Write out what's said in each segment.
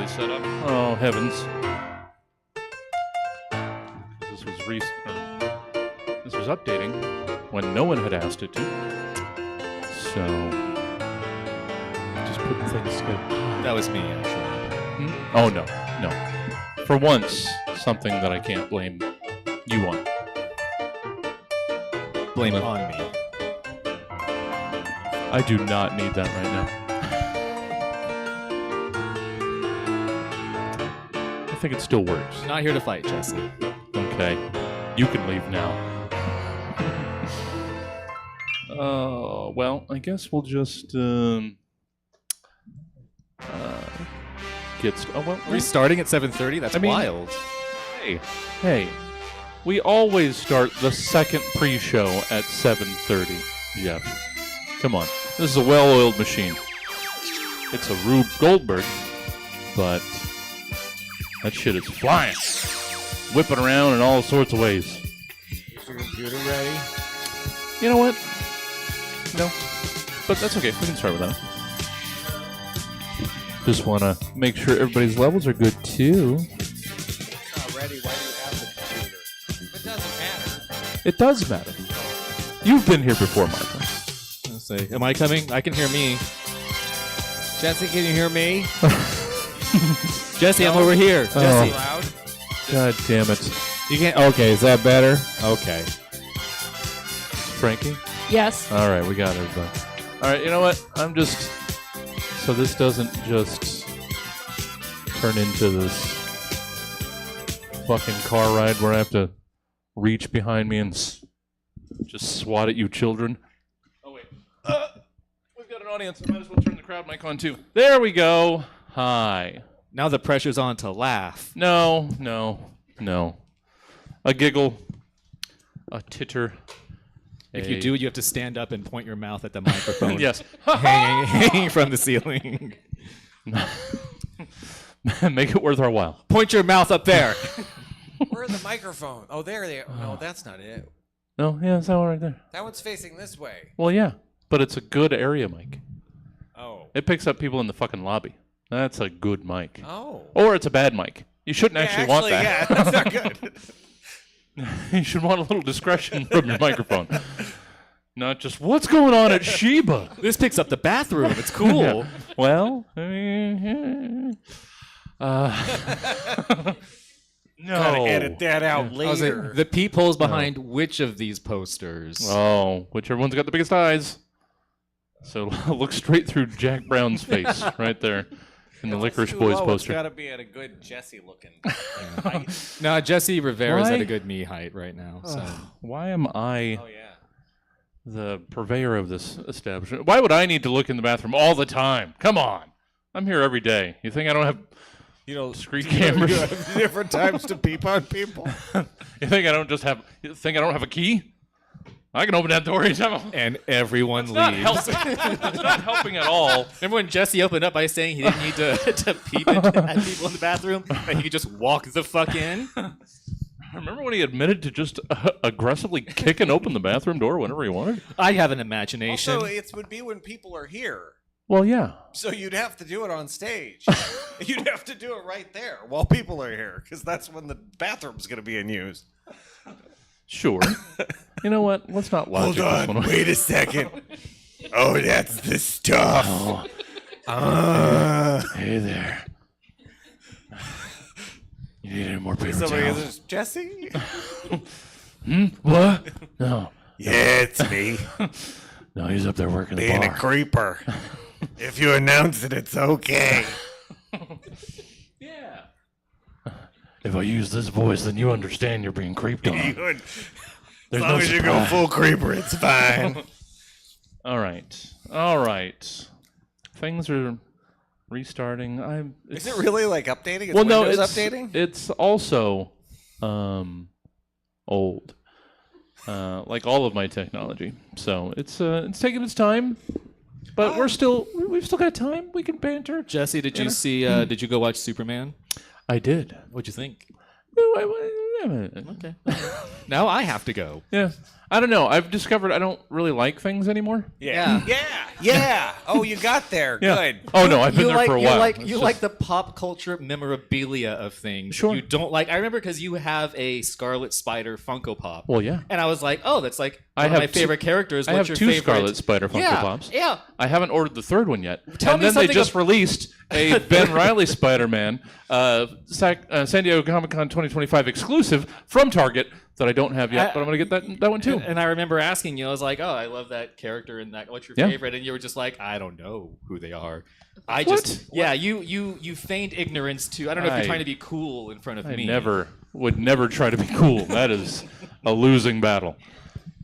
set up. Oh, heavens. This was updating when no one had asked it to. So, just putting things together. That was me, actually. Oh, no. For once, something that I can't blame you on. Blame it on me. I do not need that right now. I think it still works. Not here to fight, Jesse. Okay. You can leave now. Well, I guess we'll just restarting at 7:30? That's wild. Hey. We always start the second pre-show at 7:30, Jeff. Come on. This is a well-oiled machine. It's a Rube Goldberg, but that shit is flying. Whipping around in all sorts of ways. Is your computer ready? You know what? No. But that's okay. We can start with that. Just want to make sure everybody's levels are good, too. It's not ready. Why do you have the computer? It doesn't matter. It does matter. You've been here before, Martha. Let's say, am I coming? I can hear me. Jesse, can you hear me? Jesse, I'm over here. Jesse. Loud? God damn it. You can't. Okay, is that better? Okay. Frankie? Yes. All right, we got everybody. All right, you know what? I'm just... So this doesn't just turn into this fucking car ride where I have to reach behind me and just swat at you children. Oh, wait. We've got an audience. I might as well turn the crowd mic on, too. There we go. Hi. Now the pressure's on to laugh. No. A giggle. A titter. If you do, you have to stand up and point your mouth at the microphone. Yes. hanging from the ceiling. Make it worth our while. Point your mouth up there. Where's the microphone? Oh, there they are. No, that's not it. No, yeah, it's that one right there. That one's facing this way. Well, yeah, but it's a good area mic. Oh. It picks up people in the fucking lobby. That's a good mic. Oh. Or it's a bad mic. You shouldn't actually want that. Yeah, that's not good. You should want a little discretion from your microphone. Not just, what's going on at Sheba? This picks up the bathroom. It's cool. Yeah. Well, no. Gotta edit that out later. The peephole's behind which of these posters? Oh, whichever one's got the biggest eyes. So look straight through Jack Brown's face right there in the Licorice Boys poster. It's got to be at a good Jesse looking height. No, Jesse Rivera's at a good knee height right now. So why am I Oh, yeah. the purveyor of this establishment? Why would I need to look in the bathroom all the time? Come on. I'm here every day. You think I don't have street cameras? You have different times to peep on people. You think I don't have a key? I can open that door anytime. And everyone leaves. It's not helping at all. Remember when Jesse opened up by saying he didn't need to peep at people in the bathroom, and he could just walk the fuck in? Remember when he admitted to just aggressively kicking open the bathroom door whenever he wanted? I have an imagination. Also, it would be when people are here. Well, yeah. So you'd have to do it on stage. You'd have to do it right there while people are here, because that's when the bathroom's going to be in use. Sure. You know what? Let's not logic Hold this on. one. Wait a second. Oh, that's the stuff. Hey there. You need any more paper Somebody towels? is Jesse? What? No. Yeah, it's me. No, he's up there working Being the a bar. creeper. If you announce it, it's okay. Yeah. If I use this voice, then you understand you're being creeped on. As There's long no as you go surprise. full creeper, it's fine. All right. Things are restarting. Is it really like updating? It's well, no, Windows it's updating? It's also old, like all of my technology. So it's taking its time, but we've still got time. We can banter. Jesse, did you see? Did you go watch Superman? I did. What'd you think? Okay. Now I have to go. Yeah. I don't know. I've discovered I don't really like things anymore. Yeah. Oh, you got there. Yeah. Good. Oh no, I've been there for a while. You like the pop culture memorabilia of things. Sure. You don't like. I remember because you have a Scarlet Spider Funko Pop. Well, yeah. And I was like, oh, that's like I one of have my two- favorite characters. I What's have your two favorite? Scarlet Spider Funko Pops. Yeah. I haven't ordered the third one yet. Tell and me then they something just released a Ben Reilly Spider-Man San Diego Comic-Con 2025 exclusive from Target that I don't have yet, but I'm going to get that one too. And I remember asking you, I was like, oh, I love that character and that. What's your Yeah. favorite? And you were just like, I don't know who they are. You feigned ignorance to. I don't know if you're trying to be cool in front of me. Would never try to be cool. That is a losing battle.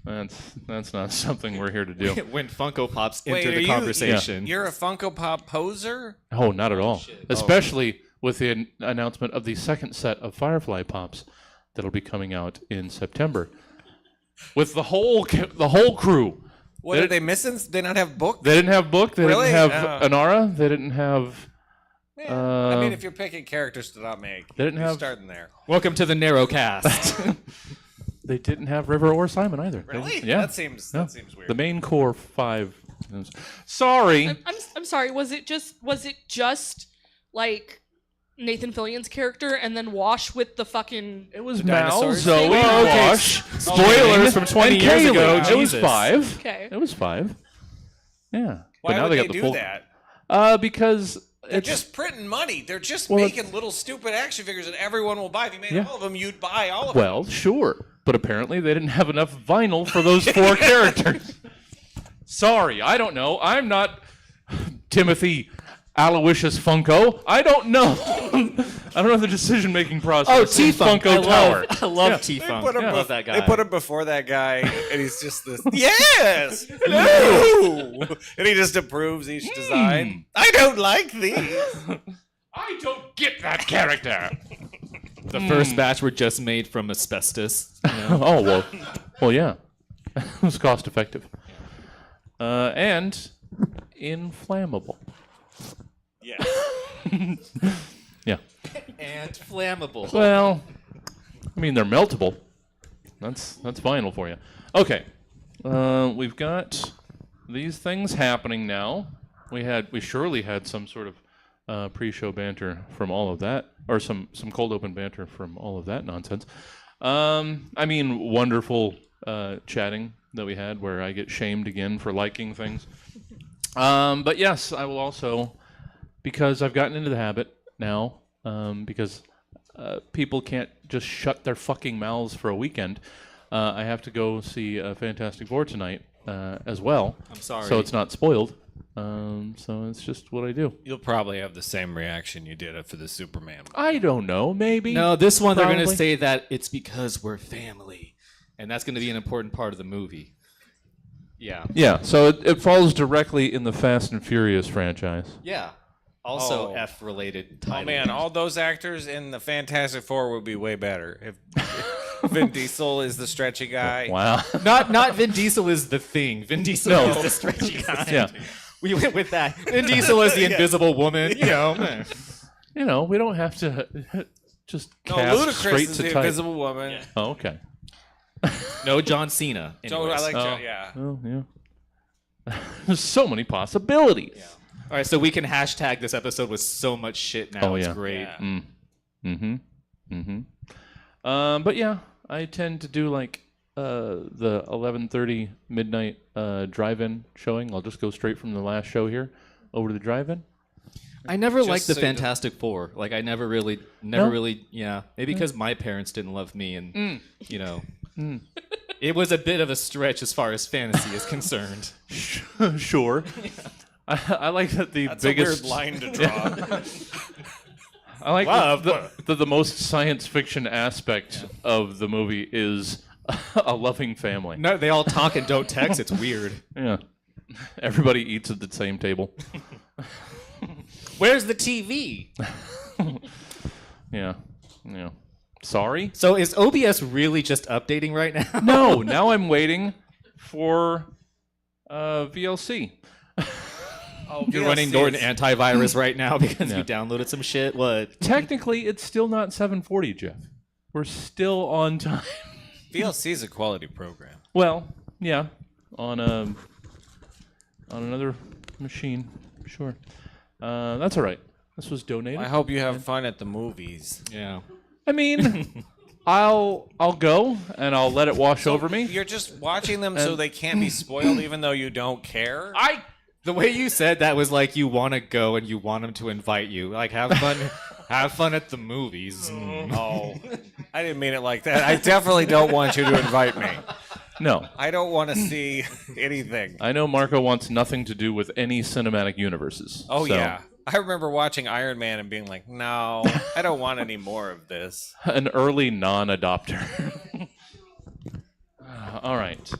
That's not something we're here to do. When Funko Pops enter Wait, the conversation. You're a Funko Pop poser? Oh, not at all. shit. Especially with the announcement of the second set of Firefly Pops that'll be coming out in September. With the whole crew. What are they missing? They not have book? They didn't have Book. They Really? didn't have Anara. They didn't have. I mean, if you're picking characters to not make, They didn't you're have- starting there. Welcome to the narrow cast. They didn't have River or Simon either. Really? Yeah. That seems weird. The main core 5. Sorry. I'm sorry. Was it just like Nathan Fillion's character and then Wash with the fucking? It was Mal, Dinosaurs? Zoe, Oh, okay. Wash, Spoilers from 20 and years Kaylee. ago. It was Jesus. 5. Okay. It was 5. Yeah. Why but now would they they got the do full. that? Because They're it's just printing money. They're just Well, making little stupid action figures that everyone will buy. If you made Yeah. all of them, you'd buy all of them. well, sure, but apparently they didn't have enough vinyl for those 4 characters. Sorry, I don't know. I'm not Timothy Aloysius Funko. I don't know. I don't know the decision-making process. Oh, in T-Funk. Funko Tower. I love Yeah. T-Funk. I love that guy. They put him before that guy, and he's just this. Yes, no, and he just approves each design. I don't like these. I don't get that character. The first batch were just made from asbestos. You know? Oh, well, yeah. It was cost effective. And inflammable. Yeah. Yeah. And flammable. Well, I mean, they're meltable. That's vinyl for you. Okay. We've got these things happening now. We surely had some sort of pre-show banter from all of that, or some cold open banter from all of that nonsense. I mean, wonderful chatting that we had where I get shamed again for liking things. But yes, I will also, because I've gotten into the habit now, because people can't just shut their fucking mouths for a weekend. I have to go see Fantastic Four tonight as well. I'm sorry. So it's not spoiled. So it's just what I do. You'll probably have the same reaction you did for the Superman one. I don't know. Maybe. No, this one they're going Probably. to say that it's because we're family, and that's going to be an important part of the movie. Yeah. Yeah. So it falls directly in the Fast and Furious franchise. Yeah. Also Oh. F-related Oh title. man, all those actors in the Fantastic Four would be way better if Vin Diesel is the stretchy guy. Wow. Not Vin Diesel is the thing. Vin Diesel No. is the stretchy guy. Yeah. We went with that. Vin Diesel is the invisible woman. You know. You know, we don't have to just No, cast Ludacris straight is to the type. Invisible Woman. Yeah. Oh, okay. No John Cena. So I anyways. like, Oh. yeah. Oh, yeah. There's so many possibilities. All right, so we can hashtag this episode with so much shit now. Oh, It's yeah. great. Yeah. But yeah, I tend to do like the 11:30 midnight drive-in showing. I'll just go straight from the last show here over to the drive-in. I never liked the so you don't- Fantastic Four. Like I never really, yeah. Maybe because my parents didn't love me, and you know, it was a bit of a stretch as far as fantasy is concerned. Sure. I like that the That's biggest. a weird line to draw. I like Wow, the most science fiction aspect of the movie is a loving family. No, they all talk and don't text. It's weird. Yeah. Everybody eats at the same table. Where's the TV? Yeah. Yeah. Sorry? So is OBS really just updating right now? No, now I'm waiting for VLC. Oh, You're running Norton antivirus right now because you downloaded some shit. What? Technically, it's still not 7:40, Jeff. We're still on time. VLC is a quality program. Well, yeah, on another machine, sure. That's all right. This was donated. I hope you have fun at the movies. Yeah. I mean, I'll go and I'll let it wash over me. You're just watching them so they can't be spoiled, even though you don't care. The way you said that was like you want to go and you want them to invite you. Like, have fun at the movies. Oh, I didn't mean it like that. I definitely don't want you to invite me. No. I don't want to see anything. I know Marco wants nothing to do with any cinematic universes. Oh, so. yeah. I remember watching Iron Man and being like, no, I don't want any more of this. An early non-adopter. All right.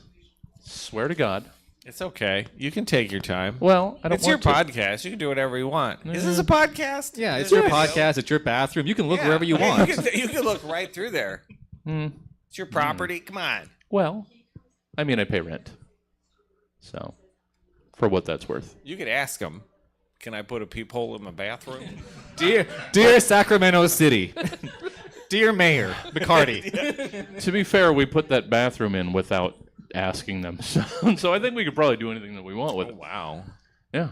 Swear to God. It's okay. You can take your time. Well, I don't It's your want to. podcast. You can do whatever you want. Is this a podcast? Yeah, it's Is your it a show? podcast. It's your bathroom. You can look Yeah. wherever you Yeah, want. You can look right through there. It's your property. Come on. Well, I mean, I pay rent. So, for what that's worth. You could ask them, can I put a peephole in my bathroom? Dear Sacramento City. Dear Mayor McCarty. To be fair, we put that bathroom in without asking them. So I think we could probably do anything that we want with it. Wow. Yeah.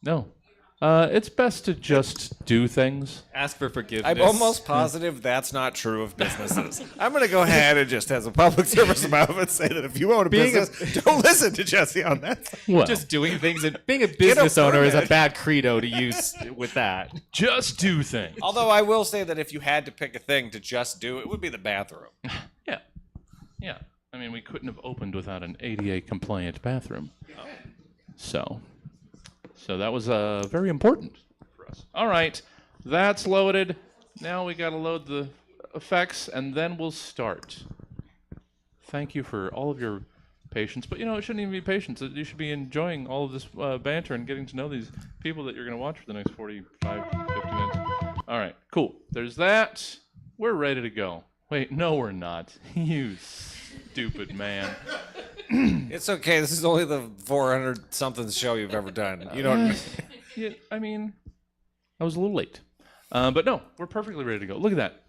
No. It's best to just do things. Ask for forgiveness. I'm almost positive that's not true of businesses. I'm going to go ahead and just, as a public service announcement, say that if you own a business, don't listen to Jesse on that. Well, just doing things and being a business owner is a permit. bad credo to use with that. just do things. Although I will say that if you had to pick a thing to just do, it would be the bathroom. Yeah. Yeah. I mean, we couldn't have opened without an ADA compliant bathroom. So that was very important for us. All right. That's loaded. Now we got to load the effects, and then we'll start. Thank you for all of your patience. But, it shouldn't even be patience. You should be enjoying all of this banter and getting to know these people that you're going to watch for the next 45, 50 minutes. All right. Cool. There's that. We're ready to go. Wait, no, we're not. You stupid man. It's okay. This is only the 400-something show you've ever done. You don't... Yeah, I mean, I was a little late. But no, we're perfectly ready to go. Look at that.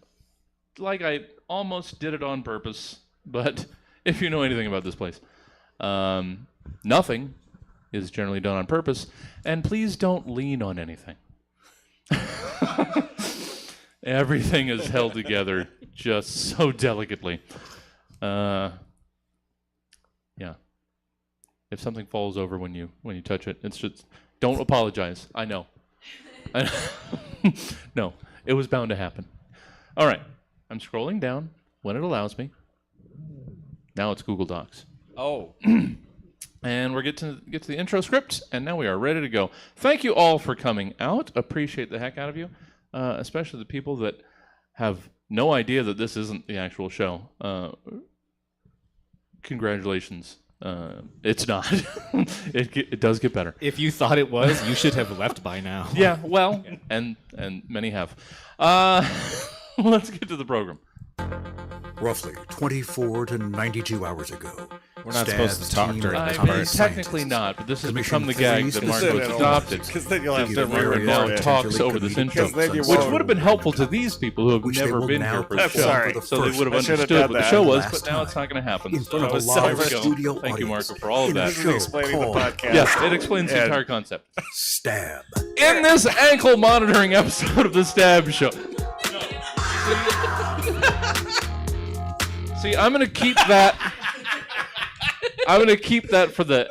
Like I almost did it on purpose, but if you know anything about this place, nothing is generally done on purpose, and please don't lean on anything. Everything is held together just so delicately. Yeah. If something falls over when you touch it, it's just don't apologize. I know. No, it was bound to happen. All right. I'm scrolling down when it allows me. Now it's Google Docs. Oh. And we're get to the intro script, and now we are ready to go. Thank you all for coming out. Appreciate the heck out of you, especially the people that have no idea that this isn't the actual show. Congratulations. It's not. It does get better. If you thought it was, you should have left by now. Yeah, well, and many have. Let's get to the program. Roughly 24 to 92 hours ago. We're not supposed to talk during I this mean, part. technically not, but this has become the Commission gag that three Marco specific has adopted. Because then you'll have to Figure Marco very now large, talks potentially over this comedic intro, Because then you jokes which won't- would have been helpful to these people who have which they never will been now here for the perform show, sorry. for the so they first would have I should have understood done what the that. show was, Last but now it's time. not going to happen. in front of So a there live we go. studio Thank you, audience Marco, for all of in a that. This is show explaining the called podcast. Yes, it explains the And- entire concept. Stab. In this ankle monitoring episode of the Stab Show. See, I'm gonna keep that. I'm gonna keep that for the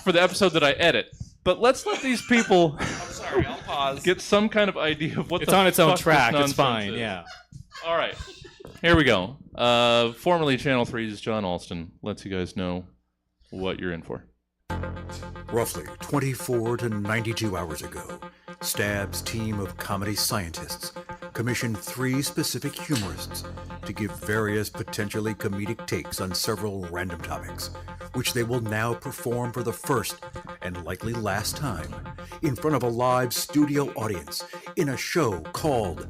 episode that I edit. But let's let these people Sorry, I'll pause. get some kind of idea of what It's the on its own fuck this track. It's nonsense fine. is. Yeah. All right, here we go. Formerly Channel 3's John Alston lets you guys know what you're in for. Roughly 24 to 92 hours ago, Stab's team of comedy scientists commissioned 3 specific humorists to give various potentially comedic takes on several random topics, which they will now perform for the first and likely last time in front of a live studio audience in a show called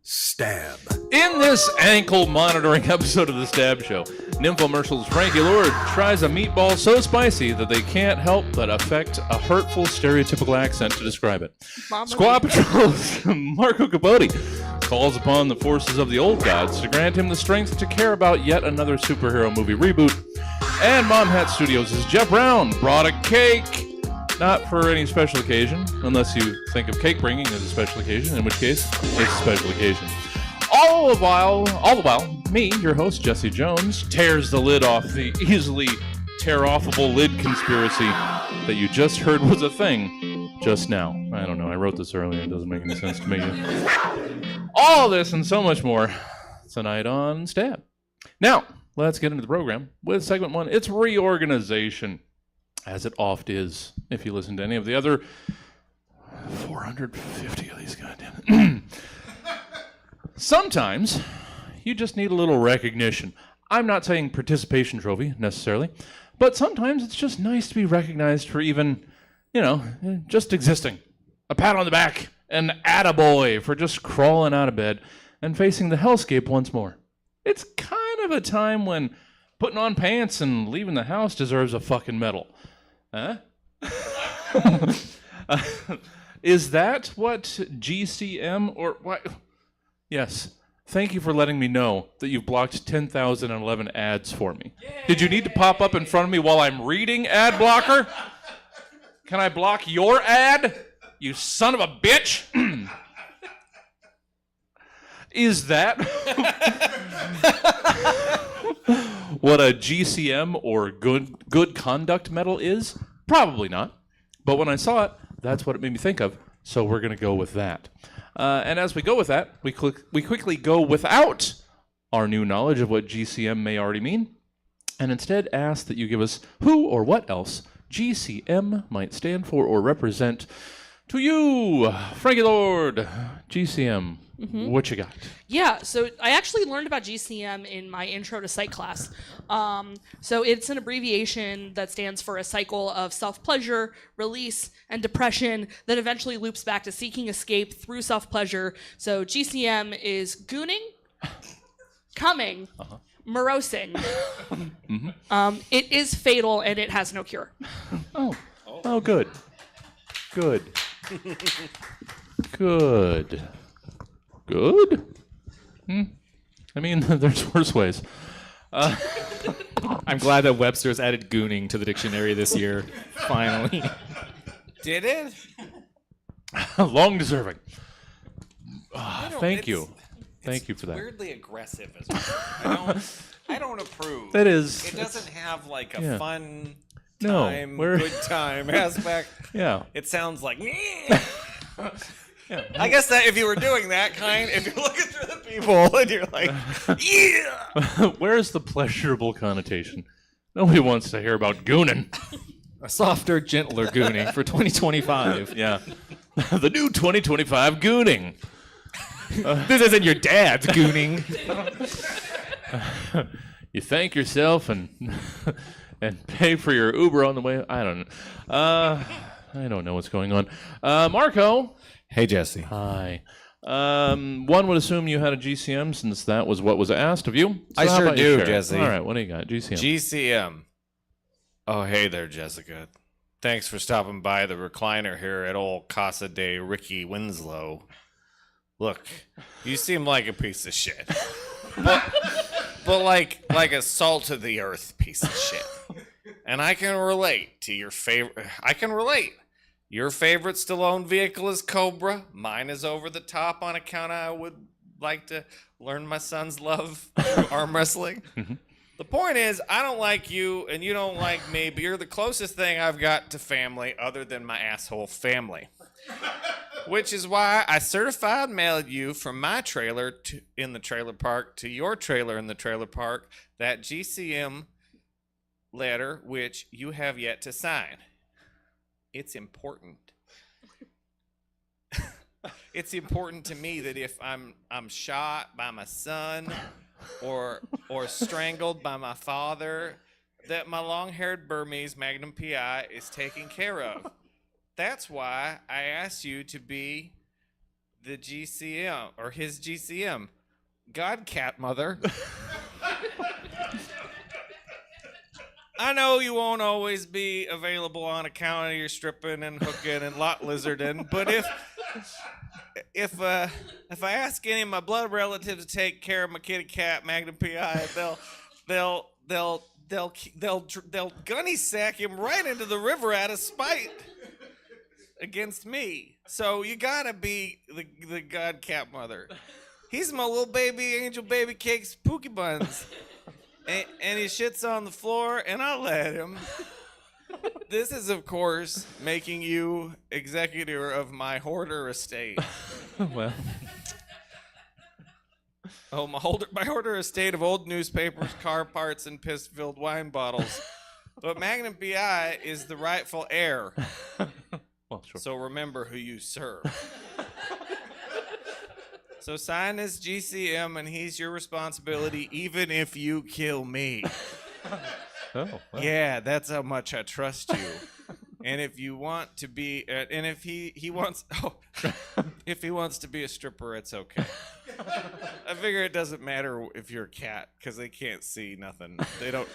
Stab. In this ankle monitoring episode of the Stab Show, Nymphomercial's Frankie Lord tries a meatball so spicy that they can't help but affect a hurtful stereotypical accent to describe it. Mama. Squaw Patrol's Marco Cabodi calls upon the forces of the old gods to grant him the strength to care about yet another superhero movie reboot. And Mom Hat Studios' Jeff Brown brought a cake. Not for any special occasion, unless you think of cake bringing as a special occasion, in which case, it's a special occasion. All the while, me, your host, Jesse Jones, tears the lid off the easily tear-offable lid conspiracy that you just heard was a thing just now. I don't know, I wrote this earlier, it doesn't make any sense to me. All this and so much more tonight on Stab. Now, let's get into the program with segment 1. It's reorganization, as it oft is, if you listen to any of the other 450 of these goddamn. Sometimes you just need a little recognition. I'm not saying participation trophy necessarily, but sometimes it's just nice to be recognized for even, just existing. A pat on the back, an attaboy for just crawling out of bed and facing the hellscape once more. It's kind of a time when putting on pants and leaving the house deserves a fucking medal. Huh? Is that what GCM or what? Yes. Thank you for letting me know that you've blocked 10,011 ads for me. Yay! Did you need to pop up in front of me while I'm reading ad blocker? Can I block your ad? You son of a bitch! Is that what a GCM or good conduct medal is? Probably not. But when I saw it, that's what it made me think of. So we're going to go with that. And as we go with that, we quickly go without our new knowledge of what GCM may already mean, and instead ask that you give us who or what else GCM might stand for or represent to you. Frankie Lord, GCM. Mm-hmm. What you got? Yeah, so I actually learned about GCM in my intro to psych class. So it's an abbreviation that stands for a cycle of self-pleasure, release, and depression that eventually loops back to seeking escape through self-pleasure. So GCM is gooning, coming, morosing. Mm-hmm. It is fatal and it has no cure. Oh, good. Good. Good. Good? I mean, there's worse ways. I'm glad that Webster's added gooning to the dictionary this year. Finally. Did it? Long deserving. Thank you. Thank you for that. Weirdly aggressive as well. I don't approve. That is. It doesn't have like a fun No, time, good time aspect. Yeah. It sounds like. Yeah. I guess that if you were doing that if you're looking through the people and you're like, yeah. Where's the pleasurable connotation? Nobody wants to hear about gooning. A softer, gentler gooning for 2025. Yeah. The new 2025 gooning. This isn't your dad's gooning. You thank yourself and pay for your Uber on the way. I don't know. I don't know what's going on. Marco. Hey, Jesse. Hi. One would assume you had a GCM since that was what was asked of you. So I how sure about you do, share it? Jesse. All right, what do you got? GCM. GCM. Oh, hey there, Jessica. Thanks for stopping by the recliner here at old Casa de Ricky Winslow. Look, you seem like a piece of shit. but like a salt of the earth piece of shit. And I can relate to your favorite. Your favorite Stallone vehicle is Cobra. Mine is Over the Top on account I would like to learn my son's love through arm wrestling. Mm-hmm. The point is, I don't like you and you don't like me, but you're the closest thing I've got to family other than my asshole family. Which is why I certified mailed you from my trailer in the trailer park to your trailer in the trailer park that GCM letter, which you have yet to sign. It's important. It's important to me that if I'm shot by my son or strangled by my father, that my long-haired Burmese Magnum PI is taken care of. That's why I asked you to be the GCM or his GCM. God, cat mother. I know you won't always be available on account of your stripping and hooking and lot lizarding, but if I ask any of my blood relatives to take care of my kitty cat, Magnum PI, they'll gunny sack him right into the river out of spite against me. So you gotta be the god cat mother. He's my little baby angel baby cakes Pookie Buns. And he shits on the floor, and I'll let him. This is, of course, making you executor of my hoarder estate. Well, Oh, my hoarder estate of old newspapers, car parts, and piss-filled wine bottles. But Magnum PI is the rightful heir. well, sure. So remember who you serve. So sign his GCM, and he's your responsibility, even if you kill me. Oh, well. Yeah, that's how much I trust you. And if you want to be, and if he wants, if he wants to be a stripper, it's okay. I figure it doesn't matter if you're a cat because they can't see nothing. They don't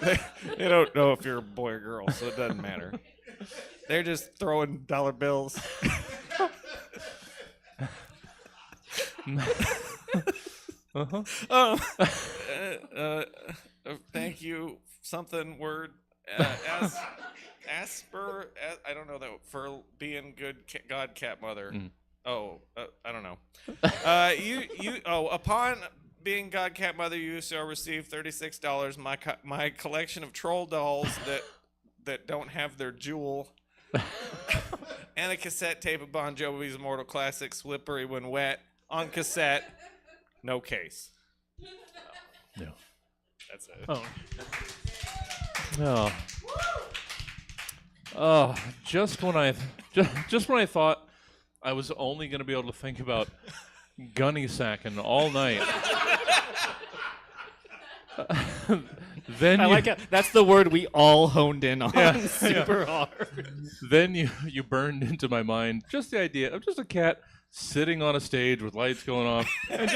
know if you're a boy or girl, so it doesn't matter. They're just throwing dollar bills. Thank you. Something word. Asper. I don't know that for being good god cat mother. Oh, I don't know. Upon being god cat mother, you shall receive $36. My collection of troll dolls that don't have their jewel. And a cassette tape of Bon Jovi's Immortal Classic, Slippery When Wet, on cassette, no case. No. That's it. Oh. No. Oh, just when I thought I was only going to be able to think about gunny sacking all night. Then I like it. That's the word we all honed in on super hard. Then you burned into my mind just the idea of just a cat sitting on a stage with lights going off and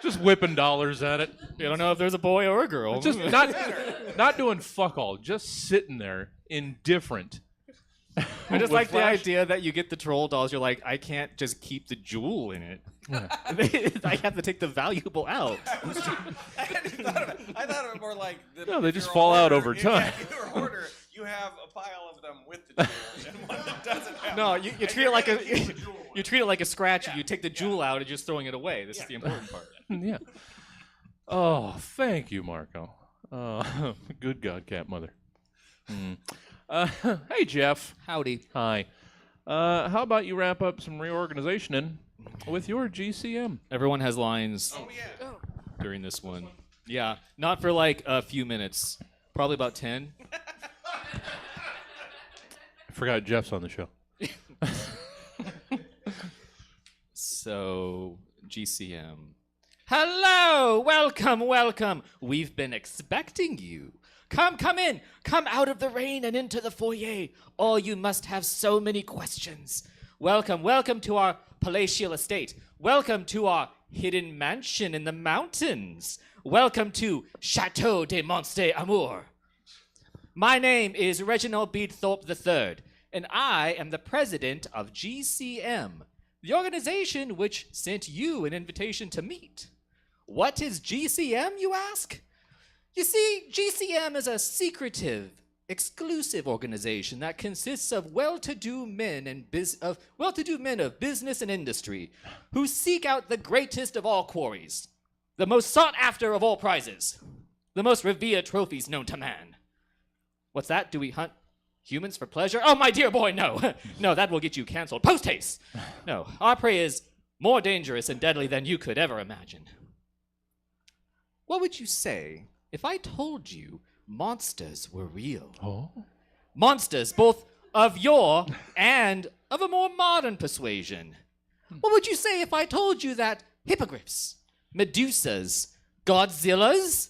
just whipping dollars at it. You don't know if there's a boy or a girl. Just not doing fuck all, just sitting there indifferent. I just With like the flash- idea that you get the troll dolls. You're like, I can't just keep the jewel in it. I have to take the valuable out. I thought of it more like No, they just fall out over time. If you're a hoarder, you have a pile of them with the jewel and one that doesn't have. No, you treat it like a you treat it like a scratch. You take the jewel out and just throwing it away. This is the important part. Yeah. Oh, thank you, Marco. Good God, cat mother. Hey, Jeff. Howdy. Hi. How about you wrap up some reorganization with your GCM? Everyone has lines during this one. Yeah, not for like a few minutes. Probably about 10. I forgot Jeff's on the show. So, GCM. Hello! Welcome! We've been expecting you. Come in! Come out of the rain and into the foyer. Oh, you must have so many questions. Welcome to our palatial estate. Welcome to our hidden mansion in the mountains. Welcome to Chateau de Monstre Amour. My name is Reginald Beadthorpe III, and I am the president of GCM, the organization which sent you an invitation to meet. What is GCM, you ask? You see, GCM is a secretive, exclusive organization that consists of well-to-do men of business and industry who seek out the greatest of all quarries, the most sought after of all prizes, the most revered trophies known to man. What's that? Do we hunt humans for pleasure? Oh, my dear boy, no. No, that will get you canceled. Post haste. No, our prey is more dangerous and deadly than you could ever imagine. What would you say if I told you monsters were real? Oh? Monsters, both of yore and of a more modern persuasion. What would you say if I told you that hippogriffs, Medusas, Godzillas,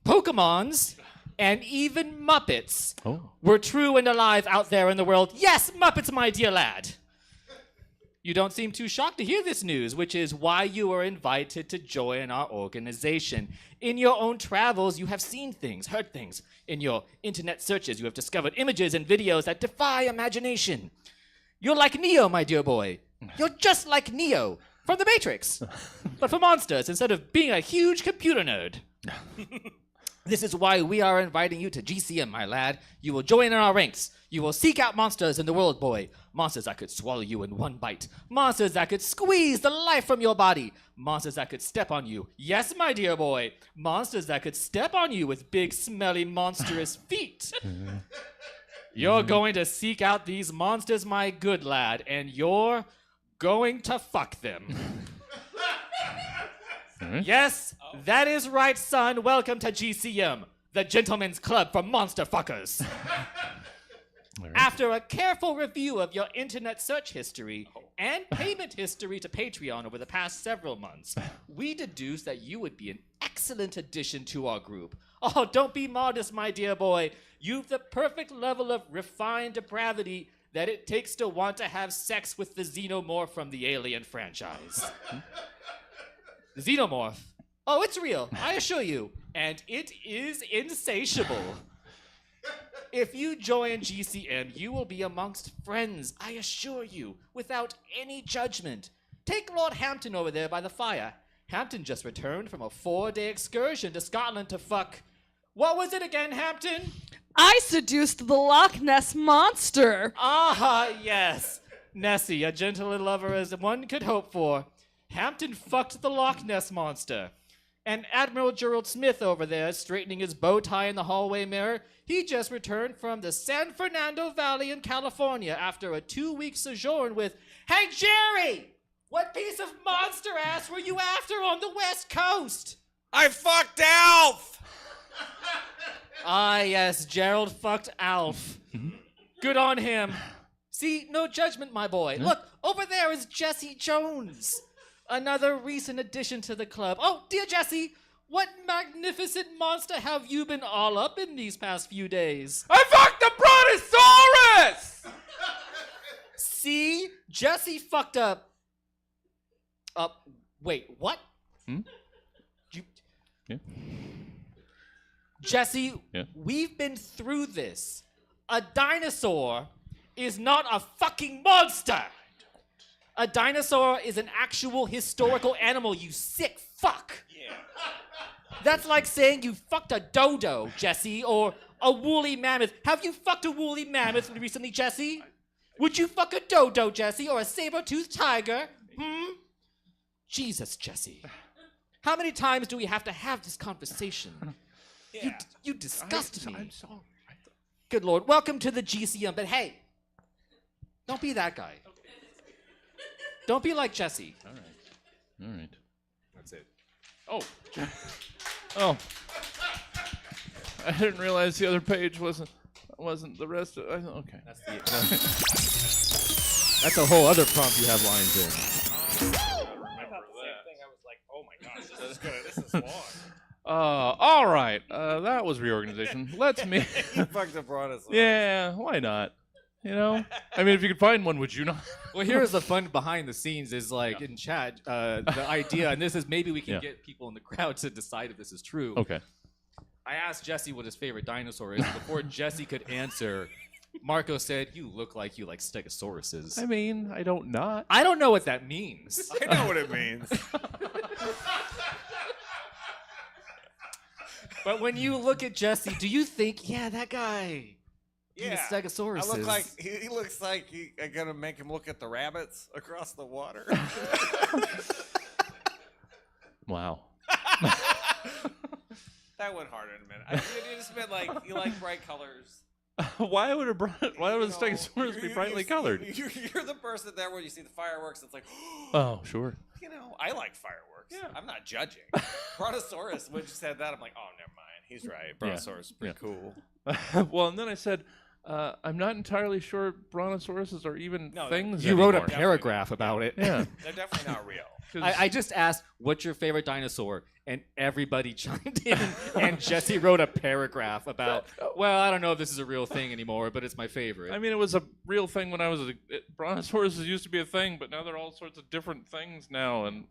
Pokemons, and even Muppets were true and alive out there in the world? Yes, Muppets, my dear lad! You don't seem too shocked to hear this news, which is why you were invited to join our organization. In your own travels, you have seen things, heard things. In your internet searches, you have discovered images and videos that defy imagination. You're like Neo, my dear boy. You're just like Neo from The Matrix, but for monsters instead of being a huge computer nerd. This is why we are inviting you to GCM, my lad. You will join in our ranks. You will seek out monsters in the world, boy. Monsters that could swallow you in one bite. Monsters that could squeeze the life from your body. Monsters that could step on you. Yes, my dear boy. Monsters that could step on you with big, smelly, monstrous feet. You're going to seek out these monsters, my good lad, and you're going to fuck them. Yes, that is right, son. Welcome to GCM, the Gentleman's Club for Monster Fuckers. After a careful review of your internet search history and payment history to Patreon over the past several months, we deduced that you would be an excellent addition to our group. Oh, don't be modest, my dear boy. You've the perfect level of refined depravity that it takes to want to have sex with the xenomorph from the Alien franchise. The xenomorph. Oh, it's real, I assure you. And it is insatiable. If you join GCM, you will be amongst friends, I assure you, without any judgment. Take Lord Hampton over there by the fire. Hampton just returned from a 4-day excursion to Scotland to fuck. What was it again, Hampton? I seduced the Loch Ness Monster. Ah, yes. Nessie, a gentle little lover as one could hope for. Hampton fucked the Loch Ness Monster. And Admiral Gerald Smith over there, straightening his bow tie in the hallway mirror, he just returned from the San Fernando Valley in California after a 2-week sojourn with, Hey, Jerry! What piece of monster ass were you after on the West Coast? I fucked Alf! Ah, yes, Gerald fucked Alf. Good on him. See, no judgment, my boy. Look, over there is Jesse Jones. Another recent addition to the club. Oh, dear Jesse, what magnificent monster have you been all up in these past few days? I fucked the Brontosaurus! See? Jesse fucked up. Wait, what? You... Yeah. Jesse, Yeah. we've been through this. A dinosaur is not a fucking monster. A dinosaur is an actual historical animal, you sick fuck. Yeah. That's like saying you fucked a dodo, Jesse, or a woolly mammoth. Have you fucked a woolly mammoth recently, Jesse? Would you fuck a dodo, Jesse, or a saber-toothed tiger? Jesus, Jesse. How many times do we have to have this conversation? Yeah. You disgust me. I'm sorry. Good Lord. Welcome to the GCM, but hey, don't be that guy. Don't be like Jesse. All right. That's it. Oh. I didn't realize the other page wasn't the rest of it. Okay. That's a whole other prompt you have lines in. This is good. This is long. All right. That was reorganization. Let's meet. You fucked the Brontosaurus. Yeah, why not? You know? I mean, if you could find one, would you not? Well, here's the fun behind the scenes is like in chat, the idea, and this is maybe we can get people in the crowd to decide if this is true. Okay. I asked Jesse what his favorite dinosaur is. Before Jesse could answer, Marco said, you look like you like stegosauruses. I mean, I don't not. I don't know what that means. I know what it means. But when you look at Jesse, do you think, yeah, that guy? Yeah. Stegosaurus. I look like he looks like I'm gonna make him look at the rabbits across the water. Wow. That went harder in a minute. You just meant like you like bright colors. Why would a Stegosaurus be brightly colored? You're the person there when you see the fireworks. It's like, Oh, sure. you know, I like fireworks. Yeah. I'm not judging. Brontosaurus, when you said that, I'm like, oh, never mind. He's right. Brontosaurus is pretty cool. Well, and then I said, I'm not entirely sure brontosauruses are even things You wrote a anymore. paragraph about it. Yeah. They're definitely not real. I just asked, what's your favorite dinosaur? And everybody chimed in, and Jesse wrote a paragraph about, well, I don't know if this is a real thing anymore, but it's my favorite. I mean, it was a real thing when I was brontosauruses used to be a thing, but now they're all sorts of different things now. And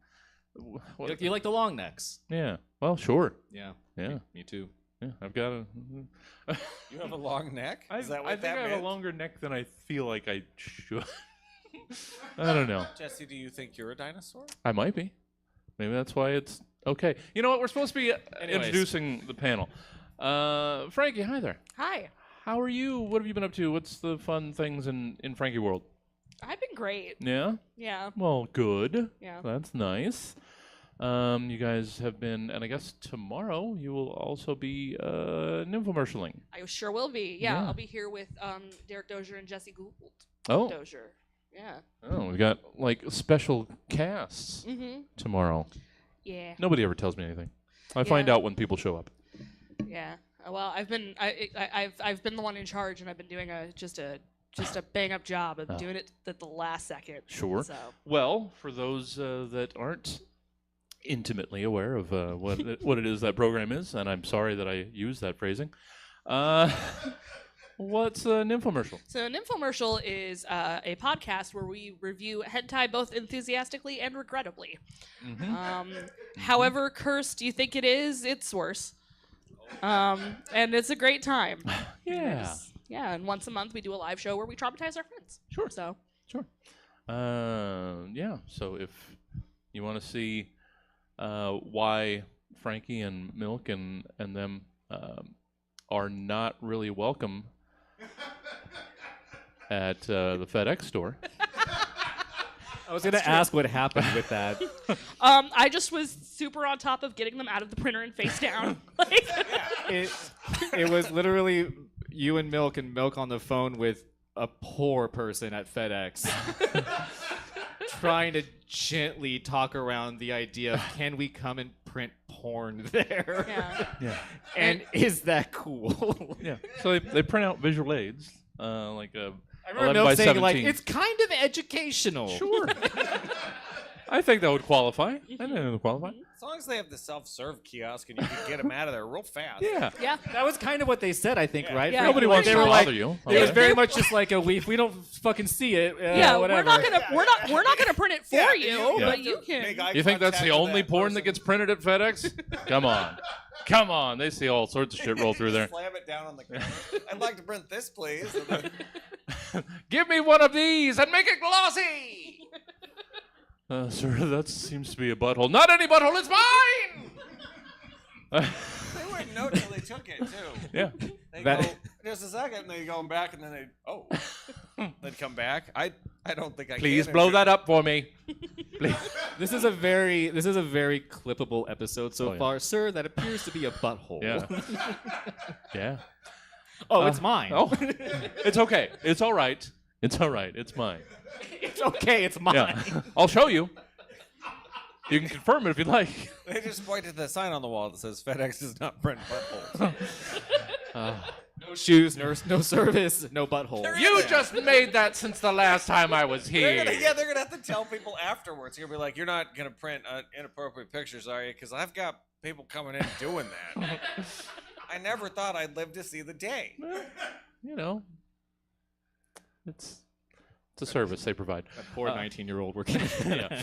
you like the long necks? Yeah. Well, sure. Yeah. Yeah. Me too. Yeah. I've got a. You have a long neck? Is that what I think that I have meant? a longer neck than I feel like I should. I don't know. Jesse, do you think you're a dinosaur? I might be. Maybe that's why it's okay. You know what? We're supposed to be Anyways. introducing the panel. Frankie, hi there. Hi. How are you? What have you been up to? What's the fun things in Frankie World? I've been great. Yeah? Yeah. Well, good. Yeah. That's nice. You guys have been, and I guess tomorrow you will also be infomercialing. I sure will be. Yeah, Yeah. I'll be here with Derek Dozier and Jesse Gould. Oh. Dozier. Yeah. Oh, we got like special casts Mm-hmm. tomorrow. Yeah. Nobody ever tells me anything. I find Yeah. out when people show up. Yeah. Well, I've been the one in charge, and I've been doing just a bang up job of doing it at the last second. Sure. So. Well, for those that aren't intimately aware of what it is that program is, and I'm sorry that I use that phrasing, what's an infomercial? So an infomercial is a podcast where we review hentai both enthusiastically and regrettably. However cursed you think it is, it's worse. And it's a great time. Yeah. Yeah, and once a month we do a live show where we traumatize our friends. Sure. So Sure. Yeah. So if you want to see why Frankie and Milk and them are not really welcome at the FedEx store. I was going to ask what happened with that. I just was super on top of getting them out of the printer and face down. Like, It was literally you and Milk on the phone with a poor person at FedEx trying to gently talk around the idea of can we come and print porn there? yeah. Yeah. And is that cool? Yeah. So they print out visual aids, like a I remember 11 by Milk saying, like, 17. it's kind of educational. Sure. I think that would qualify. I think that would qualify. As long as they have the self-serve kiosk and you can get them out of there real fast. Yeah. Yeah. That was kind of what they said, I think, right? Yeah. Nobody Like, wants they to were bother like, you. It was very much just like if we don't fucking see it, Yeah, whatever. we're not gonna print it for you, Yeah. but you can. You think that's the only porn that gets printed at FedEx? Come on. Come on. They see all sorts of shit roll through there. Slam it down on the counter. I'd like to print this, please. Give me one of these and make it glossy. Sir, that seems to be a butthole. Not any butthole, it's mine! They wouldn't know till they took it, too. Yeah. They That- go, just a second, and they go back, and then they'd come back. I don't think I Please can. blow that up for me. Please. This is a very clippable episode so Oh, yeah. far, sir. That appears to be a butthole. Yeah. Yeah. Oh, it's mine. Oh, it's okay. It's all right. It's all right. It's mine. It's okay. It's mine. Yeah. I'll show you. You can confirm it if you'd like. They just point to the sign on the wall that says FedEx does not print buttholes. No shoes, no service, no butthole. You just made that since the last time I was here. They're gonna have to tell people afterwards. You're gonna be like, you're not gonna print inappropriate pictures, are you? Because I've got people coming in doing that. I never thought I'd live to see the day. Well, you know, it's a service they provide. That poor 19-year-old working. Yeah.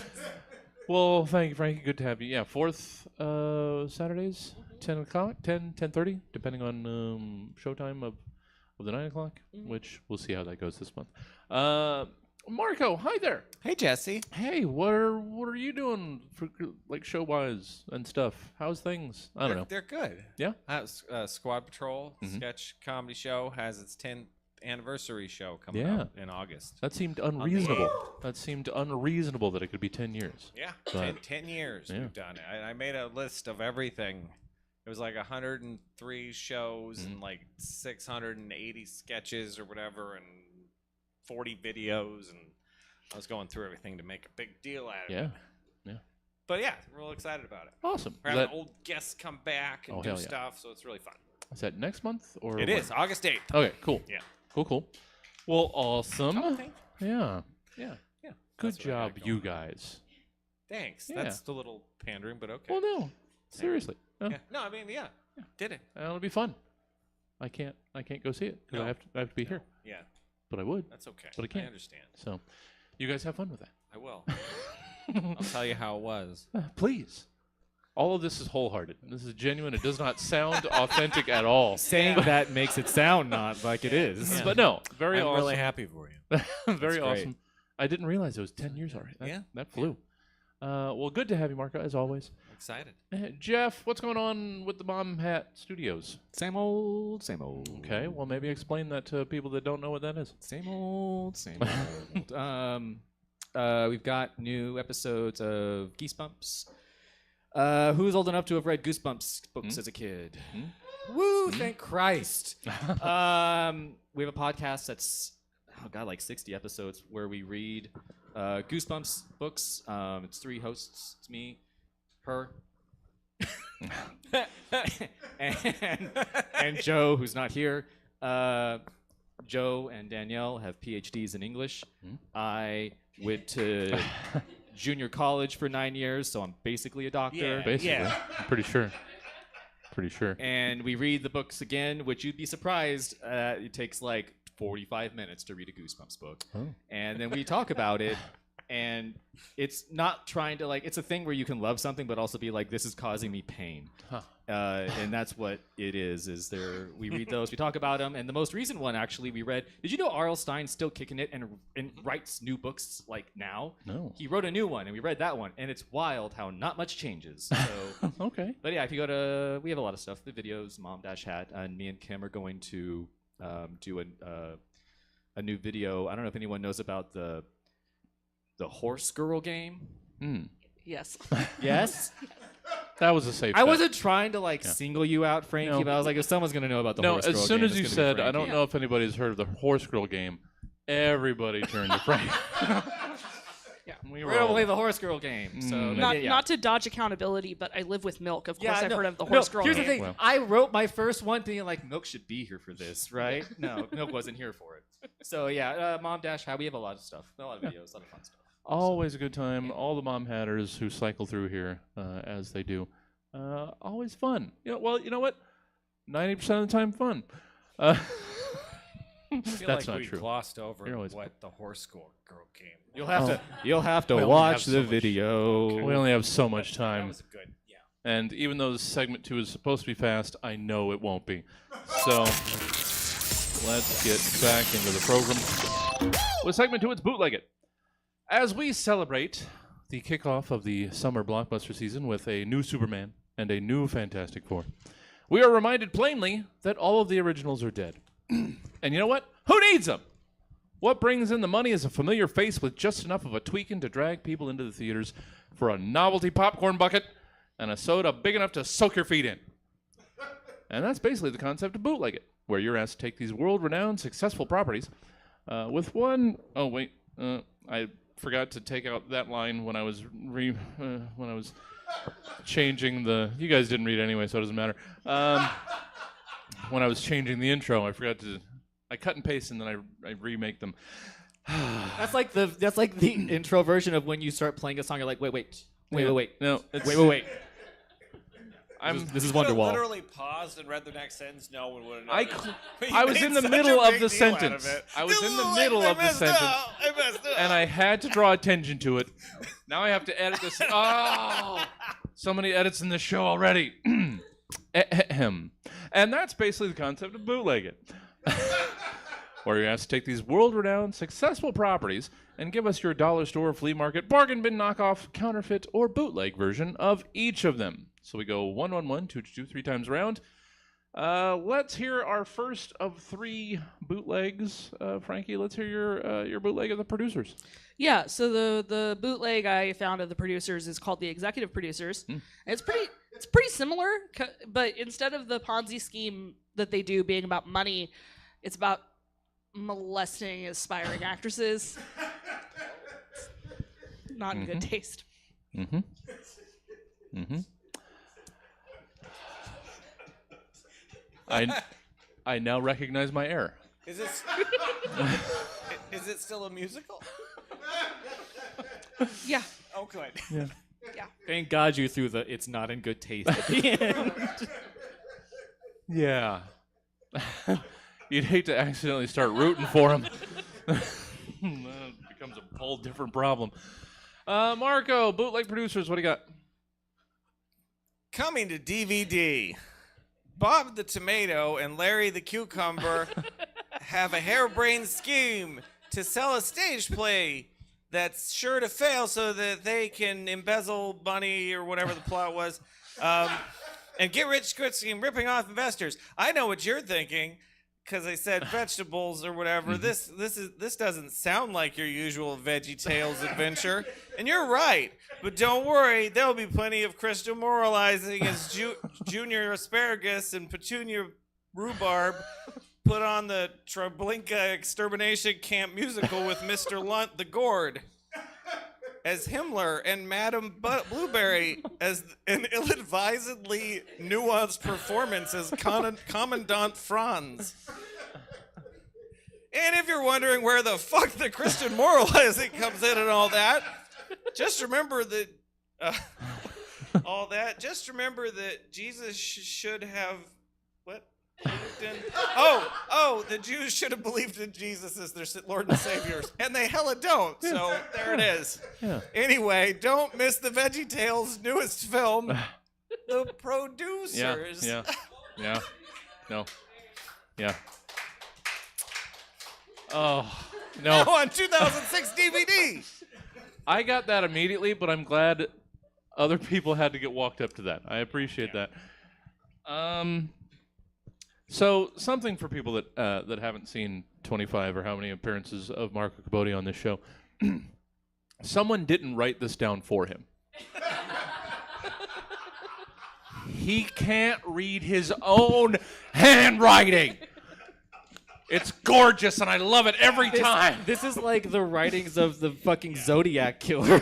Well, thank you, Frankie. Good to have you. Yeah, fourth Saturdays, 10 o'clock, 10:30, depending on showtime of the 9 o'clock, which we'll see how that goes this month. Marco, hi there. Hey, Jesse. Hey, what are you doing for like show wise and stuff? How's things? I don't know. They're good. Yeah. Squad Patrol sketch comedy show has its 10th anniversary show coming Yeah. up in August. That seemed unreasonable. That seemed unreasonable that it could be 10 years. Yeah, But- 10 years yeah. we've done it. I made a list of everything. It was like 103 shows and like 680 sketches or whatever and 40 videos, and I was going through everything to make a big deal out of it. Yeah. But yeah, we're real excited about it. Awesome. We're Is having that, old guests come back and Oh, do hell yeah. stuff, so it's really fun. is that next month or It when? is August 8th. Okay, cool. Yeah. Cool. Well, awesome. Oh, thank you. Yeah. Yeah. Good That's what I got job, you going. guys. Thanks. Yeah. That's a little pandering, but okay. Well, no. Seriously. No. Yeah. No, I mean, yeah. Did it. It'll be fun. I can't go see it because No. I have to be here. Yeah. But I would. That's okay. But I can't. understand. So, you guys have fun with that. I will. I'll tell you how it was. Please. All of this is wholehearted. This is genuine. It does not sound authentic at all. Saying that makes it sound not like it is. But no, very I'm awesome. really happy for you. Very That's great. awesome. I didn't realize it was 10 years already. That flew. Well, good to have you, Marco, as always. Excited. Jeff, what's going on with the Mom Hat Studios? Same old, same old. Okay, well, maybe explain that to people that don't know what that is. Same old, same old. We've got new episodes of Goosebumps. Who's old enough to have read Goosebumps books as a kid? Woo, thank Christ. We have a podcast that's, like 60 episodes where we read Goosebumps books. It's 3 hosts. It's me, her, and Joe, who's not here. Joe and Danielle have PhDs in English. I went to junior college for 9 years, so I'm basically a doctor. Basically. I'm pretty sure. And we read the books again, which you'd be surprised. It takes like 45 minutes to read a Goosebumps book. Oh. And then we talk about it. And it's not trying to it's a thing where you can love something, but also be like, this is causing me pain. Huh. And that's what it is we read those, we talk about them. And the most recent one, actually, we read, did you know R.L. Stein's still kicking it and writes new books now? No. He wrote a new one and we read that one. And it's wild how not much changes. So, okay. But yeah, if you go to, we have a lot of stuff, the videos, Mom-Hat, and me and Kim are going to do a new video. I don't know if anyone knows about the horse girl game. Yes. Yes? That was a safe I bet. wasn't trying to single you out, Frankie, but I was like, if someone's going to know about the horse girl game. As soon as you it's said, gonna be I don't know if anybody's heard of the horse girl game, everybody turned to Frank. We're going to play the horse girl game. So not to dodge accountability, but I live with Milk. Of course, I've heard of the horse girl Here's game. the thing. Well. I wrote my first one thinking Milk should be here for this, right? No, Milk wasn't here for it. So Mom-How, we have a lot of stuff. A lot of videos, a lot of fun stuff. Always a good time. All the Mom Hatters who cycle through here, as they do. Always fun. You know what? 90% of the time fun. I feel That's like not we true. glossed over always what the horse girl game. You'll have to We only watch have so the much- video. We only have so much That time. was good. Yeah. And even though segment 2 is supposed to be fast, I know it won't be. So let's get back into the program. With segment 2, it's Bootleg It. As we celebrate the kickoff of the summer blockbuster season with a new Superman and a new Fantastic Four, we are reminded plainly that all of the originals are dead. And you know what? Who needs them? What brings in the money is a familiar face with just enough of a tweaking to drag people into the theaters for a novelty popcorn bucket and a soda big enough to soak your feet in. And that's basically the concept of Bootleg It, where you're asked to take these world-renowned, successful properties with one... Oh, wait. I forgot to take out that line when I was changing the... You guys didn't read anyway, so it doesn't matter. When I was changing the intro, I forgot to... I cut and paste and then I remake them. That's like the intro version of when you start playing a song. You're like, wait. No, Wait. This is Wonderwall. Literally paused and read the next sentence. No one would have known. I was in the middle of the sentence. I was in the middle of the sentence, and I had to draw attention to it. Now I have to edit this. Oh, so many edits in this show already. And that's basically the concept of Bootleg It. Where you're asked to take these world-renowned, successful properties and give us your dollar store, flea market, bargain bin knockoff, counterfeit, or bootleg version of each of them. So we go 1, 1, 1, 2, 2, 3 times around. Let's hear our first of 3 bootlegs. Frankie, let's hear your bootleg of the producers. Yeah, so the bootleg I found of the producers is called the Executive Producers. It's pretty similar, but instead of the Ponzi scheme that they do being about money, it's about molesting aspiring actresses. Not in good taste. I now recognize my error. Is it still a musical? Yeah. Oh, good. Yeah. Yeah. Thank God you threw the "it's not in good taste" at the end. Yeah. You'd hate to accidentally start rooting for him. It becomes a whole different problem. Marco, bootleg producers, what do you got? Coming to DVD, Bob the Tomato and Larry the Cucumber have a harebrained scheme to sell a stage play that's sure to fail so that they can embezzle money or whatever the plot was, and get rich quick scheme ripping off investors. I know what you're thinking, because I said vegetables or whatever. This doesn't sound like your usual Veggie Tales adventure, and you're right. But don't worry, there'll be plenty of crystal moralizing as Junior Asparagus and Petunia Rhubarb put on the Treblinka Extermination Camp musical with Mr. Lunt the Gourd as Himmler and Madame Blueberry as an ill-advisedly nuanced performance as Commandant Franz. And if you're wondering where the fuck the Christian moralizing comes in and all that, just remember that Just remember that Jesus should have what? The Jews should have believed in Jesus as their Lord and Savior, and they hella don't. So there it is. Yeah. Anyway, don't miss the Veggie Tales' newest film, The Producers. Yeah. No. Yeah. Oh, no. Now on 2006 DVD. I got that immediately, but I'm glad other people had to get walked up to that. I appreciate that. So something for people that haven't seen 25 or how many appearances of Marco Cabodi on this show. Someone didn't write this down for him. He can't read his own handwriting. It's gorgeous, and I love it every time. This is like the writings of the fucking Zodiac Killer.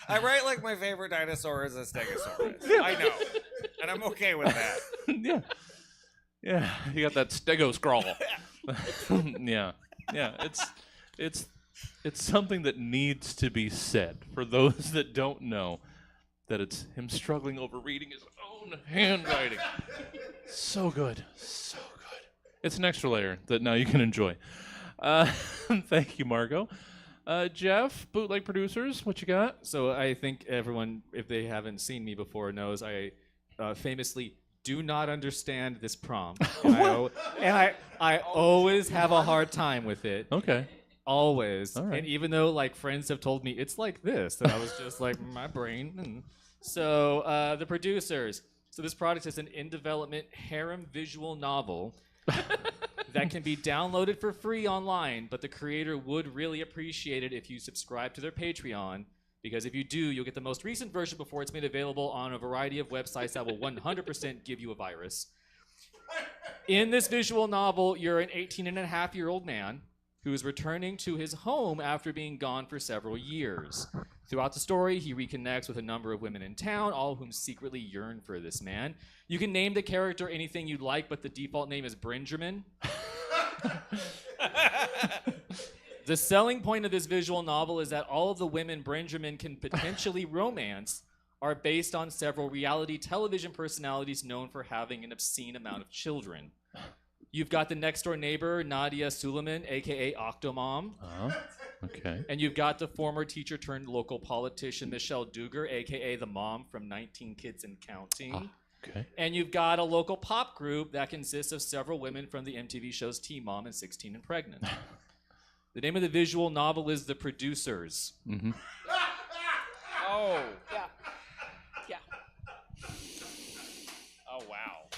I write like my favorite dinosaur is a stegosaurus. I know, and I'm okay with that. Yeah. You got that stego scrawl. Yeah. It's something that needs to be said for those that don't know that it's him struggling over reading his own handwriting. So good. It's an extra layer that now you can enjoy. Thank you, Margot. Jeff, Bootleg Producers, what you got? So I think everyone, if they haven't seen me before, knows I famously do not understand this prompt. And I always have a hard time with it. Okay. Always. All right. And even though like friends have told me it's like this, and I was just like, my brain. So The Producers. So this product is an in-development harem visual novel that can be downloaded for free online, but the creator would really appreciate it if you subscribe to their Patreon, because if you do, you'll get the most recent version before it's made available on a variety of websites that will 100% give you a virus. In this visual novel, you're an 18-and-a-half-year-old man who is returning to his home after being gone for several years. Throughout the story, he reconnects with a number of women in town, all of whom secretly yearn for this man. You can name the character anything you'd like, but the default name is Bringerman. The selling point of this visual novel is that all of the women Bringerman can potentially romance are based on several reality television personalities known for having an obscene amount of children. You've got the next-door neighbor, Nadia Suleiman, a.k.a. Octomom. Okay. And you've got the former teacher-turned-local politician, Michelle Dugar, a.k.a. the mom from 19 Kids and Counting. Okay. And you've got a local pop group that consists of several women from the MTV shows Teen Mom and 16 and Pregnant. The name of the visual novel is The Producers. Mm-hmm. Oh. Yeah. Oh, wow.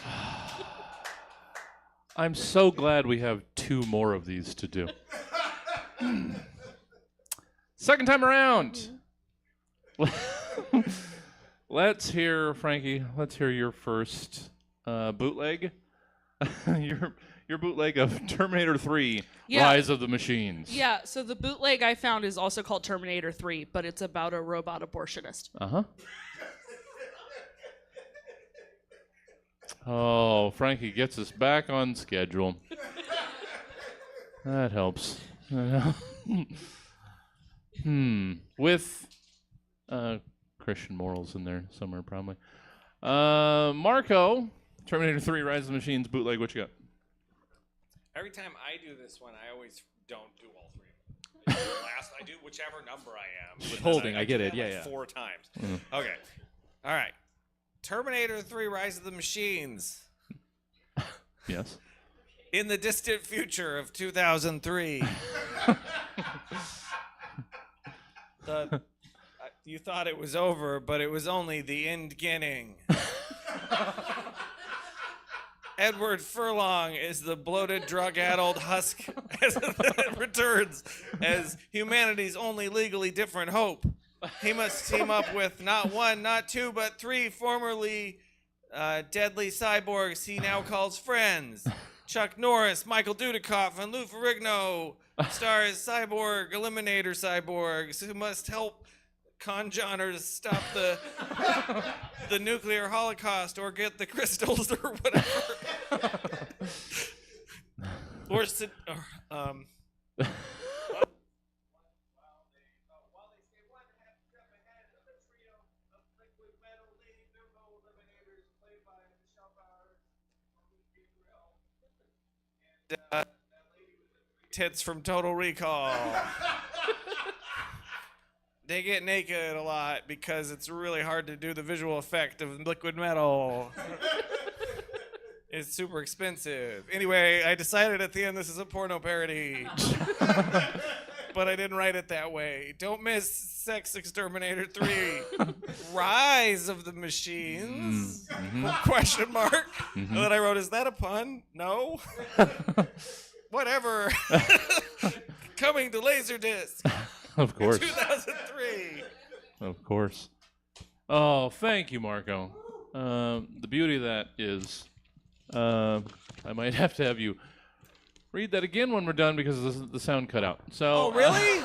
I'm so glad we have 2 more of these to do. Second time around. Let's hear, Frankie, your first bootleg. Your bootleg of Terminator 3, Yeah. Rise of the Machines. Yeah, so the bootleg I found is also called Terminator 3, but it's about a robot abortionist. Uh-huh. Oh, Frankie gets us back on schedule. That helps. With Christian morals in there somewhere, probably. Marco, Terminator 3, Rise of the Machines, bootleg, what you got? Every time I do this one, I always don't do all 3 of them. I do whichever number I am. Withholding, I get do it. that Yeah, like yeah. 4 times. Okay. All right. Terminator 3, Rise of the Machines. Yes. In the distant future of 2003. You thought it was over, but it was only the beginning. Edward Furlong is the bloated, drug-addled husk that returns as humanity's only legally different hope. He must team up with not one, not two, but three formerly deadly cyborgs he now calls friends. Chuck Norris, Michael Dudikoff, and Lou Ferrigno stars cyborg eliminator cyborgs who must help conjoners stop the nuclear holocaust or get the crystals or whatever. Tits from Total Recall. They get naked a lot because it's really hard to do the visual effect of liquid metal. It's super expensive. Anyway, I decided at the end this is a porno parody. But I didn't write it that way. Don't miss Sex Exterminator 3. Rise of the Machines? Question mark. And then I wrote, is that a pun? No. Whatever. Coming to Laserdisc. Of course. 2003. Of course. Oh, thank you, Marco. The beauty of that is, I might have to have you read that again when we're done because the sound cut out. So. Oh, really?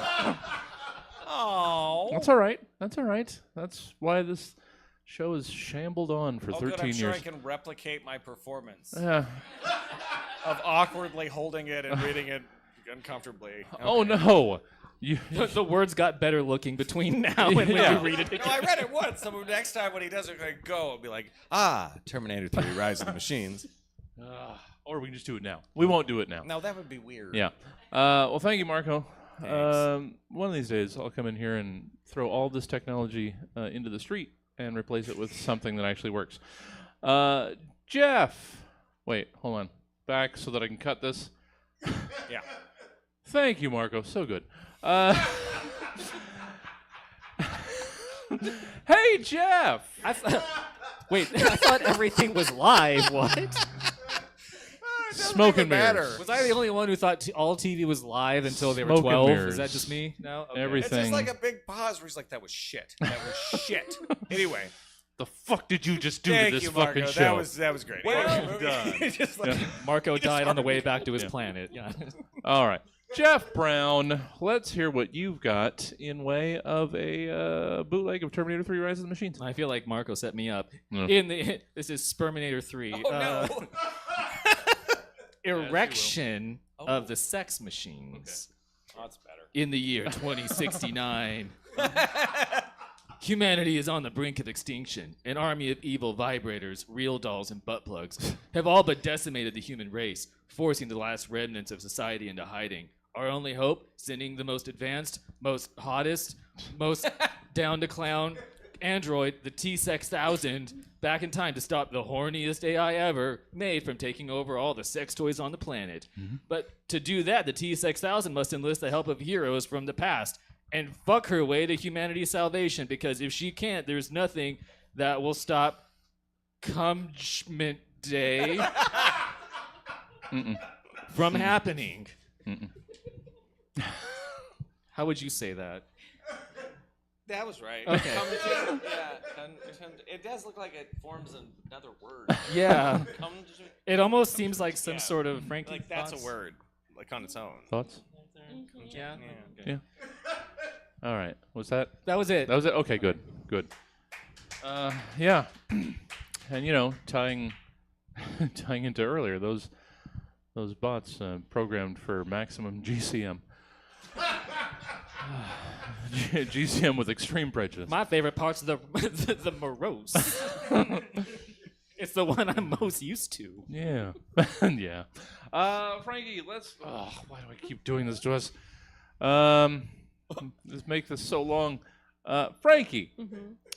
Oh. That's all right. That's all right. That's why this show is shambled on for 13 good. I'm years. sure I can replicate my performance Yeah. of awkwardly holding it and reading it uncomfortably. Okay. Oh no. The words got better looking between now and when Yeah. you read it again. No, I read it once. So next time when he does it, I go, I'll be like, Terminator 3, Rise of the Machines. Or we can just do it now. We won't do it now. No, that would be weird. Yeah. Well, thank you, Marco. Thanks. One of these days, I'll come in here and throw all this technology into the street and replace it with something that actually works. Jeff. Wait, hold on. Back so that I can cut this. Yeah. Thank you, Marco. So good. Hey, Jeff. Wait, I thought everything was live. What? Smoke and mirrors. Was I the only one who thought all TV was live until they were Smoke and 12? mirrors. Is that just me? No? Okay. Everything. It's just like a big pause where he's like, that was shit. That was shit. Anyway. The fuck did you just do Thank to this you, fucking Marco. show? That was great. Well done. Just like, Marco died on the way back to his planet. Yeah. All right. Jeff Brown, let's hear what you've got in way of a bootleg of Terminator 3 Rise of the Machines. I feel like Marco set me up. Mm. This is Sperminator 3. oh, no. Erection of the sex machines. Oh, that's better. In the year 2069. Humanity is on the brink of extinction. An army of evil vibrators, real dolls, and butt plugs have all but decimated the human race, forcing the last remnants of society into hiding. Our only hope, sending the most advanced, most hottest, most down-to-clown android, the T-6000, back in time to stop the horniest AI ever made from taking over all the sex toys on the planet. But to do that, the T-6000 must enlist the help of heroes from the past and fuck her way to humanity's salvation, because if she can't, there's nothing that will stop Cumjment Day from happening. How would you say that? That was right. Okay. It does look like it forms another word. Yeah. Cumj- It almost seems like some sort of Frankie. Like that's thoughts. a word, like on its own. Thoughts? Yeah. Yeah. All right. Was that? That was it. That was it? Okay, good. Good. Yeah. And, you know, tying into earlier, those bots programmed for maximum GCM. GCM with extreme prejudice. My favorite part's the morose. It's the one I'm most used to. Yeah. Yeah. Frankie, let's... Oh, why do I keep doing this to us? Let's make this so long. Frankie,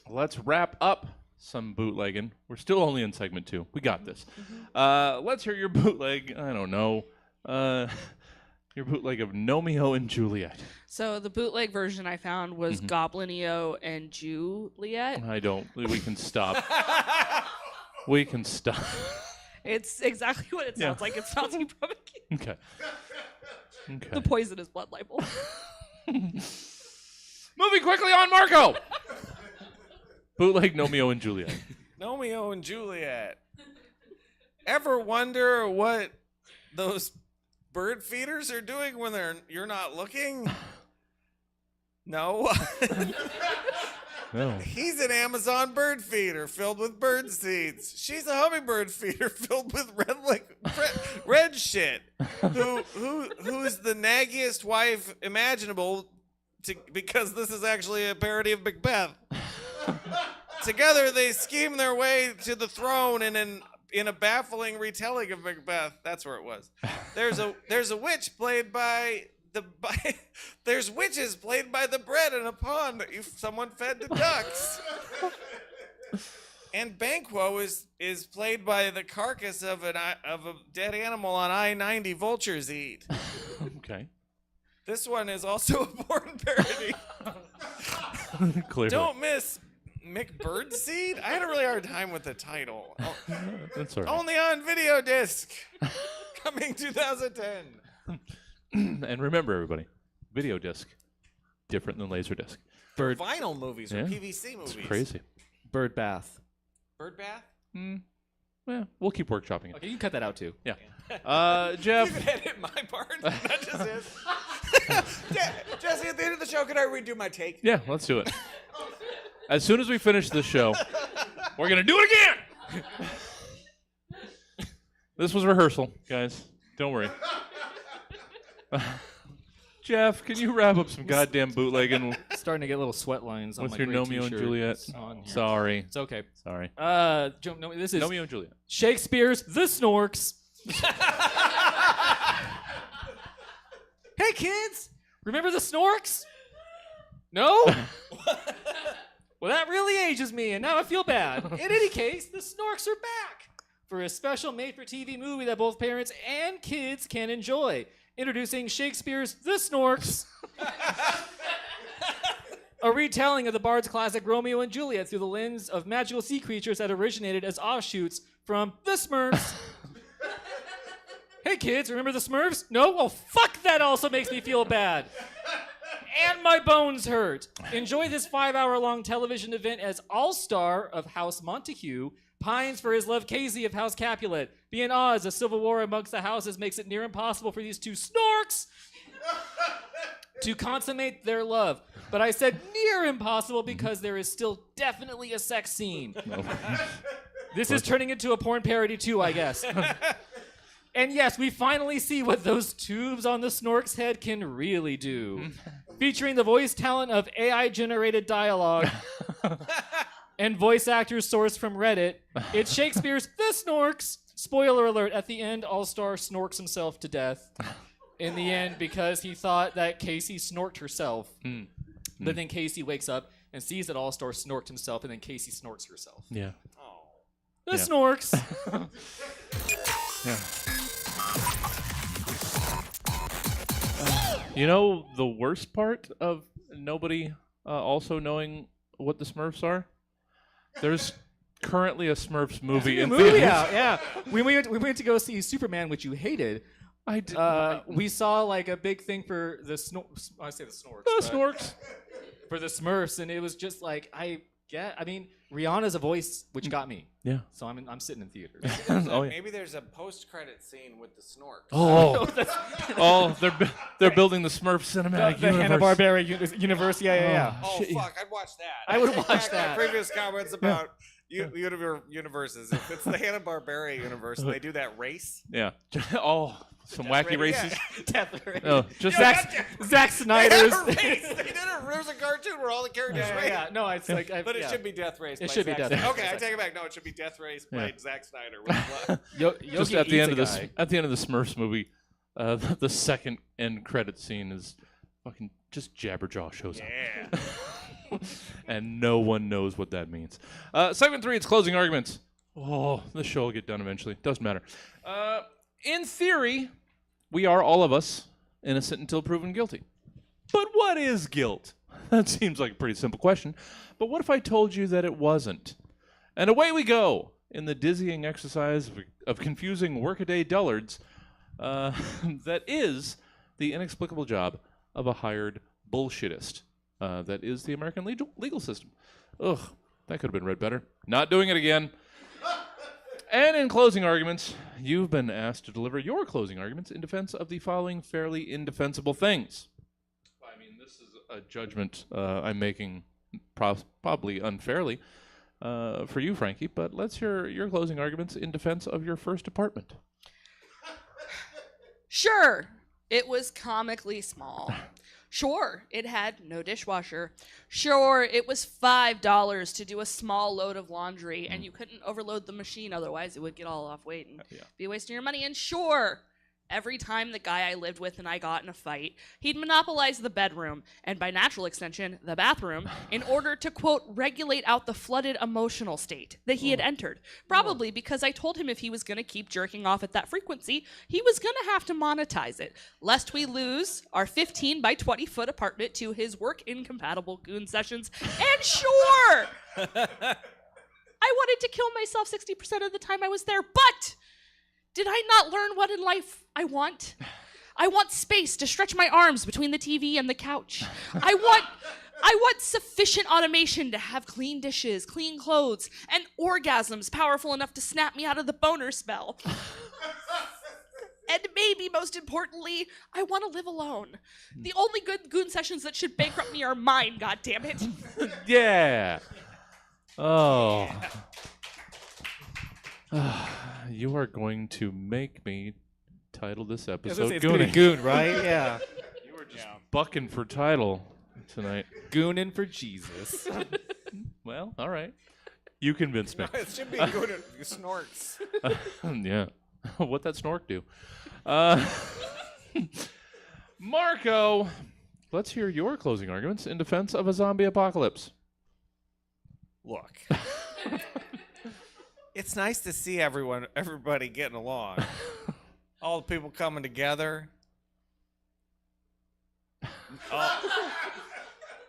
let's wrap up some bootlegging. We're still only in segment 2. We got this. Let's hear your bootleg. I don't know. Your bootleg of Gnomeo and Juliet. So the bootleg version I found was Goblineo and Juliet. I don't. We can stop. We can stop. It's exactly what it sounds like. It sounds like Okay. Okay. the poisonous blood libel. Moving quickly on, Marco. Bootleg Gnomeo and Juliet. Gnomeo and Juliet. Ever wonder what those bird feeders are doing when you're not looking? No. No. He's an Amazon bird feeder filled with bird seeds. She's a hummingbird feeder filled with red shit. Who's the naggiest wife imaginable? Because this is actually a parody of Macbeth. Together they scheme their way to the throne in a baffling retelling of Macbeth. That's where it was. There's a witch played by there's witches played by the bread in a pond that someone fed to ducks. And Banquo is played by the carcass of a dead animal on I-90 vultures eat. Okay. This one is also a porn parody. Clearly. Don't miss McBirdseed? I had a really hard time with the title. That's all right. Only on video disc. Coming 2010. And remember, everybody, video disc, different than laser disc. Vinyl movies or Yeah. PVC movies. It's crazy. Bird bath. Bird bath? Yeah, we'll keep workshopping it. Okay, you can cut that out too. Yeah. You Jeff. can edit my part, not just his. Jesse, at the end of the show, can I redo my take? Yeah, let's do it. As soon as we finish this show, we're going to do it again. This was rehearsal, guys. Don't worry. Jeff, can you wrap up some goddamn bootlegging Starting to get little sweat lines on with my your gray Gnomeo and t-shirt Juliet? on here. Sorry. It's okay. Sorry. No, this is Gnomeo and Juliet. Shakespeare's The Snorks. Hey kids, remember the Snorks? No? Well, that really ages me, and now I feel bad. In any case, the Snorks are back for a special made-for-TV movie that both parents and kids can enjoy. Introducing Shakespeare's The Snorks. A retelling of the Bard's classic Romeo and Juliet through the lens of magical sea creatures that originated as offshoots from the Smurfs. Hey kids, remember the Smurfs? No? Well, fuck, that also makes me feel bad. And my bones hurt. Enjoy this 5-hour-long television event as All-Star of House Montague pines for his love Casey of House Capulet. Being odds, a civil war amongst the houses makes it near impossible for these two Snorks to consummate their love. But I said near impossible because there is still definitely a sex scene. This is turning into a porn parody too, I guess. And yes, we finally see what those tubes on the Snork's head can really do. Featuring the voice talent of AI-generated dialogue and voice actors sourced from Reddit, it's Shakespeare's The Snorks. Spoiler alert, at the end, All-Star snorks himself to death. In the end, because he thought that Casey snorked herself. But then Casey wakes up and sees that All-Star snorked himself, and then Casey snorks herself. Yeah. The Snorks. Yeah. You know the worst part of nobody also knowing what the Smurfs are? There's currently a Smurfs movie in Movie theaters. out, yeah. We went to go see Superman, which you hated. I did. We saw like a big thing for the I say the Snorks. The but Snorks. for the Smurfs, and it was just like I mean, Rihanna's a voice, which got me. Yeah. So I'm sitting in theaters. Oh yeah. Maybe there's a post-credit scene with the Snorks. Oh, they're building the Smurf cinematic the universe. Hanna-Barbera universe. Yeah. Oh, fuck, I'd watch that. I would watch Back that. to previous comments about universes. If it's the Hanna-Barbera universe, they do that race. Yeah. Oh, some wacky races. Death Race. Oh, just Zack Snyder's. They did a race. There's a cartoon where all the characters race. Yeah. No, it's like. But it should be Death Race. It by should be Zack Death Snyder. Race. Okay, I take it back. No, it should be Death Race by Zack Snyder. Just at the end of the Smurfs movie, the second end credit scene is fucking just Jabberjaw shows up. Yeah. And no one knows what that means. Segment 3, it's closing arguments. Oh, the show will get done eventually. Doesn't matter. In theory, we are all of us innocent until proven guilty. But what is guilt? That seems like a pretty simple question. But what if I told you that it wasn't? And away we go in the dizzying exercise of confusing workaday dullards that is the inexplicable job of a hired bullshittist. That is the American legal system. Ugh, that could have been read better. Not doing it again. And in closing arguments, you've been asked to deliver your closing arguments in defense of the following fairly indefensible things. I mean, this is a judgment I'm making probably unfairly for you, Frankie, but let's hear your closing arguments in defense of your first apartment. Sure, it was comically small. Sure, it had no dishwasher. Sure, it was $5 to do a small load of laundry, and you couldn't overload the machine, otherwise it would get all off weight and be wasting your money. And sure, every time the guy I lived with and I got in a fight, he'd monopolize the bedroom, and by natural extension, the bathroom, in order to, quote, regulate out the flooded emotional state that he had entered. Probably because I told him if he was going to keep jerking off at that frequency, he was going to have to monetize it, lest we lose our 15 by 20 foot apartment to his work-incompatible goon sessions. And sure, I wanted to kill myself 60% of the time I was there, but did I not learn what in life I want? I want space to stretch my arms between the TV and the couch. I want sufficient automation to have clean dishes, clean clothes, and orgasms powerful enough to snap me out of the boner spell. And maybe most importantly, I want to live alone. The only good goon sessions that should bankrupt me are mine, goddammit. Yeah. Oh. You are going to make me title this episode It's gonna be goon, right? Yeah. You were just bucking for title tonight. Goonin' for Jesus. Well, all right. You convinced me. It should be goonin' snorts. Yeah. What'd that snork do? Marco, let's hear your closing arguments in defense of a zombie apocalypse. Look. It's nice to see everybody getting along. All the people coming together.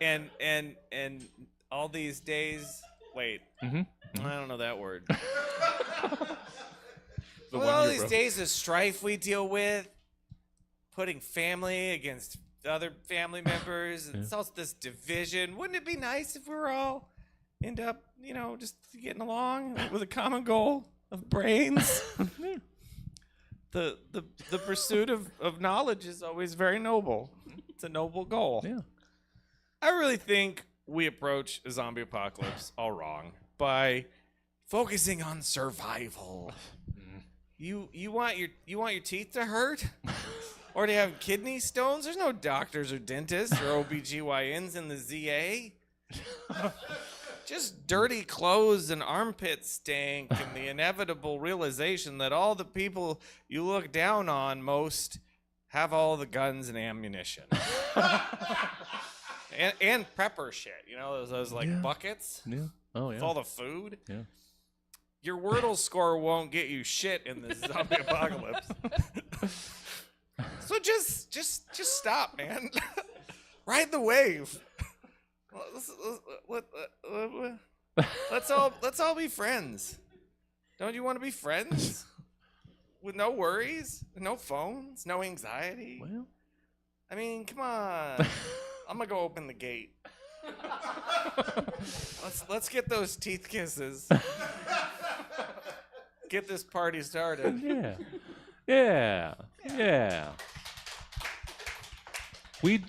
And all these days. Wait. I don't know that word. All these days of strife we deal with, putting family against other family members, and it's also this division. Wouldn't it be nice if we were all end up, just getting along with a common goal of brains? The pursuit of knowledge is always very noble. It's a noble goal. Yeah. I really think we approach a zombie apocalypse all wrong by focusing on survival. You want your teeth to hurt? Or to have kidney stones? There's no doctors or dentists or OBGYNs in the ZA. Just dirty clothes and armpit stank and the inevitable realization that all the people you look down on most have all the guns and ammunition. and prepper shit, those buckets with all the food. Yeah. Your Wordle score won't get you shit in this zombie apocalypse. So just stop, man. Ride the wave. Let's all be friends. Don't you want to be friends? With no worries, no phones, no anxiety. Well, I mean, come on. I'm gonna go open the gate. Let's get those teeth kisses. Get this party started. Yeah. We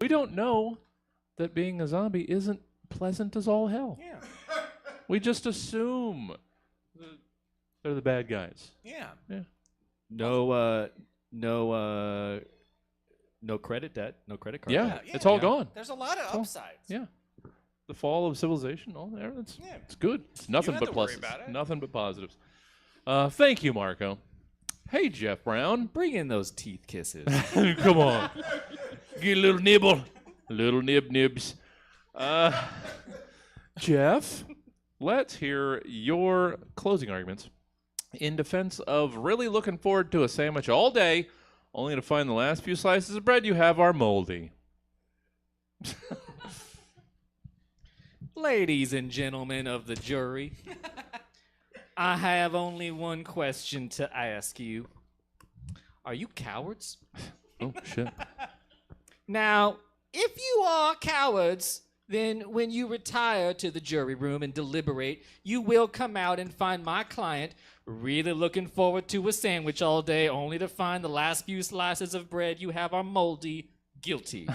don't know that being a zombie isn't pleasant as all hell. Yeah. We just assume they're the bad guys. Yeah. No credit debt, no credit card. Yeah, debt. it's all gone. There's a lot of upsides. Yeah. The fall of civilization, all there. It's good. It's nothing but don't have to worry pluses. about it. Nothing but positives. Thank you, Marco. Hey, Jeff Brown. Bring in those teeth kisses. Come on. Get a little nibble. Little nibs. Jeff, let's hear your closing arguments in defense of really looking forward to a sandwich all day, only to find the last few slices of bread you have are moldy. Ladies and gentlemen of the jury, I have only one question to ask you. Are you cowards? Oh, shit. Now, if you are cowards, then when you retire to the jury room and deliberate, you will come out and find my client really looking forward to a sandwich all day, only to find the last few slices of bread you have are moldy, guilty.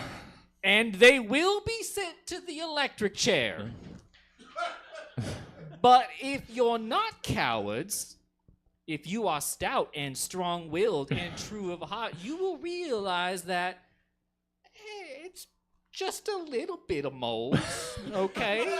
And they will be sent to the electric chair. But if you're not cowards, if you are stout and strong-willed and true of heart, you will realize that it's just a little bit of mold, okay?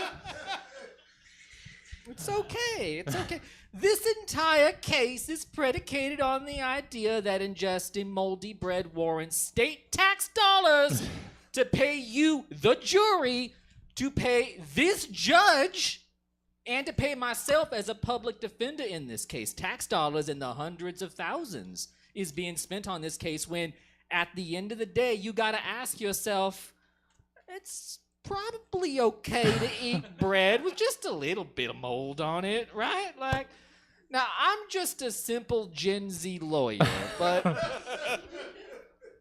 It's okay. It's okay. This entire case is predicated on the idea that ingesting moldy bread warrants state tax dollars to pay you, the jury, to pay this judge, and to pay myself as a public defender in this case. Tax dollars in the hundreds of thousands is being spent on this case when, at the end of the day, you got to ask yourself, it's probably okay to eat bread with just a little bit of mold on it, right? Like, now, I'm just a simple Gen Z lawyer, but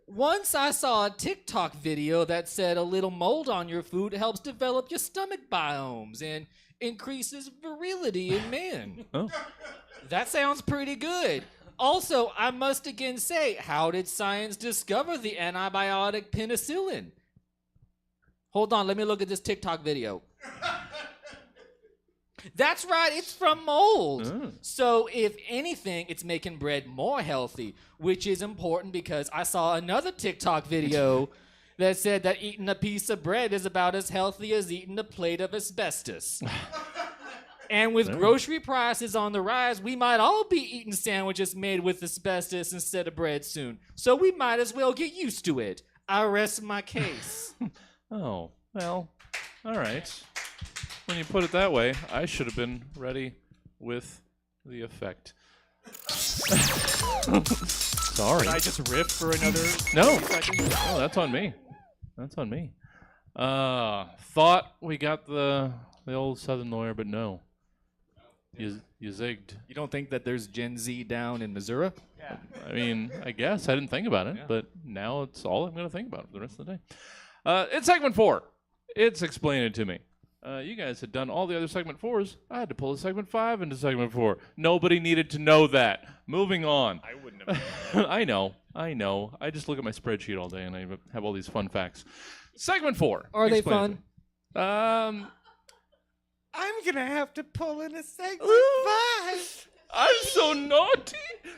once I saw a TikTok video that said a little mold on your food helps develop your stomach biomes and increases virility in men. Oh. That sounds pretty good. Also, I must again say, how did science discover the antibiotic penicillin? Hold on, let me look at this TikTok video. That's right, it's from mold. So if anything, it's making bread more healthy, which is important because I saw another TikTok video that said that eating a piece of bread is about as healthy as eating a plate of asbestos. And with grocery prices on the rise, we might all be eating sandwiches made with asbestos instead of bread soon. So we might as well get used to it. I rest my case. Oh, well, all right. When you put it that way, I should have been ready with the effect. Sorry. Did I just riff for another No. second? Oh, that's on me. That's on me. Thought we got the old Southern lawyer, but no. You zigged. You don't think that there's Gen Z down in Missouri? I mean, I guess I didn't think about it, but now it's all I'm going to think about for the rest of the day. It's segment 4. It's Explain It To Me. You guys had done all the other segment 4s. I had to pull a segment 5 into segment 4. Nobody needed to know that. Moving on. I wouldn't have. I know. I just look at my spreadsheet all day and I have all these fun facts. Segment 4. Are they Explain It fun? To me. I'm gonna have to pull in a segment 5. I'm so naughty.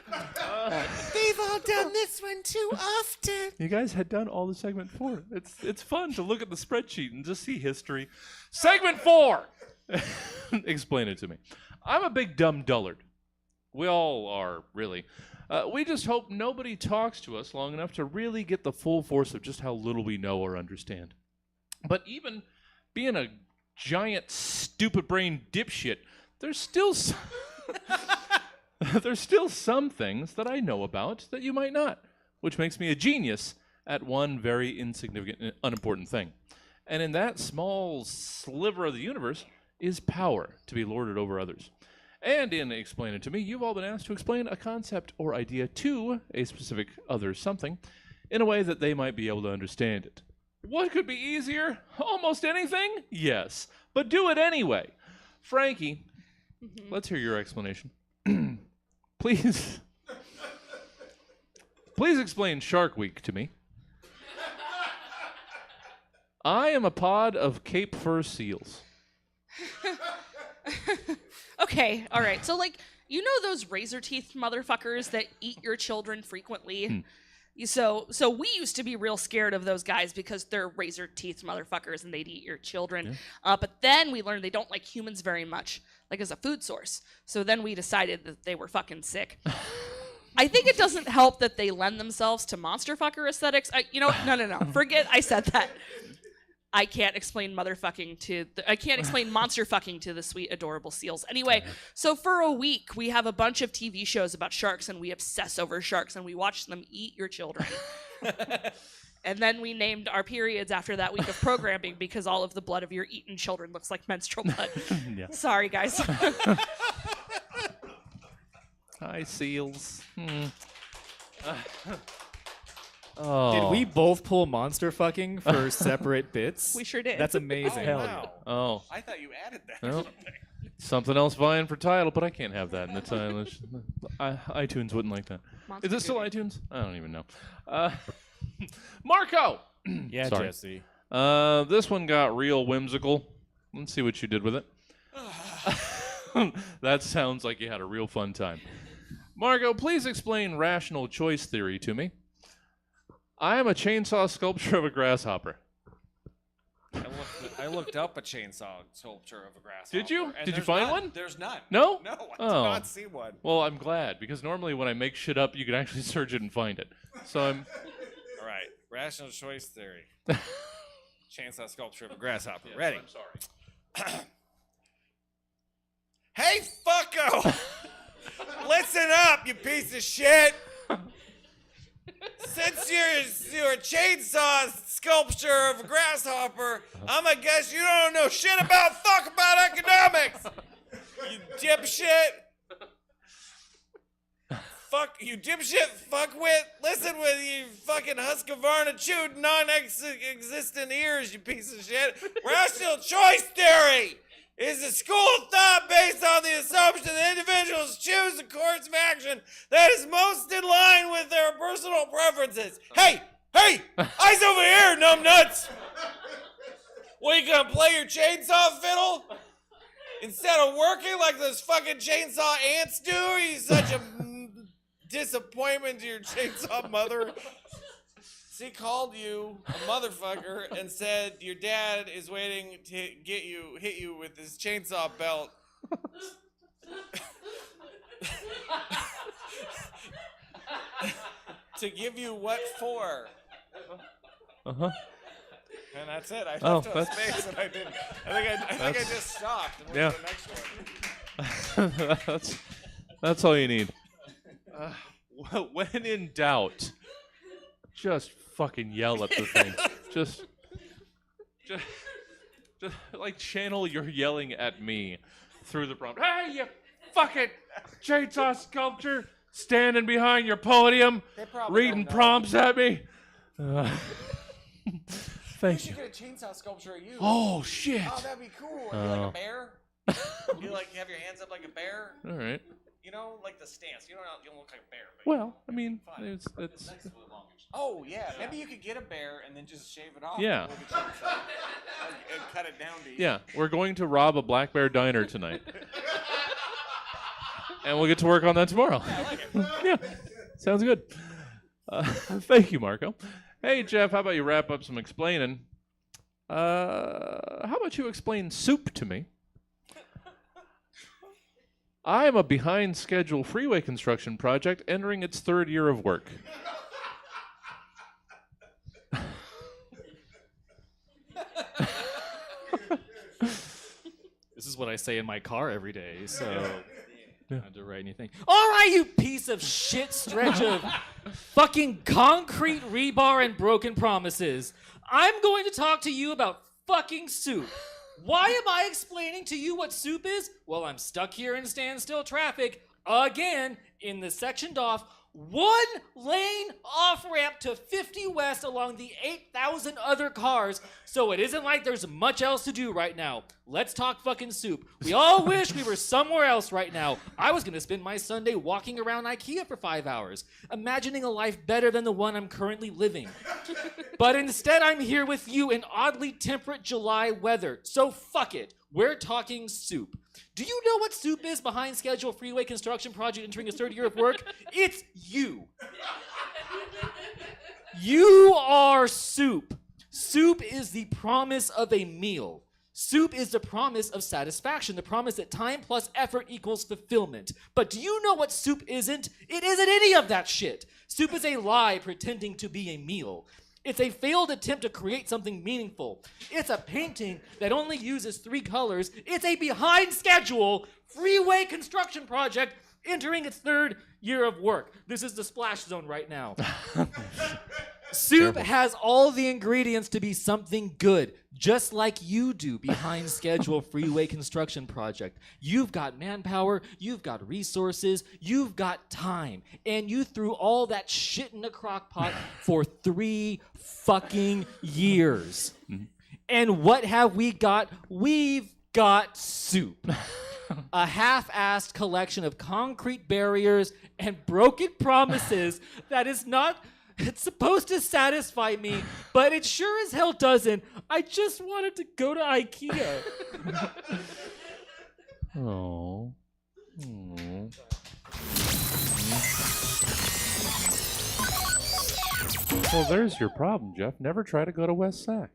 They've all done this one too often. You guys had done all the segment 4. It's fun to look at the spreadsheet and just see history. Segment 4. Explain it to me. I'm a big dumb dullard. We all are, really. We just hope nobody talks to us long enough to really get the full force of just how little we know or understand. But even being a giant, stupid-brained dipshit, there's still some things that I know about that you might not, which makes me a genius at one very insignificant and unimportant thing. And in that small sliver of the universe is power to be lorded over others. And in Explain It To Me, you've all been asked to explain a concept or idea to a specific other something in a way that they might be able to understand it. What could be easier? Almost anything? Yes. But do it anyway. Frankie, let's hear your explanation. Please explain Shark Week to me. I am a pod of Cape Fur seals. Okay, all right. So, like, you know those razor teeth motherfuckers that eat your children frequently? So we used to be real scared of those guys because they're razor teeth motherfuckers and they'd eat your children. But then we learned they don't like humans very much, like as a food source. So then we decided that they were fucking sick. I think it doesn't help that they lend themselves to monster fucker aesthetics. No. Forget I said that. I can't explain I can't explain monster fucking to the sweet, adorable seals. Anyway, so for a week, we have a bunch of TV shows about sharks, and we obsess over sharks, and we watch them eat your children. And then we named our periods after that week of programming because all of the blood of your eaten children looks like menstrual blood. Yeah. Sorry, guys. Hi, seals. Did we both pull monster fucking for separate bits? We sure did. That's amazing. Wow. Oh, I thought you added that. well, something else vying for title, but I can't have that in the title. iTunes wouldn't like that. Monster Is it still Duty. iTunes? I don't even know. Marco! Yeah, Sorry. Jesse. This one got real whimsical. Let's see what you did with it. That sounds like you had a real fun time. Margot, please explain rational choice theory to me. I am a chainsaw sculpture of a grasshopper. I looked up a chainsaw sculpture of a grasshopper. Did you? and Did you there's find none. one? There's none. No? No, I did Oh. not see one. Well, I'm glad, because normally when I make shit up, you can actually search it and find it. So I'm... All right, rational choice theory. Chainsaw sculpture of a grasshopper. Ready? I'm sorry. Hey, fucko! Listen up, you piece of shit! Since you're a chainsaw sculpture of a grasshopper, I'm gonna guess you don't know shit about economics! You dipshit! Fuck, you dipshit fuckwit! Listen with you fucking Husqvarna chewed non-existent ears, you piece of shit! Rational choice theory is a school of thought based on the assumption that individuals choose the course of action that is most in line with their personal preferences. Hey! Eyes over here, numbnuts! What, you gonna play your chainsaw fiddle? Instead of working like those fucking chainsaw ants do? Are you such a disappointment to your chainsaw mother? He called you a motherfucker and said your dad is waiting to hit you with his chainsaw belt. To give you what for? Uh-huh. And that's it. I Oh, left a space and I didn't. I think I just stopped and went to the next one. That's all you need. When in doubt, just fucking yell at the thing. just like channel your yelling at me through the prompt. Hey, you fucking chainsaw sculpture standing behind your podium, reading prompts at me. Thank you. We should get a chainsaw sculpture of you. Oh shit! Oh, that'd be cool. Are you like a bear? You like have your hands up like a bear? All right. You know, like the stance. You don't look like a bear. But Well, I mean, fine. it's Oh yeah, maybe you could get a bear and then just shave it off. Yeah. With a chainsaw. And cut it down to you. yeah. We're going to rob a Black Bear diner tonight, and we'll get to work on that tomorrow. I like it. Yeah, sounds good. Thank you, Marco. Hey, Jeff, how about you wrap up some explaining? How about you explain soup to me? I am a behind-schedule freeway construction project entering its third year of work. This is what I say in my car every day, so I don't have to write anything. All right, you piece of shit stretch of fucking concrete rebar and broken promises. I'm going to talk to you about fucking soup. Why am I explaining to you what soup is? Well, I'm stuck here in standstill traffic again in the sectioned off 1-lane off-ramp to 50 West along the 8,000 other cars, so it isn't like there's much else to do right now. Let's talk fucking soup. We all wish we were somewhere else right now. I was gonna spend my Sunday walking around IKEA for 5 hours, imagining a life better than the one I'm currently living. But instead, I'm here with you in oddly temperate July weather, so fuck it. We're talking soup. Do you know what soup is behind schedule freeway construction project entering its third year of work? It's you. You are soup. Soup is the promise of a meal. Soup is the promise of satisfaction, the promise that time plus effort equals fulfillment. But do you know what soup isn't? It isn't any of that shit. Soup is a lie pretending to be a meal. It's a failed attempt to create something meaningful. It's a painting that only uses 3 colors. It's a behind schedule freeway construction project entering its 3rd year of work. This is the splash zone right now. Soup has all the ingredients to be something good, just like you do behind schedule freeway construction project. You've got manpower, you've got resources, you've got time, and you threw all that shit in a crock pot for 3 fucking years. And what have we got? We've got soup. A half-assed collection of concrete barriers and broken promises that is not... It's supposed to satisfy me, but it sure as hell doesn't. I just wanted to go to IKEA. Oh. Well, there's your problem, Jeff. Never try to go to West Sac.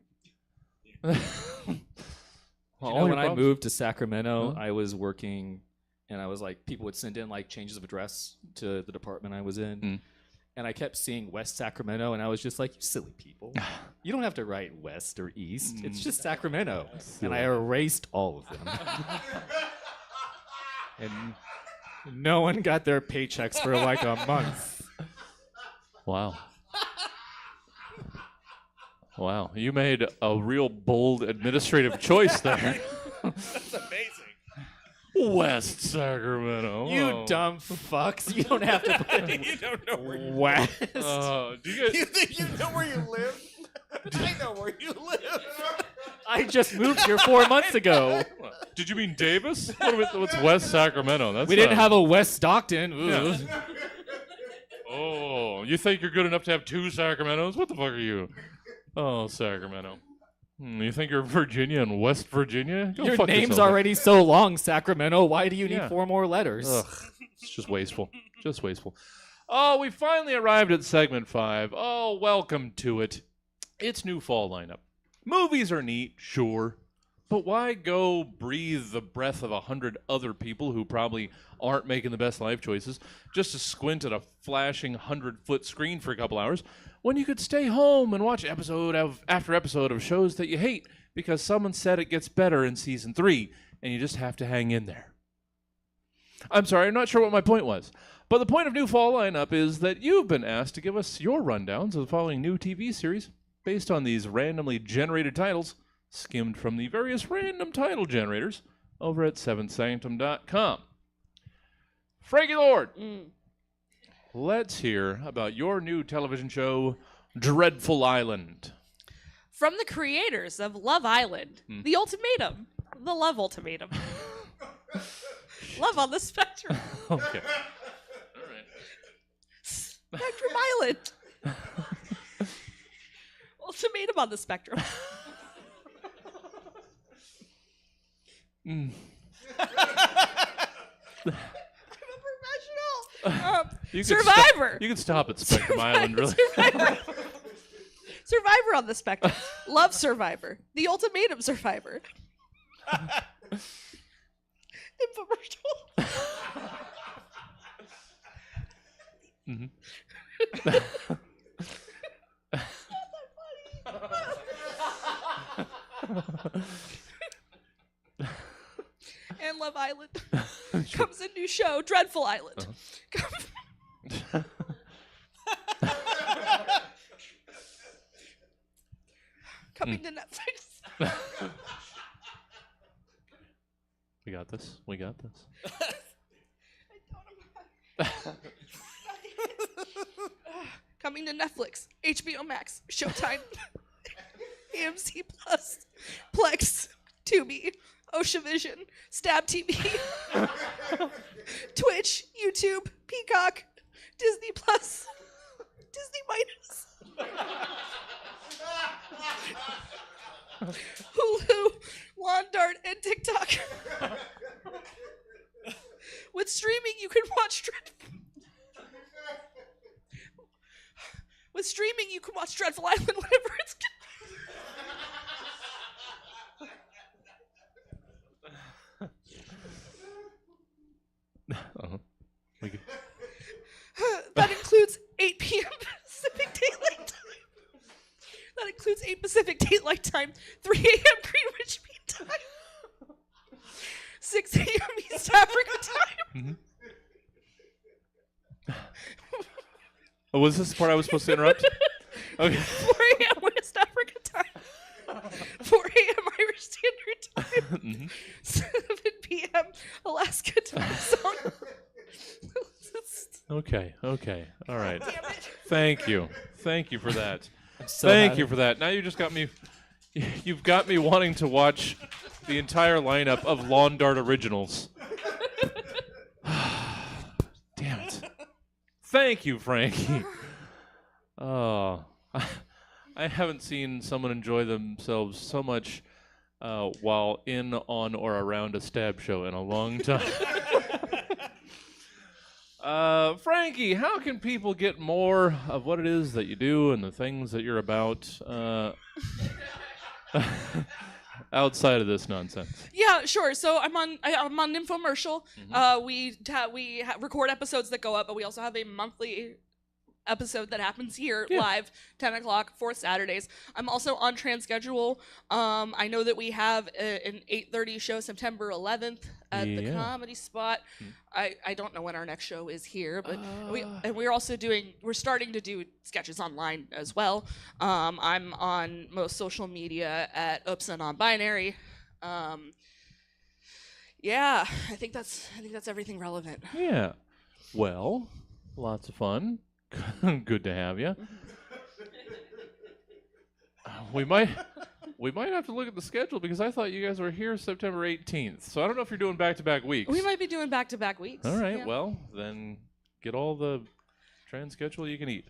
When I moved to Sacramento, I was working, and I was like, people would send in like changes of address to the department I was in. And I kept seeing West Sacramento, and I was just like, you silly people. You don't have to write West or East. It's just Sacramento. And I erased all of them. And no one got their paychecks for like a month. Wow. Wow. You made a real bold administrative choice there. That's amazing. West Sacramento. You dumb fucks. You don't have to put You don't know where you West. Do you You guys, think you know where you live? I know where you live. I just moved here 4 months ago. did you mean Davis? What's West Sacramento? That's We didn't have a West Stockton. Ooh. Yeah. Oh, you think you're good enough to have 2 Sacramentos? What the fuck are you? Oh, Sacramento. You think you're Virginia and West Virginia? Go Your fuck name's yourself. already so long, Sacramento. Why do you need Yeah. 4 more letters? Ugh, it's just wasteful. Just wasteful. Oh, we finally arrived at segment 5. Oh, welcome to it. It's new fall lineup. Movies are neat, sure. But why go breathe the breath of 100 other people who probably aren't making the best life choices just to squint at a flashing 100-foot screen for a couple hours when you could stay home and watch episode after episode of shows that you hate because someone said it gets better in season 3 and you just have to hang in there? I'm sorry, I'm not sure what my point was. But the point of New Fall Lineup is that you've been asked to give us your rundowns of the following new TV series based on these randomly generated titles skimmed from the various random title generators over at sevensanctum.com. Frankie Lord, let's hear about your new television show, Dreadful Island. From the creators of Love Island, The Ultimatum, The Love Ultimatum. Love on the Spectrum. Okay. Spectrum Island. Ultimatum on the Spectrum. I'm a professional. You could Survivor. You can stop at Spectrum Island, really. Survivor. Survivor on the Spectrum. Love Survivor. The Ultimatum Survivor. Infomercial. And Love Island. Comes a new show, Dreadful Island. Coming to Netflix. We got this. We got this. Coming to Netflix, HBO Max, Showtime, AMC Plus, Plex, Tubi, Oceavision, Stab TV, Twitch, YouTube, Peacock, Disney Plus, Disney Minus, Hulu, Lawndart, and TikTok. With streaming, you can watch With streaming, you can watch Dreadful Island whenever it's. That includes 8 p.m. Pacific Daylight Time. Pacific Daylight Time, 3 a.m. Greenwich Mean Time, 6 a.m. East Africa Time. Oh, was this the part I was supposed to interrupt? Okay. 4 a.m. West Africa Time, 4 a.m. Irish Standard Time, 7 p.m. Alaska Time Zone. Okay. All right. Damn it. Thank you for that. So Thank happy. you for that. Now you just got me. You've got me wanting to watch the entire lineup of Lawndart originals. Damn it. Thank you, Frankie. Oh, I haven't seen someone enjoy themselves so much while in, on, or around a stab show in a long time. Frankie, how can people get more of what it is that you do and the things that you're about outside of this nonsense? Yeah, sure. So I'm on Infomercial. We record episodes that go up, but we also have a monthly episode that happens here live, 10 o'clock, 4th Saturdays. I'm also on Transschedule. I know that we have an 8:30 show September 11th at the Comedy Spot. I don't know when our next show is here, but we're starting to do sketches online as well. I'm on most social media at Oops and Non-Binary. Yeah, I think that's everything relevant. Yeah. Well, lots of fun. Good to have you. We might have to look at the schedule because I thought you guys were here September 18th. So I don't know if you're doing back-to-back weeks. We might be doing back-to-back weeks. All right. Yeah. Well, then get all the trans schedule you can eat.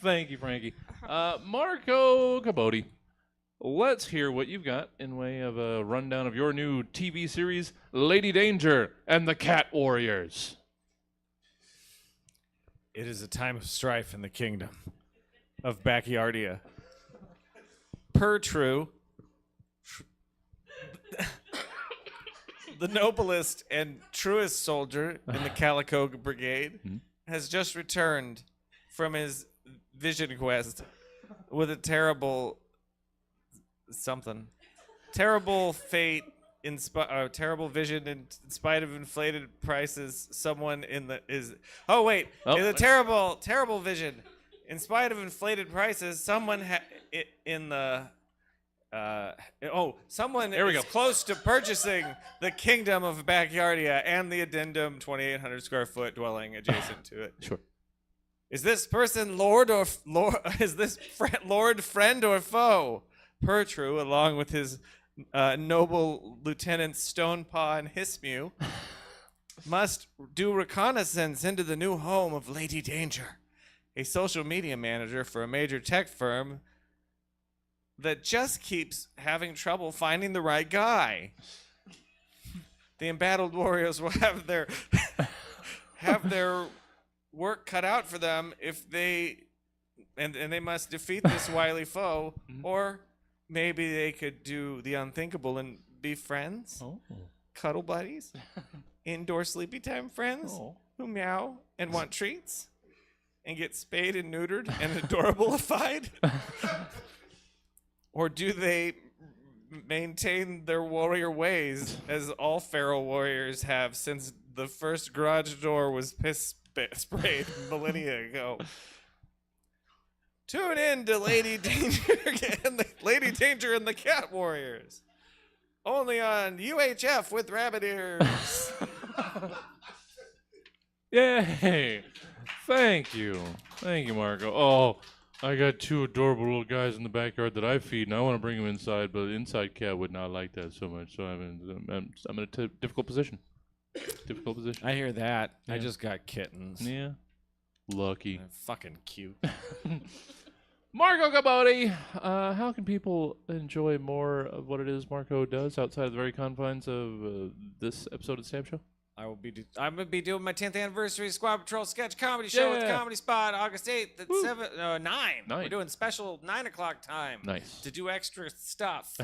Thank you, Frankie. Marco Cabodi, let's hear what you've got in way of a rundown of your new TV series, Lady Danger and the Cat Warriors. It is a time of strife in the kingdom of Backyardia. Per true, the noblest and truest soldier in the Calico Brigade has just returned from his vision quest with a terrible fate. Terrible vision in spite of inflated prices. Someone in the is. Oh wait, it's a terrible vision. In spite of inflated prices, someone someone is close to purchasing the kingdom of Backyardia and the addendum 2,800 square foot dwelling adjacent to it. Sure. Is this person Lord? Is this Lord, friend, or foe? Pertru, along with his noble lieutenants Stonepaw and Hismew, must do reconnaissance into the new home of Lady Danger, a social media manager for a major tech firm that just keeps having trouble finding the right guy. The embattled warriors will have their work cut out for them if they must defeat this wily foe, or maybe they could do the unthinkable and be friends, cuddle buddies, indoor sleepy time friends who meow and want treats and get spayed and neutered and adorable-ified. Or do they maintain their warrior ways as all feral warriors have since the first garage door was sprayed millennia ago? Tune in to Lady Danger and the Cat Warriors. Only on UHF with rabbit ears. Yay! Thank you, Marco. Oh, I got two adorable little guys in the backyard that I feed, and I want to bring them inside, but Inside Cat would not like that so much. So I'm in a difficult position. I hear that. Yeah. I just got kittens. Yeah, lucky. They're fucking cute. Marco Cabodi, how can people enjoy more of what it is Marco does outside of the very confines of this episode of Stab Show? I'm gonna be doing my 10th anniversary Squad Patrol sketch comedy show at the Comedy Spot August 8th at 9. We're doing special 9 o'clock time. Nice. To do extra stuff.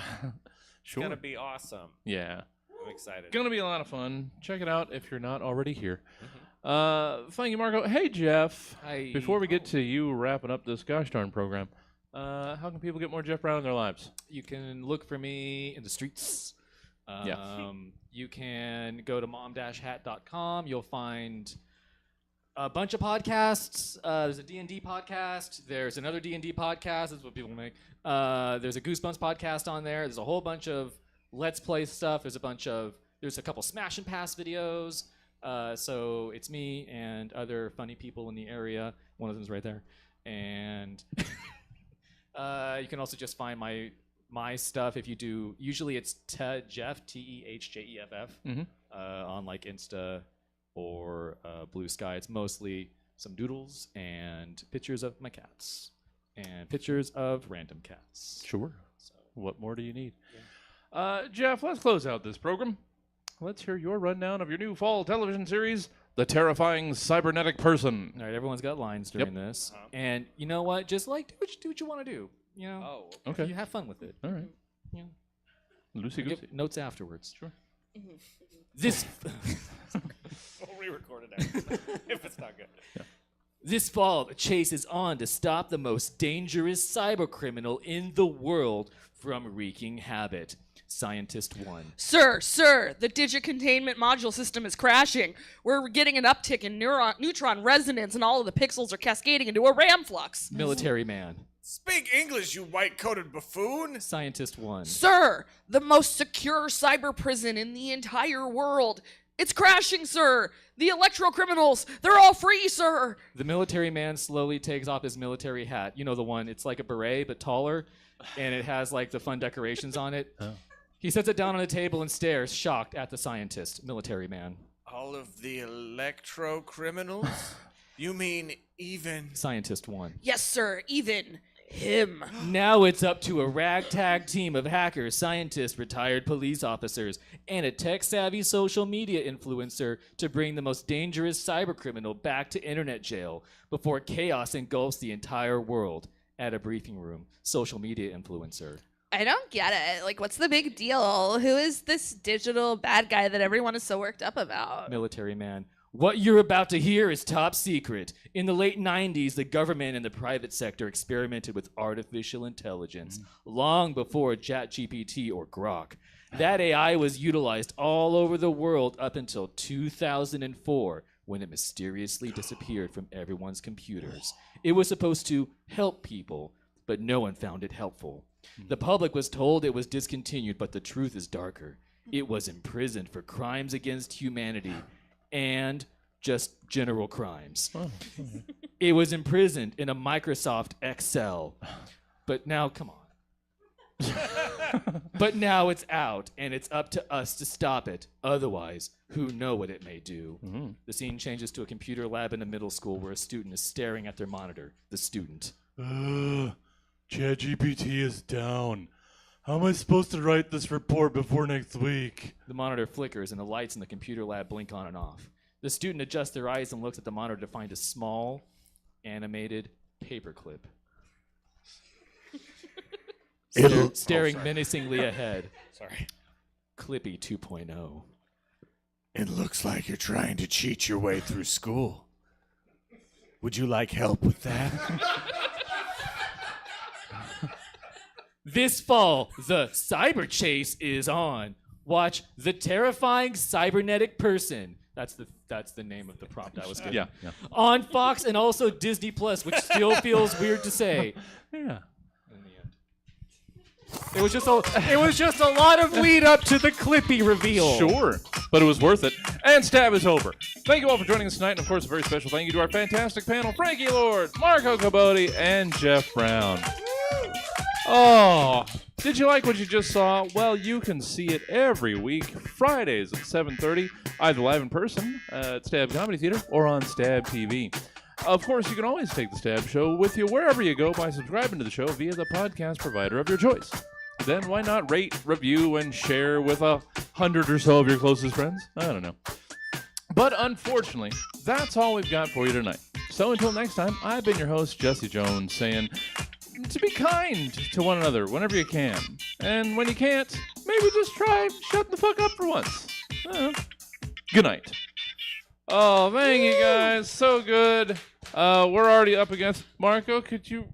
Sure. It's gonna be awesome. Yeah. I'm excited. Gonna be a lot of fun. Check it out if you're not already here. Thank you, Marco. Hey, Jeff. Hi. Before we get to you wrapping up this gosh darn program, how can people get more Jeff Brown in their lives? You can look for me in the streets. You can go to mom-hat.com. You'll find a bunch of podcasts. There's a D&D podcast. There's another D&D podcast. That's what people make. There's a Goosebumps podcast on there. There's a whole bunch of Let's Play stuff. There's a couple Smash and Pass videos. So it's me and other funny people in the area. One of them's right there. And you can also just find my stuff if you do. Usually it's Jeff, Tehjeff, on like Insta or Blue Sky. It's mostly some doodles and pictures of my cats and pictures of random cats. Sure. So, what more do you need? Yeah. Jeff, let's close out this program. Let's hear your rundown of your new fall television series, The Terrifying Cybernetic Person. All right, everyone's got lines during this. And you know what? Just like do what you want to do. You know? Oh, okay. You have fun with it. All right. You know? Loosey-goosey. Notes afterwards. Sure. This... We'll re-record it if it's not good. Yeah. This fall, the chase is on to stop the most dangerous cybercriminal in the world from wreaking havoc. Scientist 1. Sir, the digit containment module system is crashing. We're getting an uptick in neutron resonance, and all of the pixels are cascading into a RAM flux. Military man. Speak English, you white-coated buffoon! Scientist 1. Sir, the most secure cyber prison in the entire world. It's crashing, sir. The electro criminals, they're all free, sir. The military man slowly takes off his military hat. You know the one, it's like a beret, but taller, and it has like the fun decorations on it. Oh. He sets it down on a table and stares, shocked at the scientist, military man. All of the electro criminals? You mean even... Scientist 1. Yes, sir, even him. Now it's up to a ragtag team of hackers, scientists, retired police officers, and a tech-savvy social media influencer to bring the most dangerous cybercriminal back to internet jail before chaos engulfs the entire world. At a briefing room, social media influencer. I don't get it. Like, what's the big deal? Who is this digital bad guy that everyone is so worked up about? Military man. What you're about to hear is top secret. In the late 90s, the government and the private sector experimented with artificial intelligence long before ChatGPT or Grok. That AI was utilized all over the world up until 2004, when it mysteriously disappeared from everyone's computers. It was supposed to help people, but no one found it helpful. The public was told it was discontinued, but the truth is darker. It was imprisoned for crimes against humanity and just general crimes. It was imprisoned in a Microsoft Excel. But now, come on. But now it's out, and it's up to us to stop it. Otherwise, who know what it may do? The scene changes to a computer lab in a middle school where a student is staring at their monitor. The student. ChatGPT is down. How am I supposed to write this report before next week? The monitor flickers, and the lights in the computer lab blink on and off. The student adjusts their eyes and looks at the monitor to find a small, animated paperclip. Staring menacingly ahead. Sorry. Clippy 2.0. It looks like you're trying to cheat your way through school. Would you like help with that? This fall, the cyber chase is on. Watch The Terrifying Cybernetic Person. That's the name of the prompt I was given. Yeah. On Fox and also Disney Plus, which still feels weird to say. Yeah. In the end. It was just a lot of lead up to the Clippy reveal. Sure, but it was worth it. And Stab is over. Thank you all for joining us tonight, and of course, a very special thank you to our fantastic panel, Frankie Lord, Marco Cabodi, and Jeff Brown. Oh, did you like what you just saw? Well, you can see it every week, Fridays at 7:30, either live in person at Stab Comedy Theater or on Stab TV. Of course, you can always take the Stab Show with you wherever you go by subscribing to the show via the podcast provider of your choice. Then why not rate, review, and share with 100 or so of your closest friends? I don't know. But unfortunately, that's all we've got for you tonight. So until next time, I've been your host, Jesse Jones, saying to be kind to one another whenever you can. And when you can't, maybe just try shut the fuck up for once. Good night. Oh, thank you guys. So good. We're already up against Marco. Could you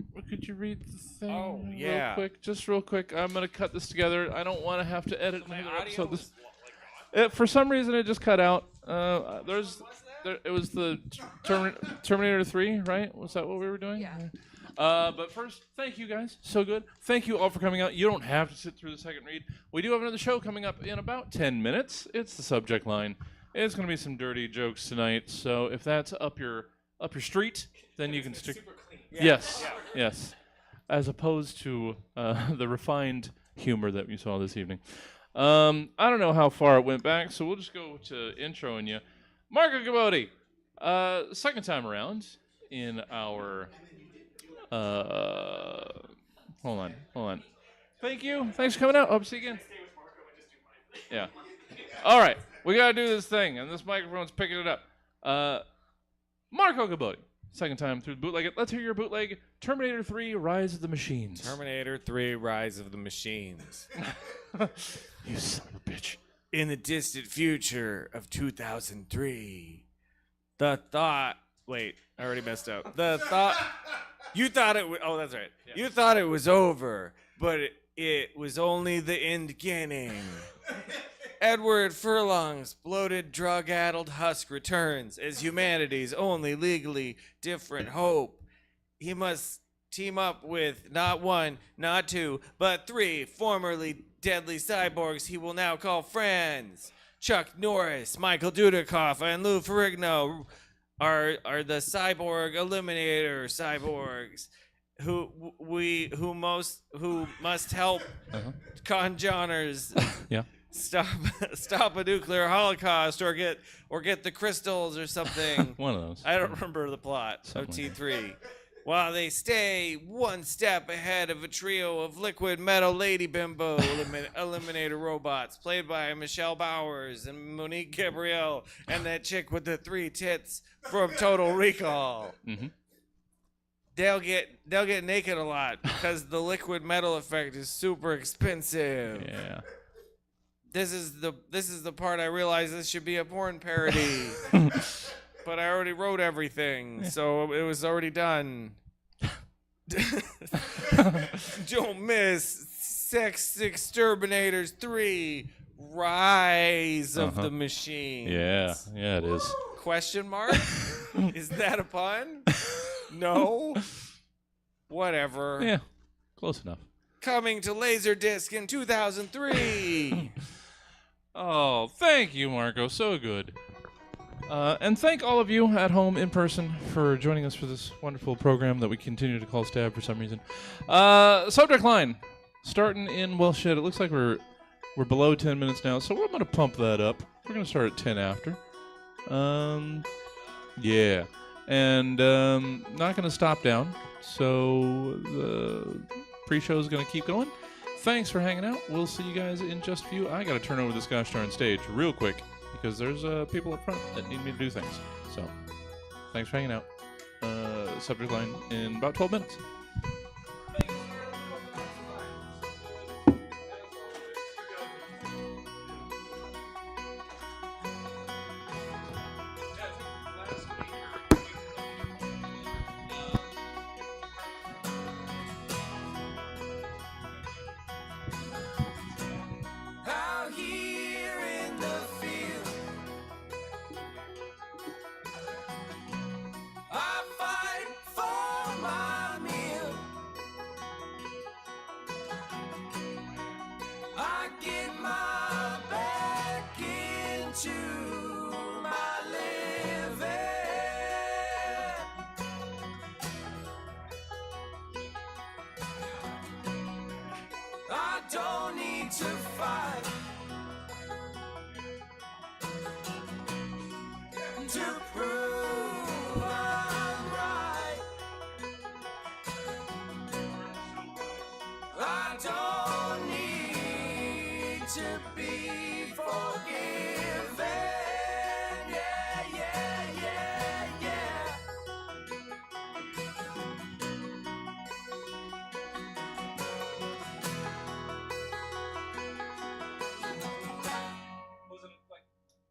read the thing real quick? Just real quick. I'm gonna cut this together. I don't want to have to edit another episode. For some reason it just cut out. It was the Terminator 3, right? Was that what we were doing? Yeah. But first, thank you guys. So good. Thank you all for coming out. You don't have to sit through the second read. We do have another show coming up in about 10 minutes. It's the subject line. It's going to be some dirty jokes tonight. So if that's up your street, then you can stick. Super clean. Yes. As opposed to the refined humor that you saw this evening. I don't know how far it went back, so we'll just go to introing you. Marco Cabodi, second time around in our. Hold on. Thank you. Thanks for coming out. Hope to see you again. Yeah. All right. We got to do this thing, and this microphone's picking it up. Marco Cabodi, second time through the bootleg. Let's hear your bootleg. Terminator 3, Rise of the Machines. Terminator 3, Rise of the Machines. You son of a bitch. In the distant future of 2003, Wait, I already messed up. You thought it was... Oh, that's right. Yeah. You thought it was over, but it was only the beginning. Edward Furlong's bloated, drug-addled husk returns as humanity's only legally different hope. He must team up with not one, not two, but three formerly deadly cyborgs he will now call friends. Chuck Norris, Michael Dudikoff, and Lou Ferrigno are the cyborg eliminator cyborgs who must help conjoners stop a nuclear holocaust or get the crystals or something. One of those. I don't remember the plot of T3. While they stay one step ahead of a trio of liquid metal lady bimbo eliminator robots played by Michelle Bowers and Monique Gabrielle and that chick with the 3 tits from Total Recall. Mm-hmm. They'll get naked a lot because the liquid metal effect is super expensive. Yeah. This is the part I realized this should be a porn parody. But I already wrote everything, so it was already done. Don't miss Sex Exterminators 3, Rise of the Machines. Yeah, it is. Question mark? Is that a pun? No? Whatever. Yeah, close enough. Coming to Laserdisc in 2003. Oh, thank you, Marco. So good. And thank all of you at home in person for joining us for this wonderful program that we continue to call Stab for some reason. Subject line, starting in, well, shit, it looks like we're below 10 minutes now, so we're going to pump that up. We're going to start at 10 after. Yeah. And not going to stop down, so the pre-show is going to keep going. Thanks for hanging out. We'll see you guys in just a few. I got to turn over this gosh darn stage real quick, because there's people up front that need me to do things. So, thanks for hanging out. Subject line in about 12 minutes. Was it like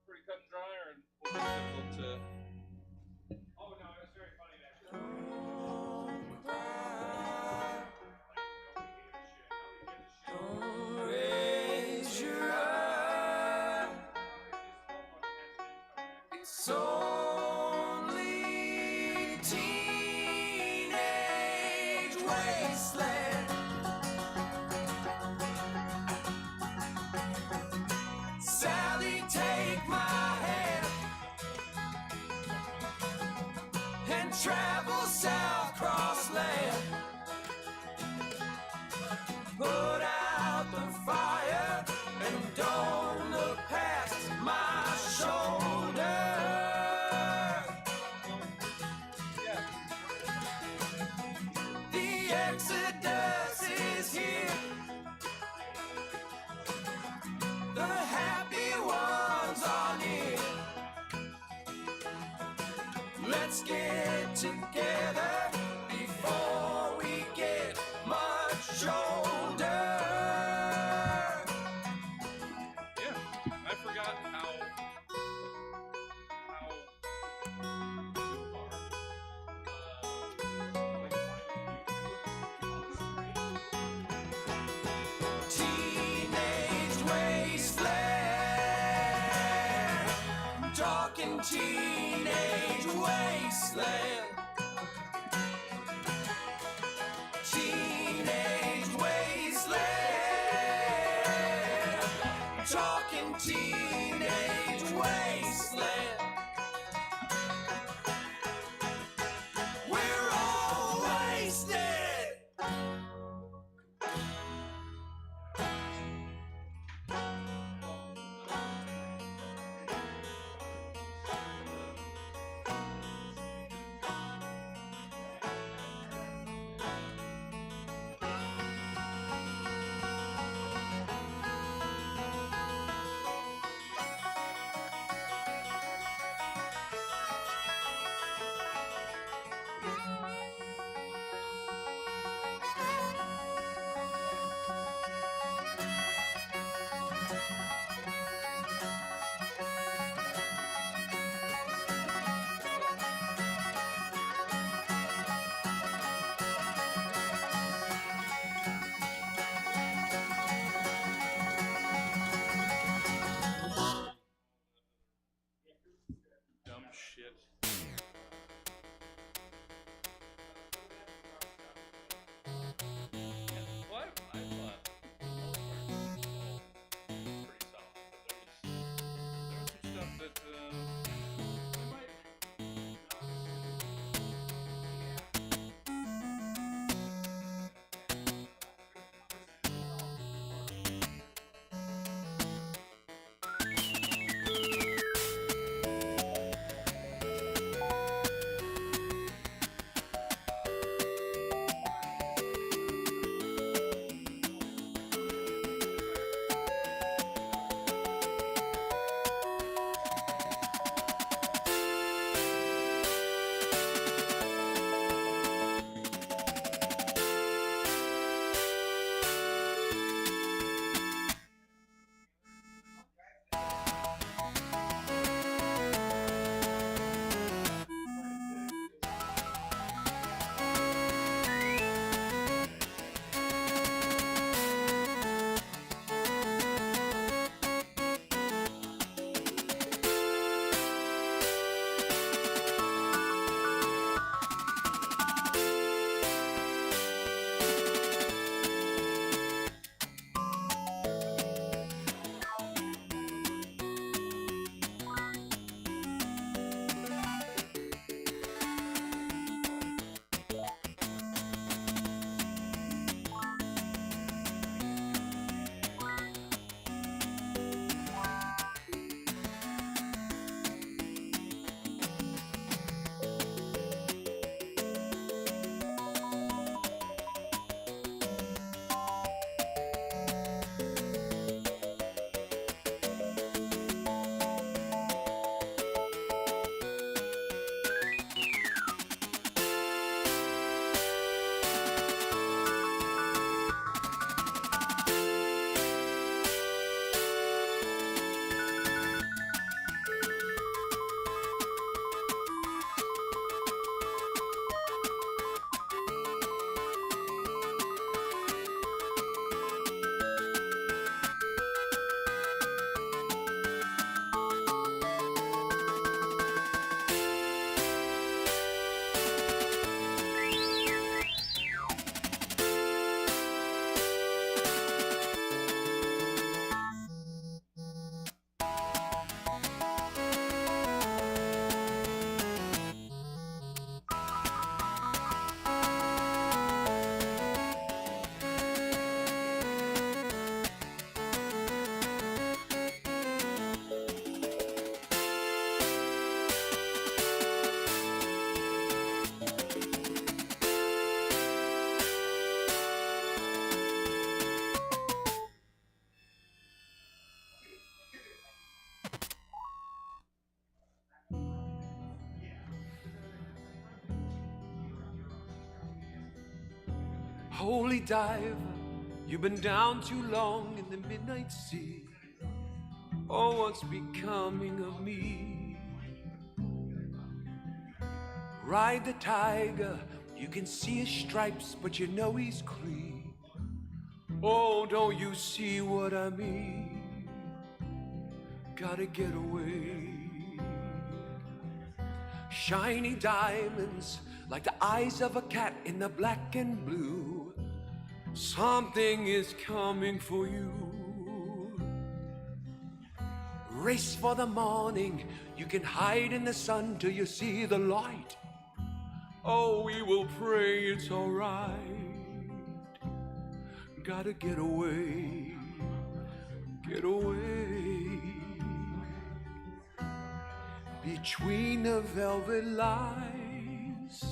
pretty cut and dry, or was it difficult to wasteland. Sally, take my hand and travel south cross land. Put out the fire and don't look past my shoulder. The Exodus is here. The happy ones are near. Let's get together before we get much older. Yeah, I forgot how Teenage wasteland. Talking teenage wasteland. Holy diver, you've been down too long in the midnight sea. Oh, what's becoming of me? Ride the tiger, you can see his stripes, but you know he's Cree. Oh, don't you see what I mean? Gotta get away. Shiny diamonds, like the eyes of a cat in the black and blue. Something is coming for you. Race for the morning, you can hide in the sun till you see the light. Oh, we will pray it's alright. Gotta get away, get away. Between the velvet lines,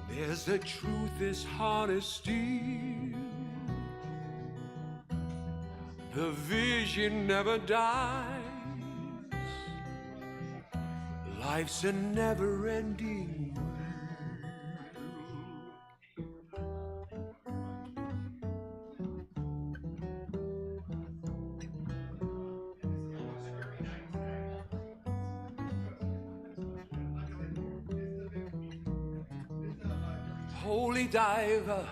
there's a truth as hard as steel. The vision never dies. Life's a never-ending Holy diver,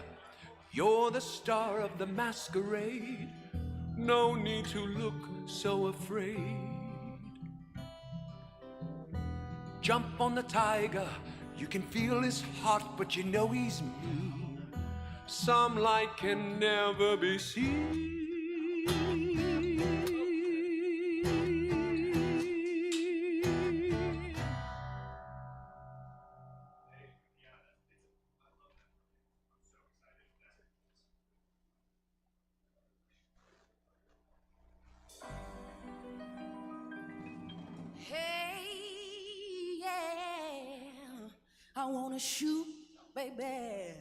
you're the star of the masquerade. No need to look so afraid. Jump on the tiger, you can feel his heart, but you know he's mean. Some light can never be seen. Hey, yeah, I wanna shoot, baby.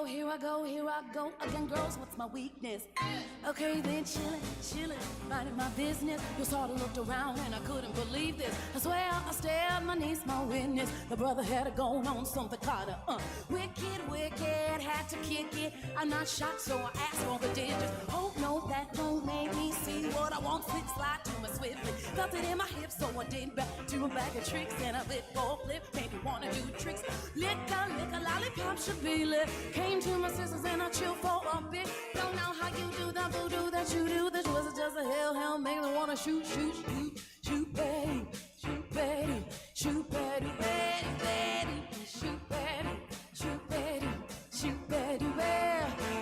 Here I go again, girls, what's my weakness? Okay, then chillin', minding my business. You sort of looked around and I couldn't believe this. I swear I stared, my niece, my witness. The brother had it going on something kinda, wicked, had to kick it. I'm not shocked, so I asked for the digits. Oh no, that don't make me see what I want. Slide to me swiftly, felt it in my hips, so I did back to a bag of tricks and a bit for flip. Maybe wanna do tricks, lick a lollipop should be lit. Came to my sisters and I chill for a bit. Don't know how you do that voodoo that you do. This was just a hell, make me wanna shoot, baby, shoot, baby, shoot, baby, shoot, baby, shoot, baby.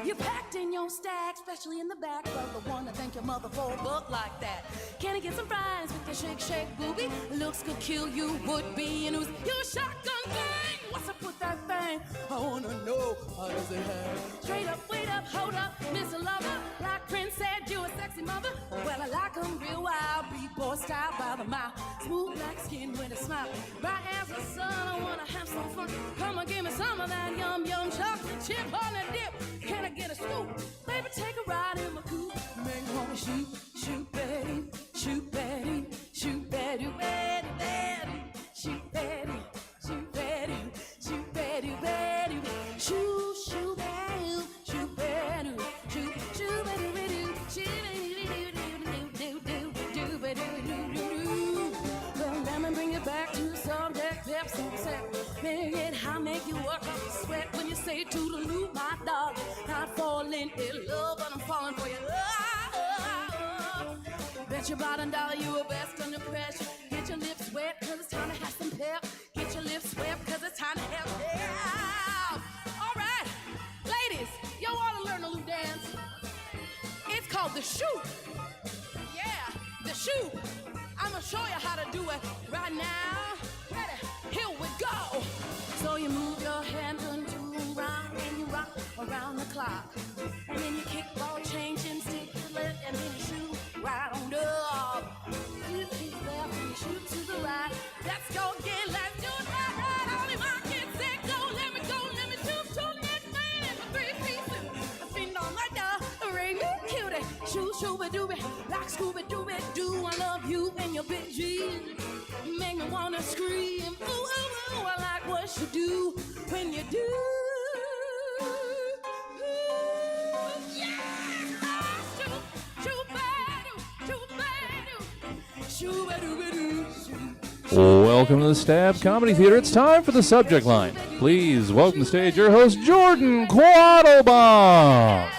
You packed in your stack, especially in the back. But the one to thank your mother for a book like that. Can I get some fries with your shake, booby? Looks could kill you, would be, and who's your shotgun gang? What's up with that thing? I wanna know, how does it hang? Straight up, wait up, hold up, Mr. Lover. Like Prince said, you a sexy mother. Well, I like 'em real wild, B-boy style by the mile. Smooth black skin with a smile. Bright as the sun, I wanna have some fun. Come and give me some of that yum chocolate chip on the dip. Can I get a scoop? Baby, take a ride in my coupe. Make me wanna shoot, baby, shoot, baby, shoot, baby, baby, shoot, baby, shoot, baby, shoot, baby, baby, shoot, baby, shoot, baby, shoot, baby, well, let me bring it back to the subject, depth, sunset. Make it hot, make you work up a sweat when you say toodaloo, my dog. Not falling in love, but I'm falling for your love. Bet your bottom dollar you were best under pressure. Get your lips wet, cause it's time to have some pep. Get your lips wet, cause it's time to have pep. All right, ladies, y'all wanna learn a little dance? It's called the shoot. Yeah, the shoot. I'ma show you how to do it right now. Ready? Here we go. So you move your hands into round and you rock around the clock. And then you kick ball, change and stick your left and then you shoot right on up. You kick left and you shoot to the right. Let's go again, let's do it right. Only my kids say go, let me shoot to the next man in the 3 pieces. I seen on my dog, ring me cutie. Shoot, shooby-dooby, like Scooby-Dooby-Doo. I love you and your big G. Make me wanna scream, ooh, ooh, ooh. I like what yes you do. When you do, yeah, Welcome to the Stab Comedy Theater. It's time for the subject line. Please welcome to the stage your host, Jordan Quattlebaum.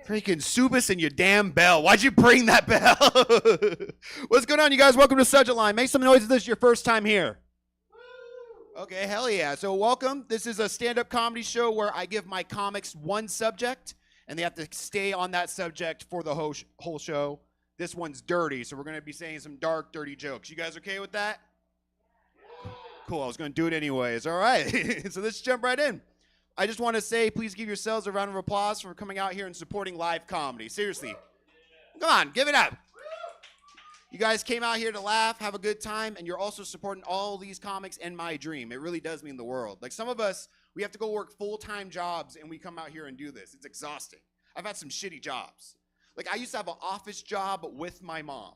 Freaking Subas and your damn bell. Why'd you bring that bell? What's going on, you guys? Welcome to Subject Line. Make some noise if this is your first time here. Okay, hell yeah. So welcome. This is a stand-up comedy show where I give my comics one subject, and they have to stay on that subject for the whole show. This one's dirty, so we're going to be saying some dark, dirty jokes. You guys okay with that? Cool. I was going to do it anyways. All right. So let's jump right in. I just want to say, please give yourselves a round of applause for coming out here and supporting live comedy. Seriously. Come on, give it up. You guys came out here to laugh, have a good time, and you're also supporting all these comics and my dream. It really does mean the world. Like some of us, we have to go work full-time jobs, and we come out here and do this. It's exhausting. I've had some shitty jobs. Like I used to have an office job with my mom.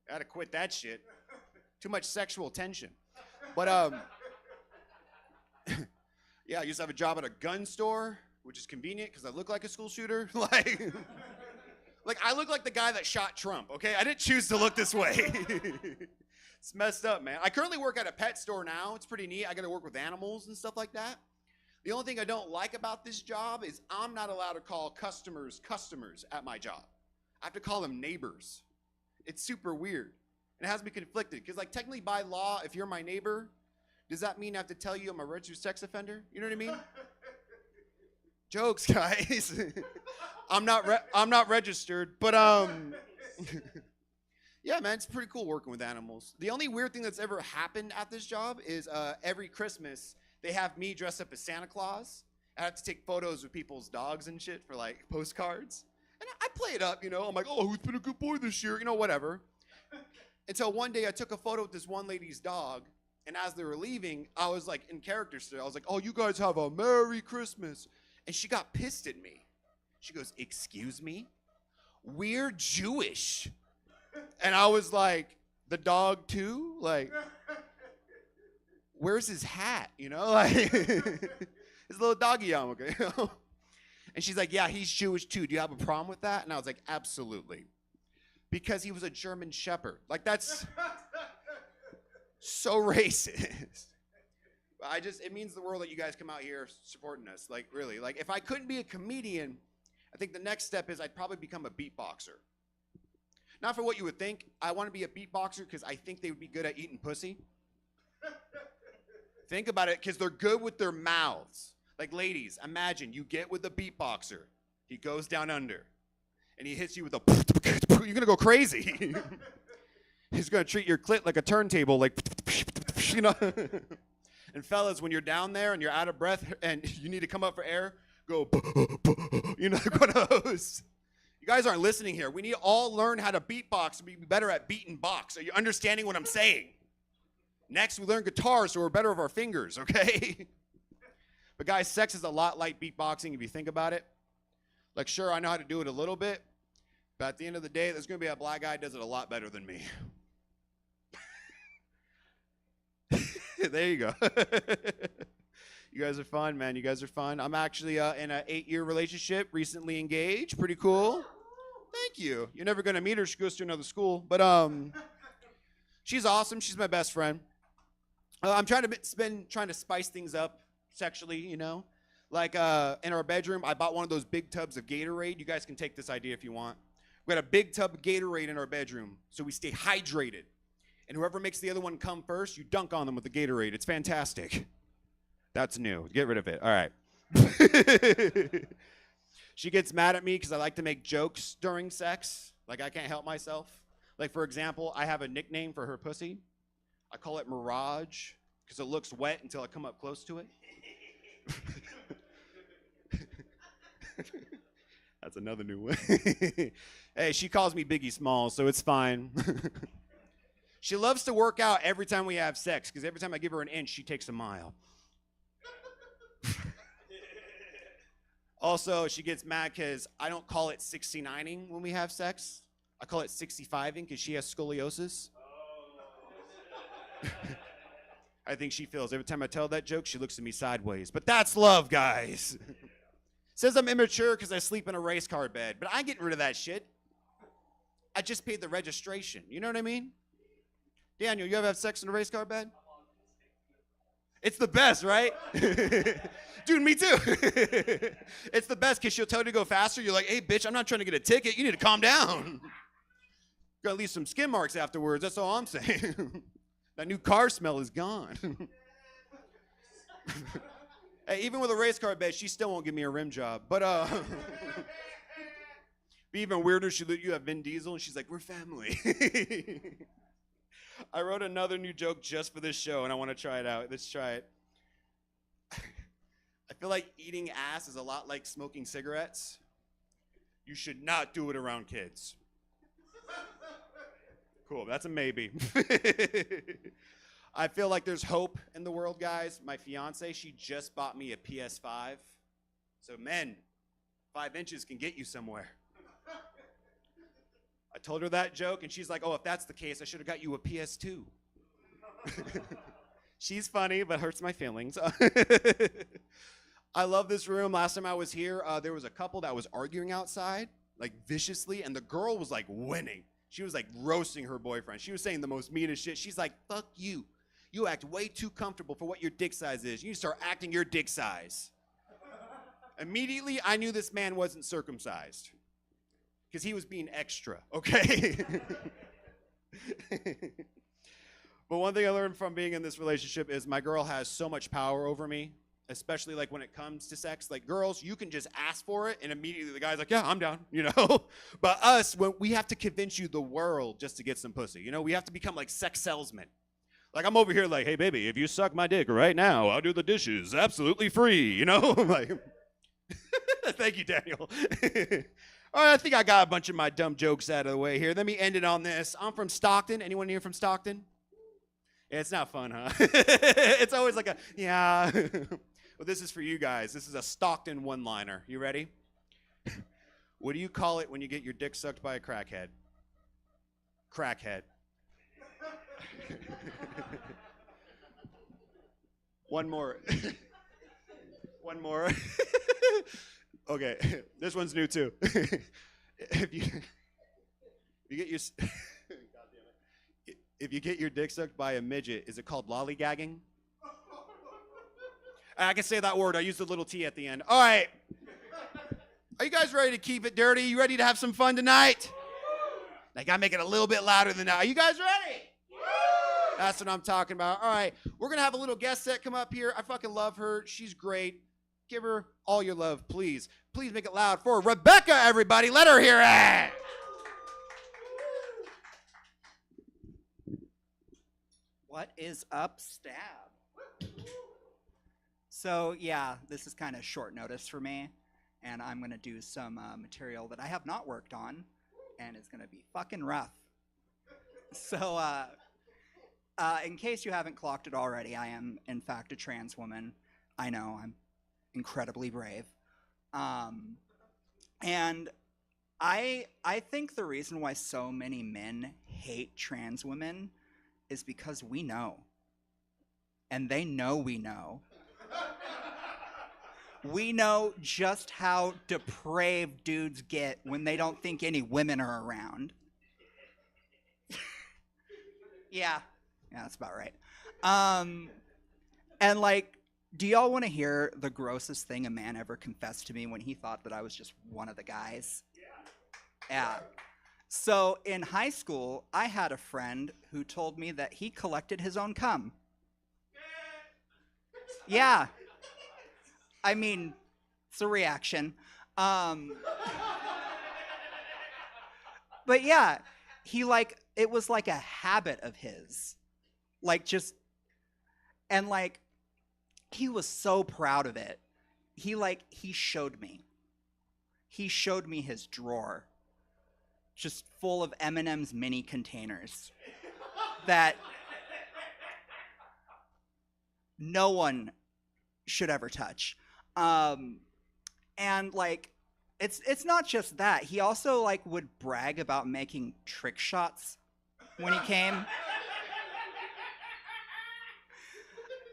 I had to quit that shit. Too much sexual tension. But, yeah, I used to have a job at a gun store, which is convenient because I look like a school shooter. like I look like the guy that shot Trump, okay? I didn't choose to look this way. It's messed up, man. I currently work at a pet store now. It's pretty neat. I got to work with animals and stuff like that. The only thing I don't like about this job is I'm not allowed to call customers at my job. I have to call them neighbors. It's super weird. And it has me conflicted because, like, technically by law, if you're my neighbor, does that mean I have to tell you I'm a registered sex offender? You know what I mean? Jokes, guys. I'm not registered, but yeah, man, it's pretty cool working with animals. The only weird thing that's ever happened at this job is every Christmas they have me dress up as Santa Claus. I have to take photos with people's dogs and shit for like postcards, and I play it up, you know. I'm like, oh, who's been a good boy this year? You know, whatever. Until one day I took a photo with this one lady's dog. And as they were leaving, I was like in character still. I was like, oh, you guys have a Merry Christmas. And she got pissed at me. She goes, excuse me? We're Jewish. And I was like, the dog too? Like, where's his hat? You know, like, his little doggy yarmulke. You know? And she's like, yeah, he's Jewish too. Do you have a problem with that? And I was like, absolutely. Because he was a German Shepherd. Like, that's so racist. But it means the world that you guys come out here supporting us. Like, really. Like, if I couldn't be a comedian, I think the next step is I'd probably become a beatboxer. Not for what you would think. I want to be a beatboxer because I think they would be good at eating pussy. Think about it, because they're good with their mouths. Like, ladies, imagine you get with a beatboxer. He goes down under. And he hits you with a... You're going to go crazy. He's going to treat your clit like a turntable, like... You know? And fellas, when you're down there and you're out of breath and you need to come up for air, go... You know, like one of those. You guys aren't listening here. We need to all learn how to beatbox and be better at beating box. Are you understanding what I'm saying? Next, we learn guitar so we're better with our fingers, okay? But guys, sex is a lot like beatboxing if you think about it. Like, sure, I know how to do it a little bit, but at the end of the day, there's going to be a black guy who does it a lot better than me. There you go. You guys are fun, man. You guys are fun. I'm actually in an 8-year relationship, recently engaged. Pretty cool. Thank you. You're never going to meet her. She goes to another school. But she's awesome. She's my best friend. I'm trying to spice things up sexually, you know. Like in our bedroom, I bought one of those big tubs of Gatorade. You guys can take this idea if you want. We got a big tub of Gatorade in our bedroom, so we stay hydrated. And whoever makes the other one come first, you dunk on them with the Gatorade. It's fantastic. That's new. Get rid of it. All right. She gets mad at me because I like to make jokes during sex. Like, I can't help myself. Like, for example, I have a nickname for her pussy. I call it Mirage because it looks wet until I come up close to it. That's another new one. Hey, she calls me Biggie Smalls, so it's fine. She loves to work out every time we have sex because every time I give her an inch, she takes a mile. Also, she gets mad because I don't call it 69ing when we have sex. I call it 65ing because she has scoliosis. I think she feels every time I tell that joke, she looks at me sideways. But that's love, guys. Says I'm immature because I sleep in a race car bed, but I ain't getting rid of that shit. I just paid the registration. You know what I mean? Daniel, you ever have sex in a race car bed? It's the best, right? Dude, me too. It's the best because she'll tell you to go faster. You're like, hey, bitch, I'm not trying to get a ticket. You need to calm down. Gotta leave some skin marks afterwards. That's all I'm saying. That new car smell is gone. Hey, even with a race car bed, she still won't give me a rim job. But be even weirder, you have Vin Diesel, and she's like, we're family. I wrote another new joke just for this show, and I want to try it out. Let's try it. I feel like eating ass is a lot like smoking cigarettes. You should not do it around kids. Cool, that's a maybe. I feel like there's hope in the world, guys. My fiance, she just bought me a PS5. So men, 5 inches can get you somewhere. I told her that joke, and she's like, oh, if that's the case, I should have got you a PS2. She's funny, but hurts my feelings. I love this room. Last time I was here, there was a couple that was arguing outside, like viciously, and the girl was like winning. She was like roasting her boyfriend. She was saying the most meanest shit. She's like, fuck you. You act way too comfortable for what your dick size is. You need to start acting your dick size. Immediately, I knew this man wasn't circumcised. Because he was being extra, okay? But one thing I learned from being in this relationship is my girl has so much power over me, especially like when it comes to sex. Like girls, you can just ask for it and immediately the guy's like, yeah, I'm down, you know? But us, we have to convince you the world just to get some pussy. You know, we have to become like sex salesmen. Like I'm over here like, hey baby, if you suck my dick right now, I'll do the dishes absolutely free, you know? Like, thank you, Daniel. All right, I think I got a bunch of my dumb jokes out of the way here. Let me end it on this. I'm from Stockton. Anyone here from Stockton? Yeah, it's not fun, huh? It's always like a, yeah. Well, this is for you guys. This is a Stockton one-liner. You ready? What do you call it when you get your dick sucked by a crackhead? Crackhead. One more. One more. Okay, this one's new too. If you get your if you get your dick sucked by a midget, is it called lollygagging? I can say that word. I used the little T at the end. All right. Are you guys ready to keep it dirty? You ready to have some fun tonight? I gotta make it a little bit louder than that. Are you guys ready? That's what I'm talking about. All right, we're gonna have a little guest set come up here. I fucking love her. She's great. Give her all your love, please. Please make it loud for Rebecca, everybody. Let her hear it. What is up, Stab? So, yeah, this is kind of short notice for me, and I'm going to do some material that I have not worked on, and it's going to be fucking rough. So, in case you haven't clocked it already, I am, in fact, a trans woman. I know, I'm incredibly brave. And I think the reason why so many men hate trans women is because we know. And they know we know. We know just how depraved dudes get when they don't think any women are around. Yeah, that's about right. And like, do y'all want to hear the grossest thing a man ever confessed to me when he thought that I was just one of the guys? Yeah. So in high school, I had a friend who told me that he collected his own cum. Yeah. I mean, it's a reaction. But yeah, it was like a habit of his. He was so proud of it. He showed me. He showed me his drawer, just full of M&M's mini containers that no one should ever touch. And it's not just that. He also would brag about making trick shots when he came.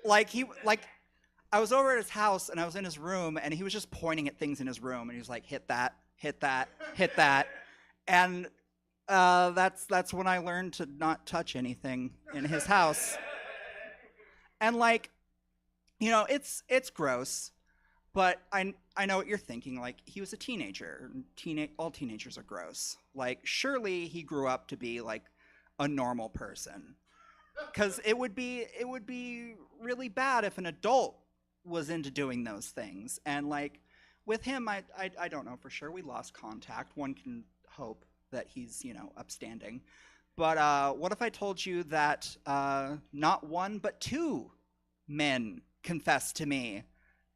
I was over at his house and I was in his room and he was just pointing at things in his room and he was like, hit that, hit that, hit that. And that's when I learned to not touch anything in his house. And like, you know, it's gross, but I know what you're thinking. Like, he was a teenager. All teenagers are gross. Like, surely he grew up to be like a normal person. Because it would be really bad if an adult was into doing those things. And like with him, I don't know for sure. We lost contact. One can hope that he's, you know, upstanding. But what if I told you that not one but two men confessed to me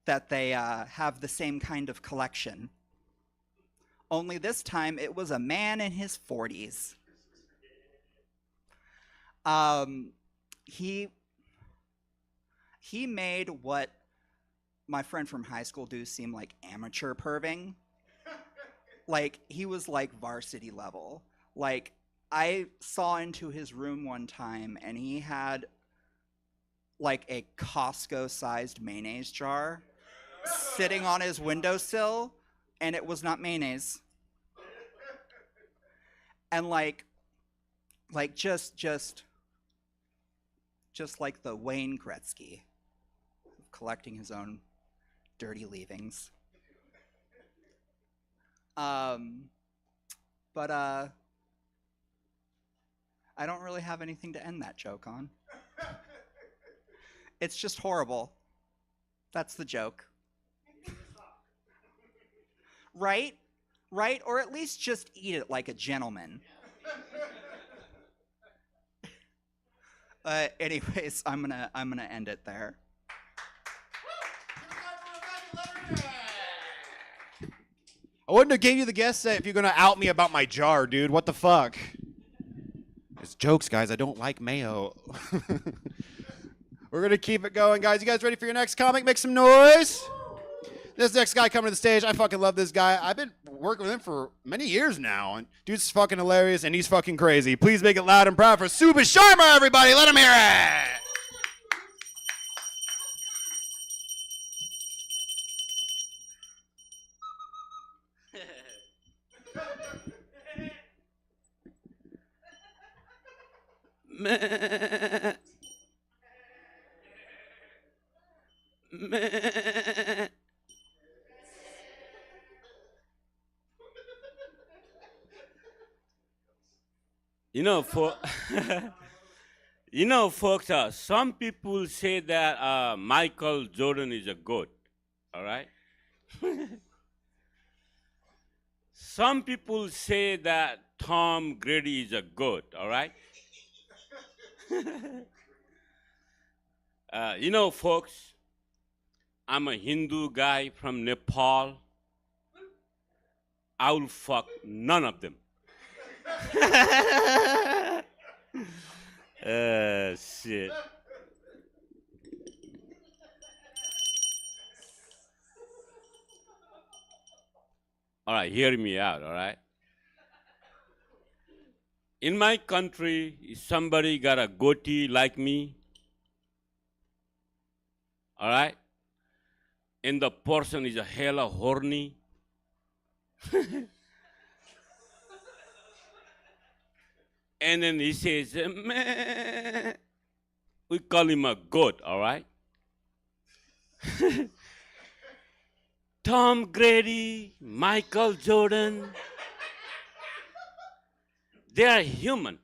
that they have the same kind of collection? Only this time it was a man in his 40s. He made what my friend from high school do seem like amateur perving. Like, he was like varsity level. Like, I saw into his room one time and he had like a Costco-sized mayonnaise jar sitting on his windowsill, and it was not mayonnaise. And like just like the Wayne Gretzky of collecting his own dirty leavings. But I don't really have anything to end that joke on. It's just horrible. That's the joke. Right? Right? Or at least just eat it like a gentleman. Anyways, I'm gonna end it there. I wouldn't have gave you the guest set if you're gonna out me about my jar, dude. What the fuck? It's jokes, guys. I don't like mayo. We're gonna keep it going, guys. You guys ready for your next comic? Make some noise. This next guy coming to the stage, I fucking love this guy. I've been working with him for many years now, and dude's fucking hilarious, and he's fucking crazy. Please make it loud and proud for Super Sharma, everybody. Let him hear it. You know, folks, some people say that Michael Jordan is a goat, all right? Some people say that Tom Grady is a goat, all right? You know, folks, I'm a Hindu guy from Nepal. I will fuck none of them. Shit. All right, hear me out, all right? In my country, if somebody got a goatee like me, all right, and the person is a hella horny, and then he says, "Meh," we call him a goat, all right? Tom Grady, Michael Jordan, they are human.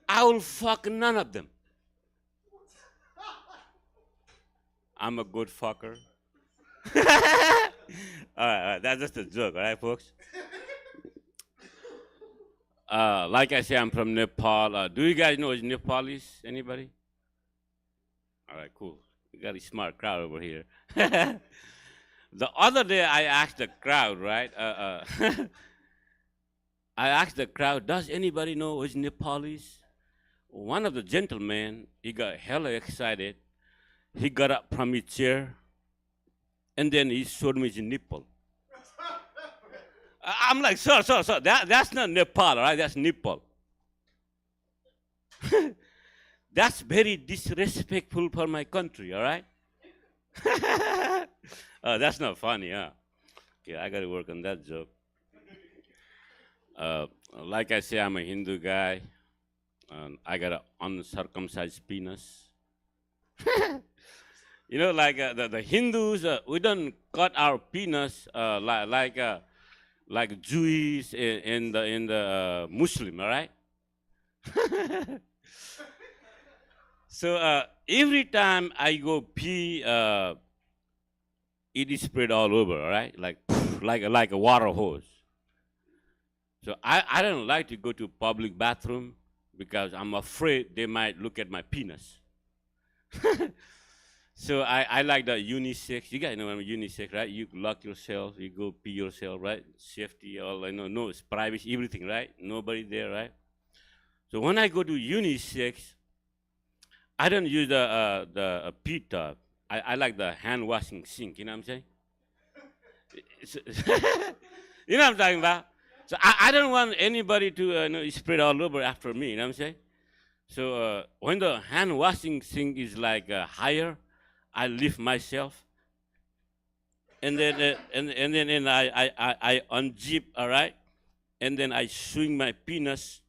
I will fuck none of them. I'm a good fucker. All right, that's just a joke, all right, folks? Like I say, I'm from Nepal. Do you guys know what Nepal is? Anybody? All right, cool. We got a smart crowd over here. The other day, I asked the crowd, right? I asked the crowd, does anybody know what Nepal is? One of the gentlemen, he got hella excited. He got up from his chair, and then he showed me his nipple. I'm like, sir, that's not Nepal, all right? That's nipple. That's very disrespectful for my country, all right? That's not funny, huh? Okay, I gotta work on that joke. Like I say, I'm a Hindu guy. I got an uncircumcised penis. You know, like the Hindus, we don't cut our penis like Jews in the Muslim, all right? So every time I go pee, it is spread all over, all right? Like a water hose. So I don't like to go to public bathroom because I'm afraid they might look at my penis. So I like the unisex. You guys know what I'm unisex, right? You lock yourself, you go pee yourself, right? Safety, all no, it's privacy, everything, right? Nobody there, right? So when I go to unisex, I don't use the pee tub. I like the hand washing sink. You know what I'm saying? You know what I'm talking about? So I don't want anybody to spread all over after me. You know what I'm saying? So when the hand washing sink is like higher, I lift myself, and then and I unzip, all right, and then I swing my penis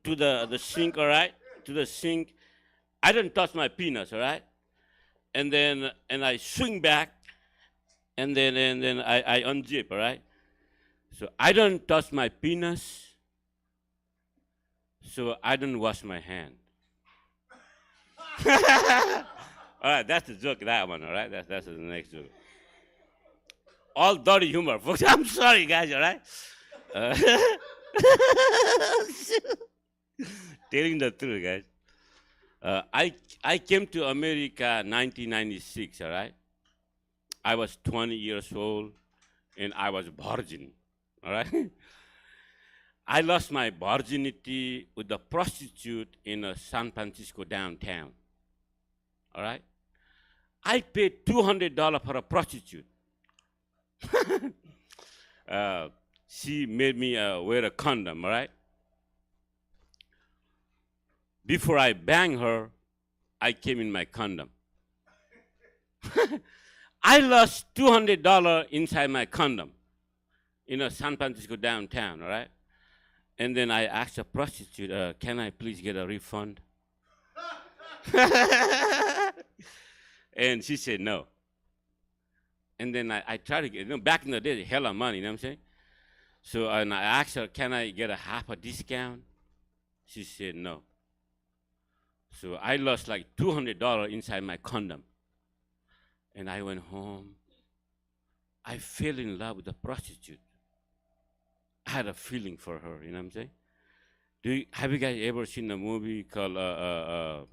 to the sink, all right, to the sink. I don't touch my penis, all right, and I swing back, and then I unzip, all right. So I don't touch my penis, so I don't wash my hand. All right, that's the joke, that one, all right? That's the next joke. All dirty humor, folks. I'm sorry, guys, all right? Telling the truth, guys. I came to America in 1996, all right? I was 20 years old, and I was virgin, all right? I lost my virginity with a prostitute in San Francisco downtown. All right? I paid $200 for a prostitute. She made me wear a condom, all right? Before I banged her, I came in my condom. I lost $200 inside my condom in San Francisco downtown, all right? And then I asked a prostitute, can I please get a refund? And she said no. And then I tried to get, back in the day, hella money, you know what I'm saying? So and I asked her, can I get a half a discount? She said no. So I lost like $200 inside my condom. And I went home. I fell in love with the prostitute. I had a feeling for her, you know what I'm saying? Have you guys ever seen a movie called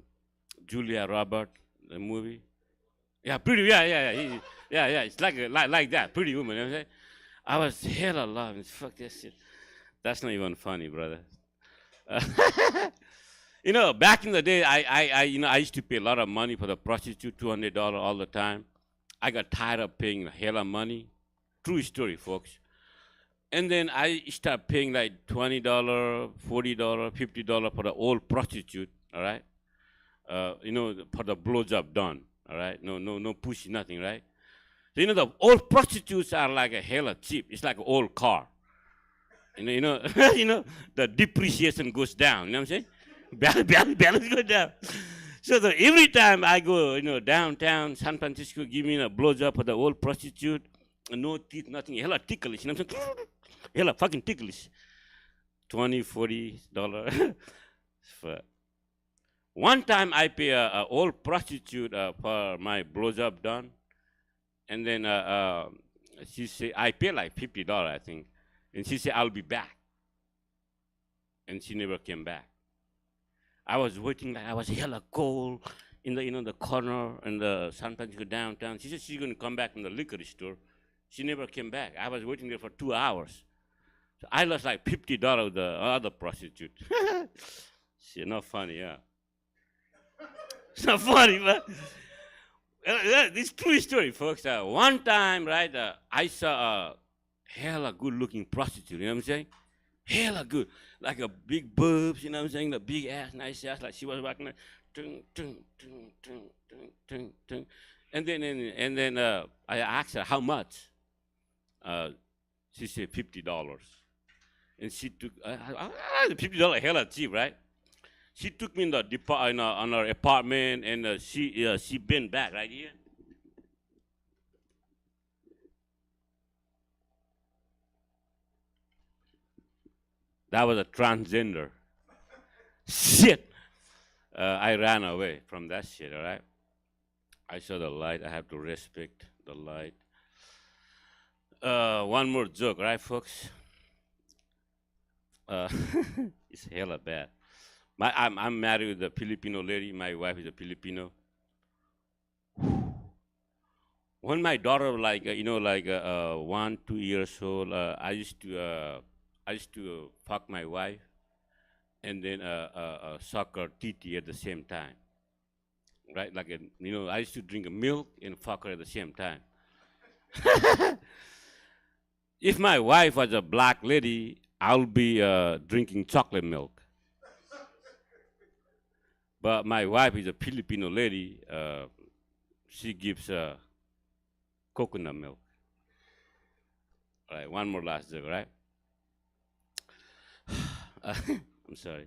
Julia Robert, the movie? Yeah, pretty, yeah. It's like that, Pretty Woman, you know what I'm saying? I was hella loving, fuck that shit. That's not even funny, brother. You know, back in the day, I used to pay a lot of money for the prostitute, $200 all the time. I got tired of paying hella money. True story, folks. And then I started paying like $20, $40, $50 for the old prostitute, all right? For the blowjob done, all right? No pussy, nothing, right? So, the old prostitutes are like a hella cheap. It's like an old car. The depreciation goes down, you know what I'm saying? Balance goes down. So every time I go, downtown San Francisco, give me a blowjob for the old prostitute, no teeth, nothing, hella ticklish, you know what I'm saying? Hella fucking ticklish. $20, $40. One time I pay an old prostitute for my blowjob done, and then she said, I pay like $50, I think, and she said, I'll be back. And she never came back. I was waiting, like I was hella cold in the corner in the San Francisco downtown. She said she's gonna come back from the liquor store. She never came back. I was waiting there for 2 hours. So I lost like $50 with the other prostitute. Shit, not funny, yeah. It's not funny, but it's true story, folks. One time, right, I saw a hella good-looking prostitute, you know what I'm saying? hella good, like a big boobs, you know what I'm saying? The big ass, nice ass, like she was walking there, tung, tung, tung, tung, tung, tung, tung. And then I asked her how much. She said $50, and she took $50 hella cheap, right? She took me in the on her apartment, and she bent back right here. That was a transgender. Shit. I ran away from that shit. All right. I saw the light. I have to respect the light. One more joke, right, folks? It's hella bad. I'm married with a Filipino lady. My wife is a Filipino. When my daughter was like 1, 2 years old, I used to fuck my wife and then suck her titty at the same time. Right, like I used to drink milk and fuck her at the same time. If my wife was a black lady, I'll be drinking chocolate milk. But my wife is a Filipino lady. She gives coconut milk. All right, one more last joke, right? I'm sorry.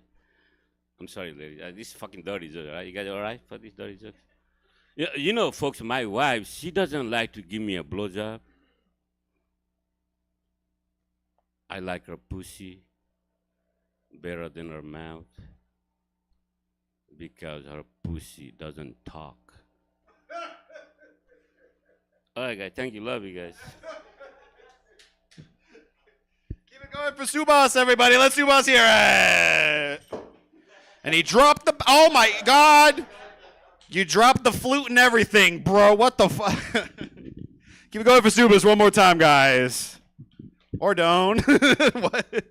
I'm sorry, ladies. This is fucking dirty joke, right? You guys all right for this dirty joke? Yeah, you know, folks, my wife, she doesn't like to give me a blowjob. I like her pussy better than her mouth because her pussy doesn't talk. All right, guys. Thank you. Love you guys. Keep it going for Subas, everybody. Let's Subas hear it. And he dropped the. Oh my God! You dropped the flute and everything, bro. What the fuck? Keep it going for Subas one more time, guys. Or don't. What?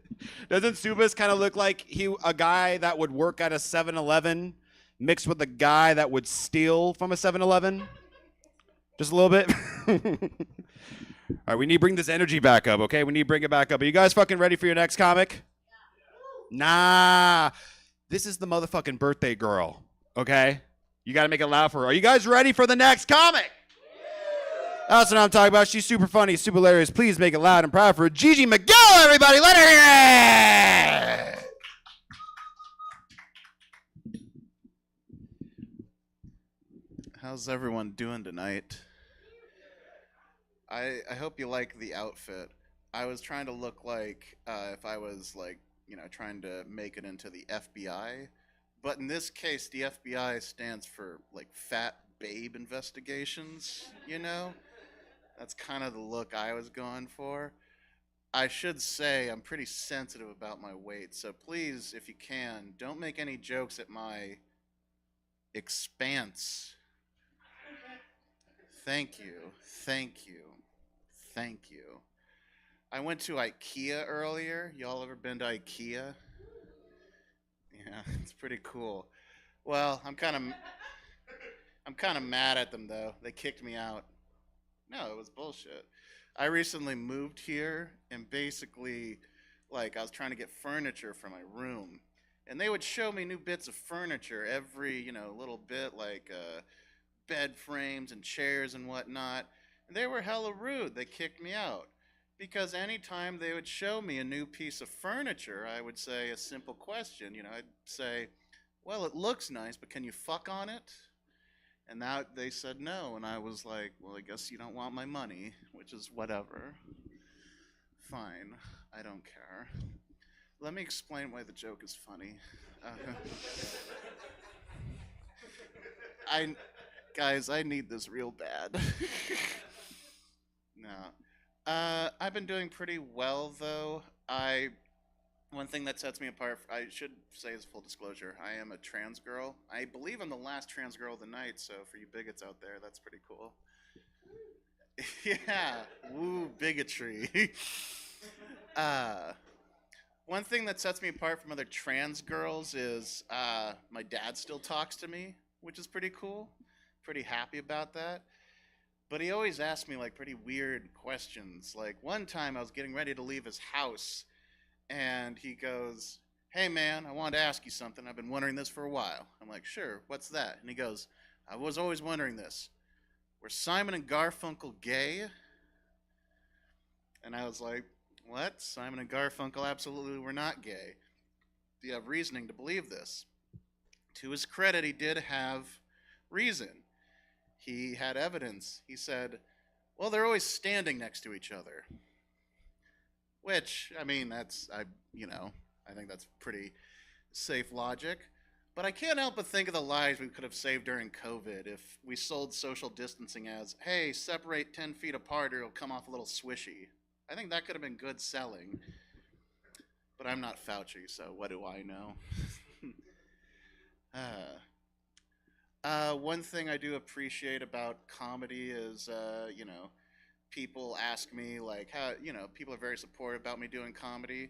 Doesn't Subas kind of look like a guy that would work at a 7-Eleven mixed with a guy that would steal from a 7-Eleven? Just a little bit. All right, we need to bring this energy back up, okay? We need to bring it back up. Are you guys fucking ready for your next comic? Nah. This is the motherfucking birthday girl, okay? You got to make it loud for her. Are you guys ready for the next comic? That's what I'm talking about. She's super funny, super hilarious. Please make it loud and proud for Gigi McGill, everybody. Let her hear it. How's everyone doing tonight? I hope you like the outfit. I was trying to look like if I was like, trying to make it into the FBI. But in this case, the FBI stands for like Fat Babe Investigations, That's kind of the look I was going for. I should say I'm pretty sensitive about my weight, so please, if you can, don't make any jokes at my expanse. Thank you, thank you, thank you. I went to IKEA earlier. Y'all ever been to IKEA? Yeah, it's pretty cool. Well, I'm kind of mad at them though. They kicked me out. No, it was bullshit. I recently moved here, and basically, I was trying to get furniture for my room, and they would show me new bits of furniture every, little bit, like bed frames and chairs and whatnot, and they were hella rude. They kicked me out, because anytime they would show me a new piece of furniture, I would say a simple question, I'd say, well, it looks nice, but can you fuck on it? And now they said no, and I was like, well, I guess you don't want my money, which is whatever. Fine, I don't care. Let me explain why the joke is funny. Guys, I need this real bad. No. I've been doing pretty well, though. One thing that sets me apart, I should say as full disclosure, I am a trans girl. I believe I'm the last trans girl of the night, so for you bigots out there, that's pretty cool. Yeah, woo, bigotry. One thing that sets me apart from other trans girls is my dad still talks to me, which is pretty cool. Pretty happy about that. But he always asks me, pretty weird questions. Like, one time I was getting ready to leave his house, and he goes, "Hey man, I wanted to ask you something. I've been wondering this for a while." I'm like, "Sure, what's that?" And he goes, "I was always wondering this. Were Simon and Garfunkel gay?" And I was like, "What? Simon and Garfunkel absolutely were not gay. Do you have reasoning to believe this?" To his credit, he did have reason. He had evidence. He said, "Well, they're always standing next to each other." Which, I mean, I think that's pretty safe logic. But I can't help but think of the lives we could have saved during COVID if we sold social distancing as, hey, separate 10 feet apart or it'll come off a little swishy. I think that could have been good selling. But I'm not Fauci, so what do I know? One thing I do appreciate about comedy is, people ask me, like, how, people are very supportive about me doing comedy.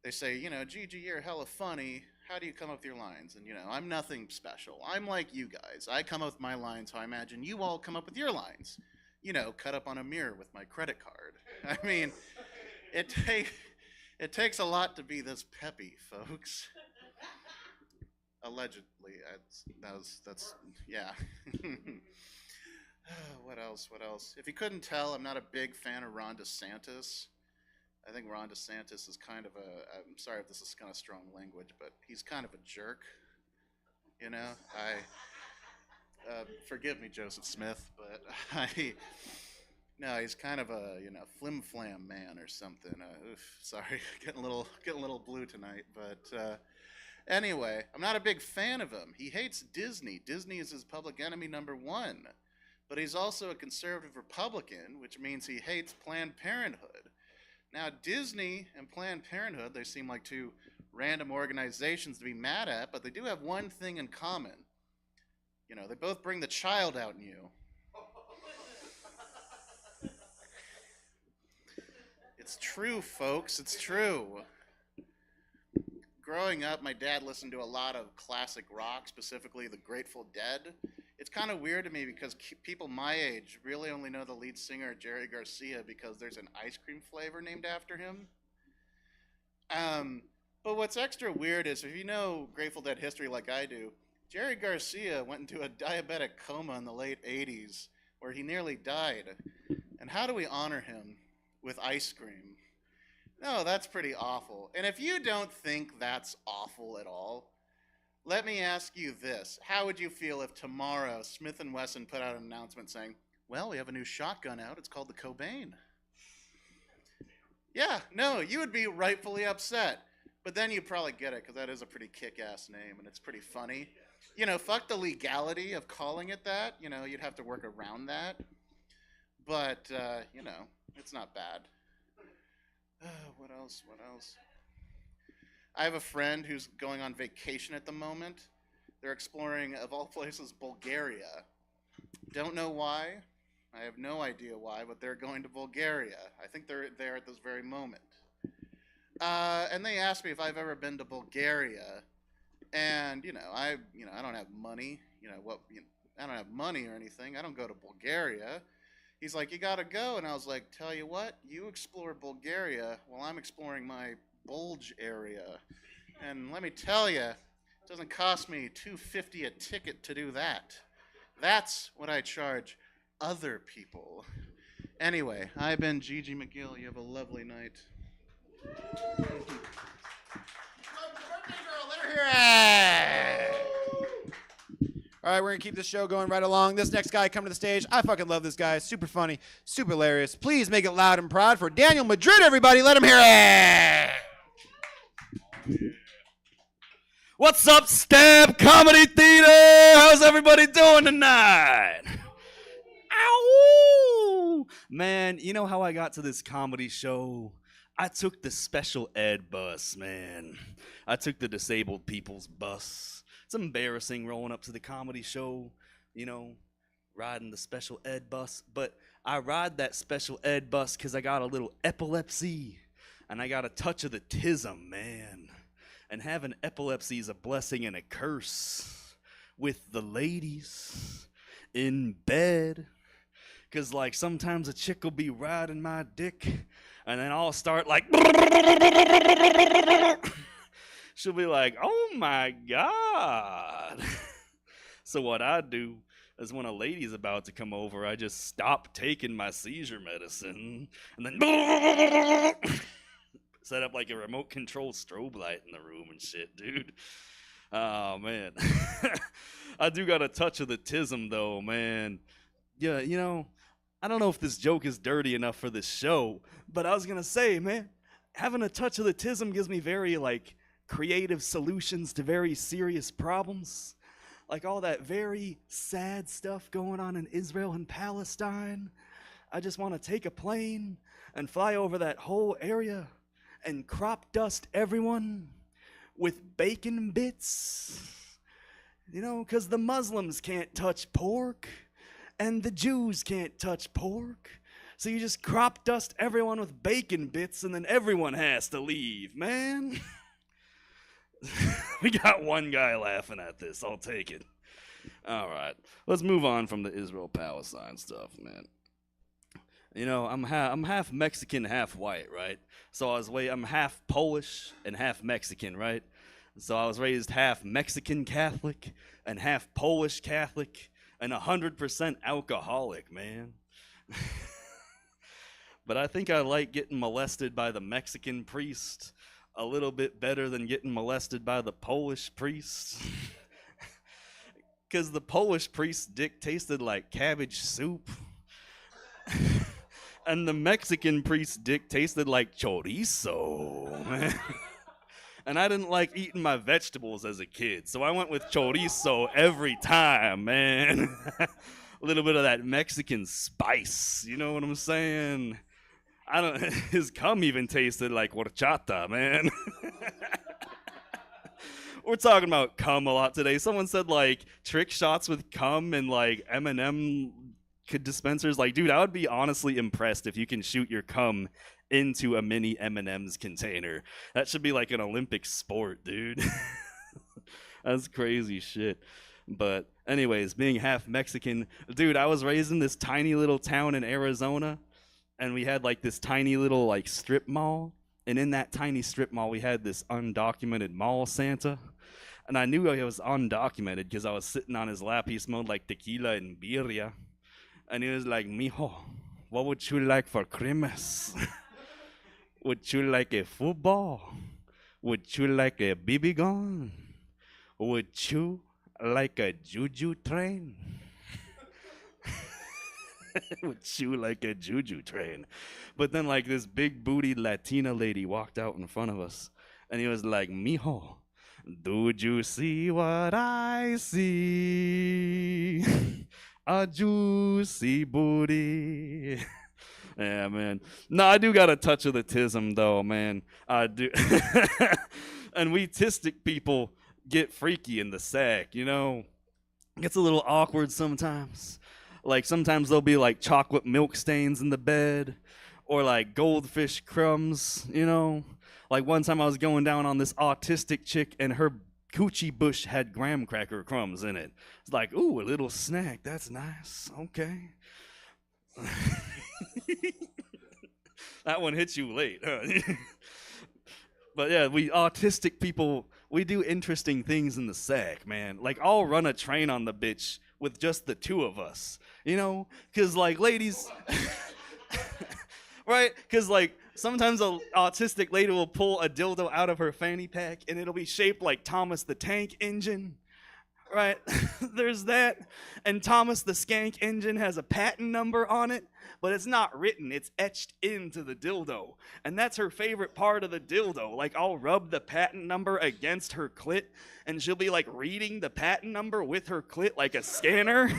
They say, Gigi, you're hella funny. How do you come up with your lines? And, I'm nothing special. I'm like you guys. I come up with my lines how I imagine you all come up with your lines. Cut up on a mirror with my credit card. I mean, it takes a lot to be this peppy, folks. Allegedly. Yeah. What else? If you couldn't tell, I'm not a big fan of Ron DeSantis. I think Ron DeSantis is kind of I'm sorry if this is kind of strong language, but he's kind of a jerk. Forgive me, Joseph Smith, but he's kind of a, flim-flam man or something. Sorry, getting a little blue tonight, but anyway, I'm not a big fan of him. He hates Disney. Disney is his public enemy number one. But he's also a conservative Republican, which means he hates Planned Parenthood. Now, Disney and Planned Parenthood, they seem like two random organizations to be mad at, but they do have one thing in common. They both bring the child out in you. It's true, folks. It's true. Growing up, my dad listened to a lot of classic rock, specifically the Grateful Dead. It's kind of weird to me because people my age really only know the lead singer, Jerry Garcia, because there's an ice cream flavor named after him. But what's extra weird is if you know Grateful Dead history like I do, Jerry Garcia went into a diabetic coma in the late 80s where he nearly died. And how do we honor him? With ice cream. No, that's pretty awful. And if you don't think that's awful at all, let me ask you this. How would you feel if tomorrow Smith & Wesson put out an announcement saying, well, we have a new shotgun out. It's called the Cobain. Yeah, no, you would be rightfully upset. But then you'd probably get it because that is a pretty kick-ass name and it's pretty funny. Fuck the legality of calling it that. You'd have to work around that. But, it's not bad. What else? I have a friend who's going on vacation at the moment. They're exploring, of all places, Bulgaria. Don't know why. I have no idea why, but they're going to Bulgaria. I think they're there at this very moment. And they asked me if I've ever been to Bulgaria. And, I don't have money. I don't have money or anything. I don't go to Bulgaria. He's like, you gotta go. And I was like, tell you what, you explore Bulgaria while I'm exploring my bulge area. And let me tell you, it doesn't cost me $2.50 a ticket to do that. That's what I charge other people. Anyway, I've been Gigi McGill. You have a lovely night. All right, we're going to keep this show going right along. This next guy coming to the stage, I fucking love this guy. Super funny, super hilarious. Please make it loud and proud for Daniel Madrid, everybody. Let him hear it. What's up, Stab Comedy Theater? How's everybody doing tonight? Ow! Man, you know how I got to this comedy show? I took the special ed bus, man. I took the disabled people's bus. It's embarrassing rolling up to the comedy show, riding the special ed bus. But I ride that special ed bus because I got a little epilepsy and I got a touch of the tism, man. And having epilepsy is a blessing and a curse with the ladies in bed. Because, sometimes a chick will be riding my dick And then I'll start like, she'll be like, oh my God. So what I do is when a lady's about to come over, I just stop taking my seizure medicine and then set up like a remote control strobe light in the room and shit, dude. Oh, man. I do got a touch of the tism, though, man. Yeah, you know, I don't know if this joke is dirty enough for this show, but I was going to say, man, having a touch of the tism gives me very, like, creative solutions to very serious problems. Like all that very sad stuff going on in Israel and Palestine. I just want to take a plane and fly over that whole area and crop dust everyone with bacon bits. You know, because the Muslims can't touch pork and the Jews can't touch pork. So you just crop dust everyone with bacon bits and then everyone has to leave, man. We got one guy laughing at this. I'll take it. All right. Let's move on from the Israel-Palestine stuff, man. You know, I'm half Mexican, half white, right? So I'm half Polish and half Mexican, right? So I was raised half Mexican Catholic and half Polish Catholic and 100% alcoholic, man. But I think I like getting molested by the Mexican priest a little bit better than getting molested by the Polish priest. Because the Polish priest's dick tasted like cabbage soup. And the Mexican priest's dick tasted like chorizo, man. And I didn't like eating my vegetables as a kid, so I went with chorizo every time, man. A little bit of that Mexican spice, you know what I'm saying? His cum even tasted like horchata, man. We're talking about cum a lot today. Someone said like trick shots with cum and like M&M dispensers. Like, dude, I would be honestly impressed if you can shoot your cum into a mini M&M's container. That should be like an Olympic sport, dude. That's crazy shit. But anyways, being half Mexican, dude, I was raised in this tiny little town in Arizona. And we had like this tiny little like strip mall. And in that tiny strip mall, we had this undocumented mall Santa. And I knew he was undocumented because I was sitting on his lap. He smelled like tequila and birria. And he was like, mijo, what would you like for Christmas? Would you like a football? Would you like a BB gun? Would you like a juju train? Would you like a juju train? But then like this big booty Latina lady walked out in front of us. And he was like, mijo, do you see what I see? A juicy booty. Yeah, man. No, I do got a touch of the tism, though, man. I do. And we tistic people get freaky in the sack, you know? It gets a little awkward sometimes. Like, sometimes there'll be, like, chocolate milk stains in the bed or, like, goldfish crumbs, you know? Like, one time I was going down on this autistic chick, and her coochie bush had graham cracker crumbs in it. It's like, ooh, a little snack. That's nice. Okay. That one hits you late, huh? But yeah, we autistic people, we do interesting things in the sack, man. Like, I'll run a train on the bitch with just the two of us, you know? Because, like, ladies, right? Because, like, sometimes an autistic lady will pull a dildo out of her fanny pack, and it'll be shaped like Thomas the Tank Engine, right? There's that. And Thomas the Skank Engine has a patent number on it, but it's not written. It's etched into the dildo. And that's her favorite part of the dildo. Like, I'll rub the patent number against her clit, and she'll be, like, reading the patent number with her clit like a scanner.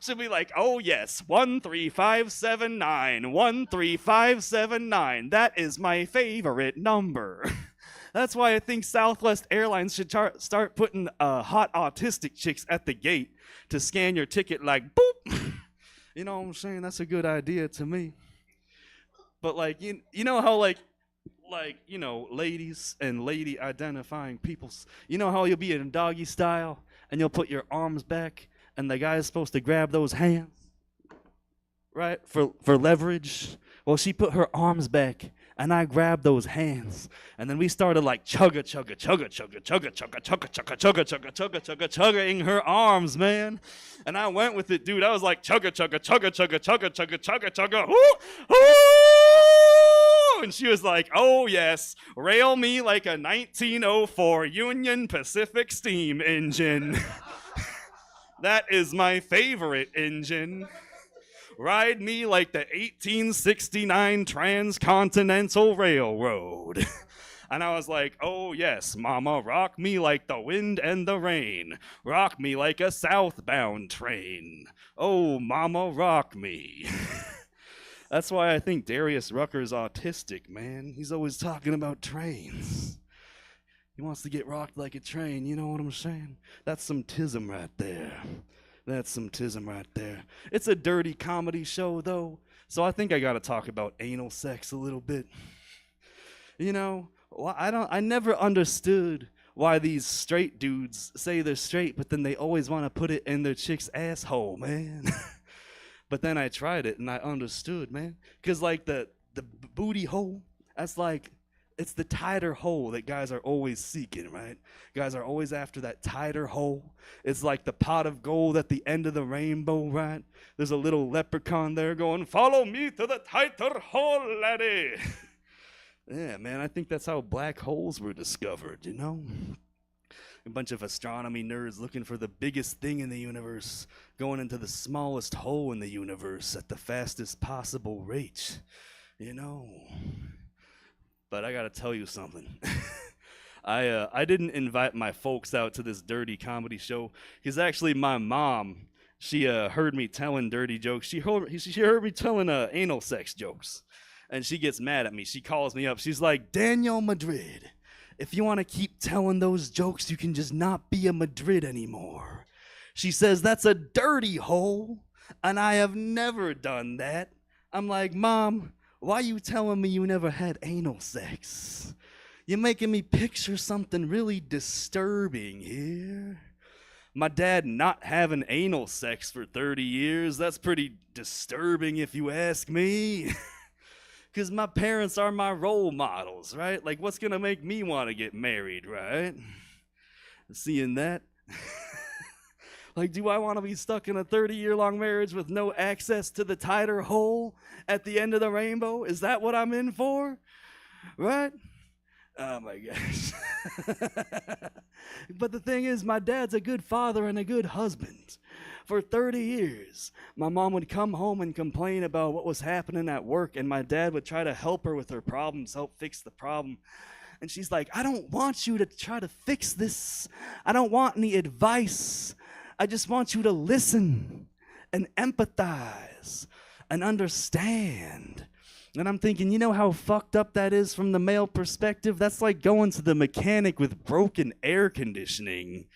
She'll be like, oh, yes, 13579, 13579. That is my favorite number. That's why I think Southwest Airlines should start putting hot autistic chicks at the gate to scan your ticket like, boop. You know what I'm saying? That's a good idea to me. But, like, you know how, like, you know, ladies and lady identifying peoples, you know how you'll be in doggy style and you'll put your arms back and the guy's supposed to grab those hands, right, for leverage? Well, she put her arms back, and I grabbed those hands, and then we started like chugga chugga chugga chugga chugga chugga chugga chugga chugga chugga chugga chugga chuggaing her arms, man. And I went with it, dude. I was like chugga chugga chugga chugga chugga chugga chugga chugga. Ooh, ooh! And she was like, "Oh yes, rail me like a 1904 Union Pacific steam engine. That is my favorite engine. Ride me like the 1869 Transcontinental Railroad." And I was like, "Oh yes, mama, rock me like the wind and the rain. Rock me like a southbound train. Oh, mama, rock me." That's why I think Darius Rucker's autistic, man. He's always talking about trains. He wants to get rocked like a train, you know what I'm saying? That's some tism right there. That's some tism right there. It's a dirty comedy show, though, so I think I gotta talk about anal sex a little bit. You know, I never understood why these straight dudes say they're straight, but then they always want to put it in their chick's asshole, man. But then I tried it and I understood, man. Because like the booty hole, that's like, it's the tighter hole that guys are always seeking, right? Guys are always after that tighter hole. It's like the pot of gold at the end of the rainbow, right? There's a little leprechaun there going, "Follow me to the tighter hole, laddie." Yeah, man, I think that's how black holes were discovered, you know? A bunch of astronomy nerds looking for the biggest thing in the universe, going into the smallest hole in the universe at the fastest possible rate, you know? But I gotta tell you something. I didn't invite my folks out to this dirty comedy show, because actually my mom, she heard me telling dirty jokes. She heard me telling anal sex jokes, and she gets mad at me. She calls me up. She's like, "Daniel Madrid, if you want to keep telling those jokes, you can just not be a Madrid anymore." She says, "That's a dirty hole, and I have never done that." I'm like, "Mom, why you telling me you never had anal sex? You're making me picture something really disturbing here. My dad not having anal sex for 30 years, that's pretty disturbing if you ask me." Because my parents are my role models, right? Like, what's going to make me want to get married, right? Seeing that? Like, do I want to be stuck in a 30-year-long marriage with no access to the tighter hole at the end of the rainbow? Is that what I'm in for? Right? Oh, my gosh. But the thing is, my dad's a good father and a good husband. For 30 years, my mom would come home and complain about what was happening at work, and my dad would try to help her with her problems, help fix the problem. And she's like, "I don't want you to try to fix this. I don't want any advice. I just want you to listen and empathize and understand." And I'm thinking, you know how fucked up that is from the male perspective? That's like going to the mechanic with broken air conditioning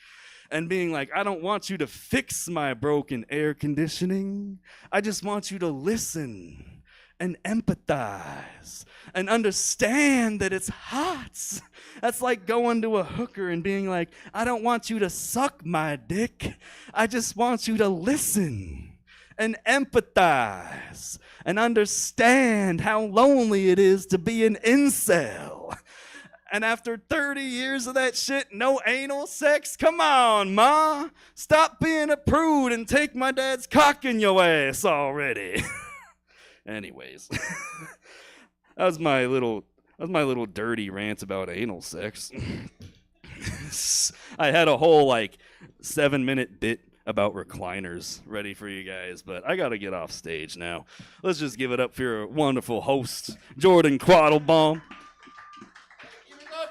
and being like, "I don't want you to fix my broken air conditioning. I just want you to listen and empathize and understand that it's hot." That's like going to a hooker and being like, "I don't want you to suck my dick. I just want you to listen and empathize and understand how lonely it is to be an incel." And after 30 years of that shit, no anal sex? Come on, Ma. Stop being a prude and take my dad's cock in your ass already. Anyways, that was my little dirty rant about anal sex. I had a whole 7-minute bit about recliners ready for you guys, but I gotta get off stage now. Let's just give it up for your wonderful host, Jordan Quattlebaum.